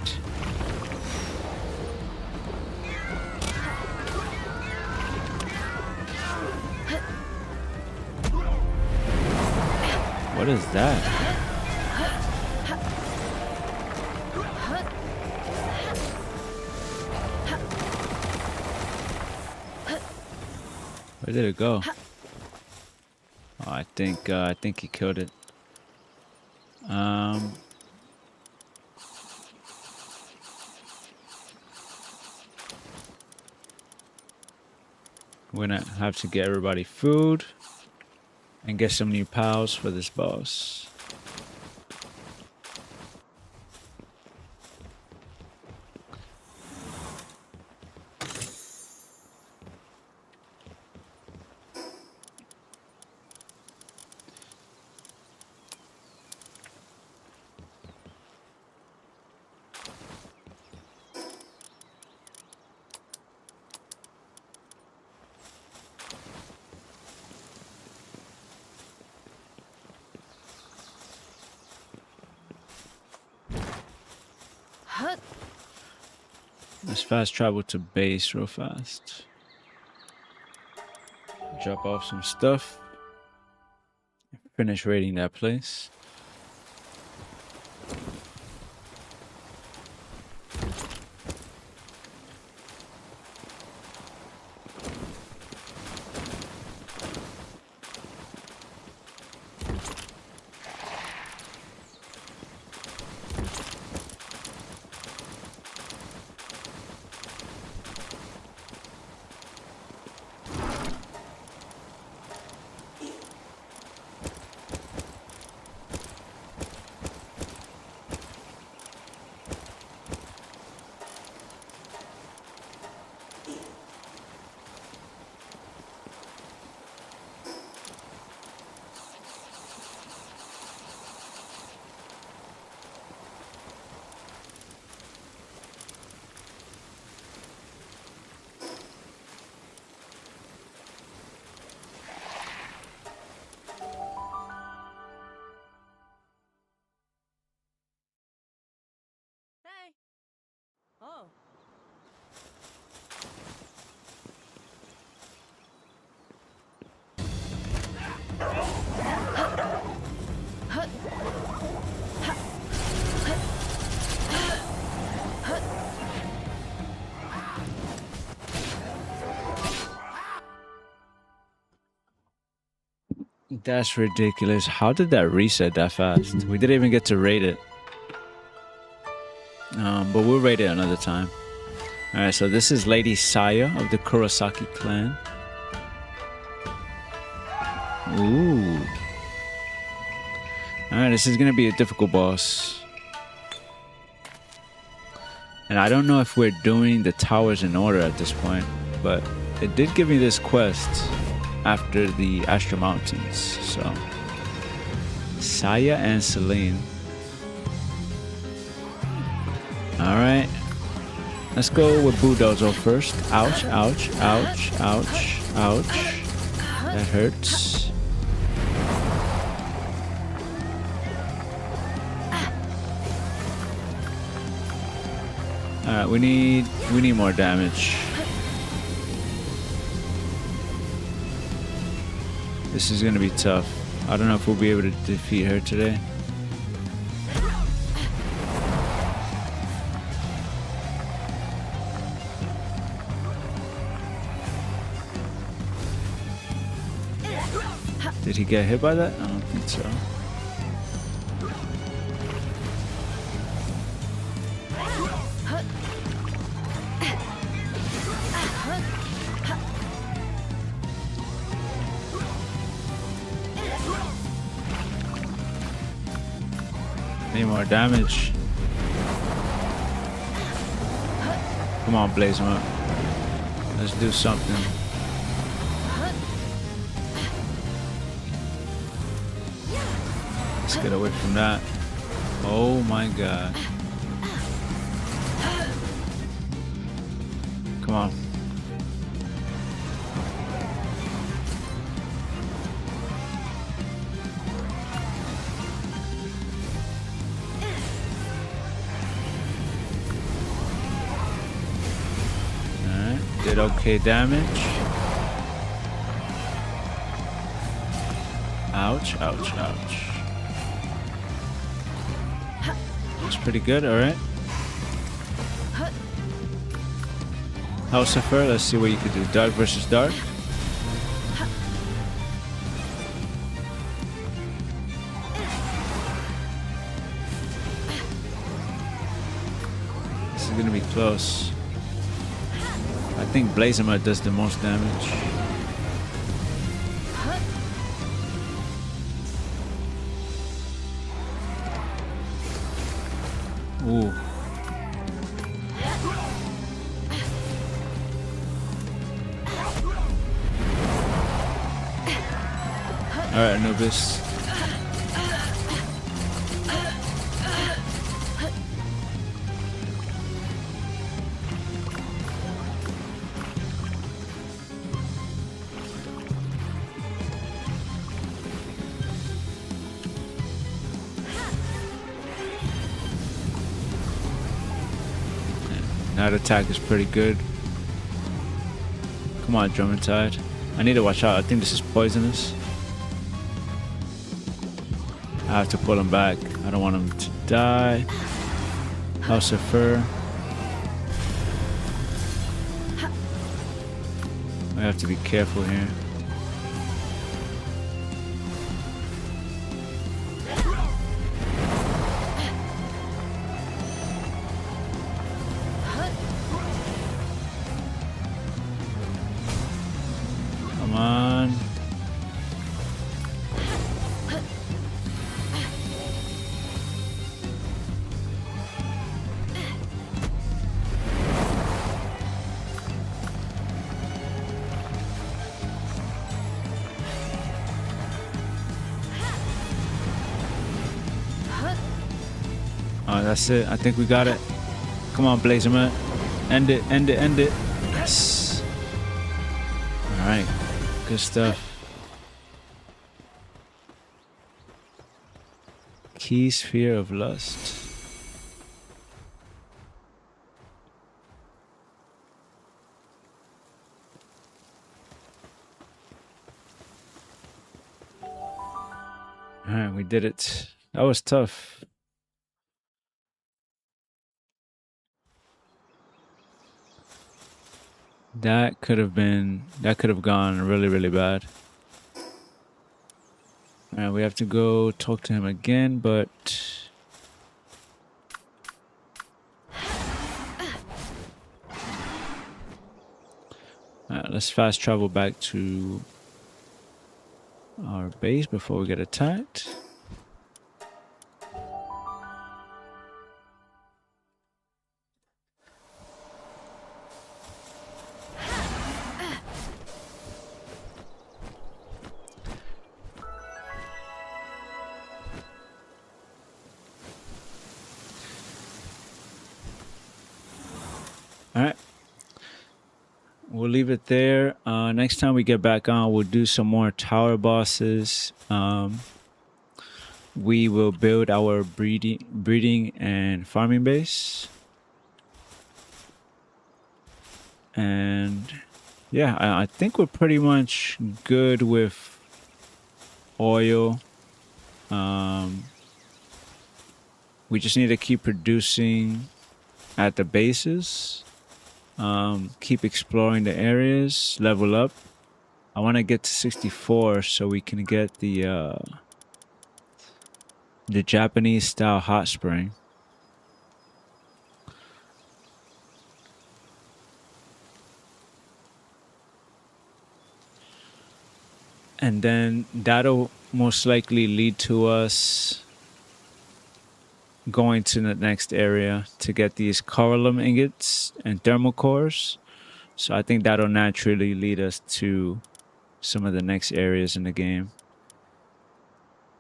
[SPEAKER 2] What is that? Where did it go? Oh, I think he killed it. We're gonna have to get everybody food and get some new pals for this boss. Let's fast travel to base real fast. Drop off some stuff. Finish raiding that place.
[SPEAKER 3] Oh.
[SPEAKER 2] That's ridiculous. How did that reset that fast? We didn't even get to raid it. But we'll raid it another time. Alright, so this is Lady Saya of the Kurosaki clan. Ooh. Alright, this is gonna be a difficult boss. And I don't know if we're doing the towers in order at this point, but it did give me this quest after the Astral Mountains, so Saya and Celine. Alright, let's go with Bulldozo first. Ouch, ouch, ouch, ouch, ouch. That hurts. Alright, we need more damage. This is gonna be tough. I don't know if we'll be able to defeat her today. Did he get hit by that? I don't think so. Need more damage. Come on, blaze him up. Let's do something. Let's get away from that. Oh my god. Come on. Alright, did okay damage. Ouch, ouch, ouch. That's pretty good, alright. Lucifer, let's see what you can do. Dark versus dark. This is gonna be close. I think Blazemut does the most damage. Ooh. Alright, Anubis. That attack is pretty good. Come on, Drummond. I need to watch out. I think this is poisonous. I have to pull him back. I don't want him to die. House of Fur. I have to be careful here. Come on. Oh, that's it. I think we got it. Come on, Blazerman. End it, end it, end it. Yes. Alright. Good stuff. Key Sphere of Lust. Alright, we did it. That was tough. That could have gone really, really bad. Alright, we have to go talk to him again, but alright, let's fast travel back to our base before we get attacked. Alright. We'll leave it there. Next time we get back on, we'll do some more tower bosses. We will build our breeding and farming base. And yeah, I think we're pretty much good with oil. We just need to keep producing at the bases. Keep exploring the areas, level up. I want to get to 64 so we can get the Japanese style hot spring. And then that'll most likely lead to us going to the next area to get these coralum ingots and thermal cores. So I think that'll naturally lead us to some of the next areas in the game.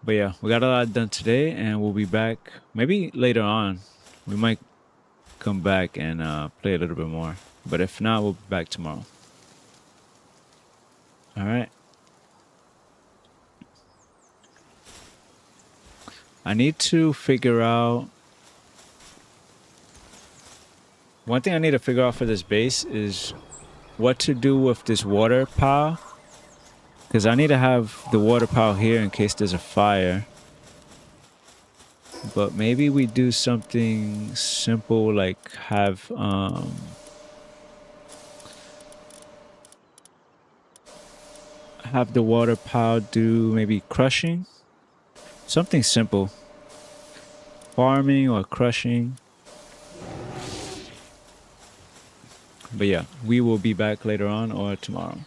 [SPEAKER 2] But yeah, we got a lot done today, and we'll be back maybe later on. We might come back and play a little bit more. But if not, we'll be back tomorrow. All right. I need to figure out... One thing I need to figure out for this base is what to do with this water pile. Because I need to have the water pile here in case there's a fire. But maybe we do something simple like have the water pile do maybe crushing. Something simple. Farming or crushing. But yeah, we will be back later on or tomorrow.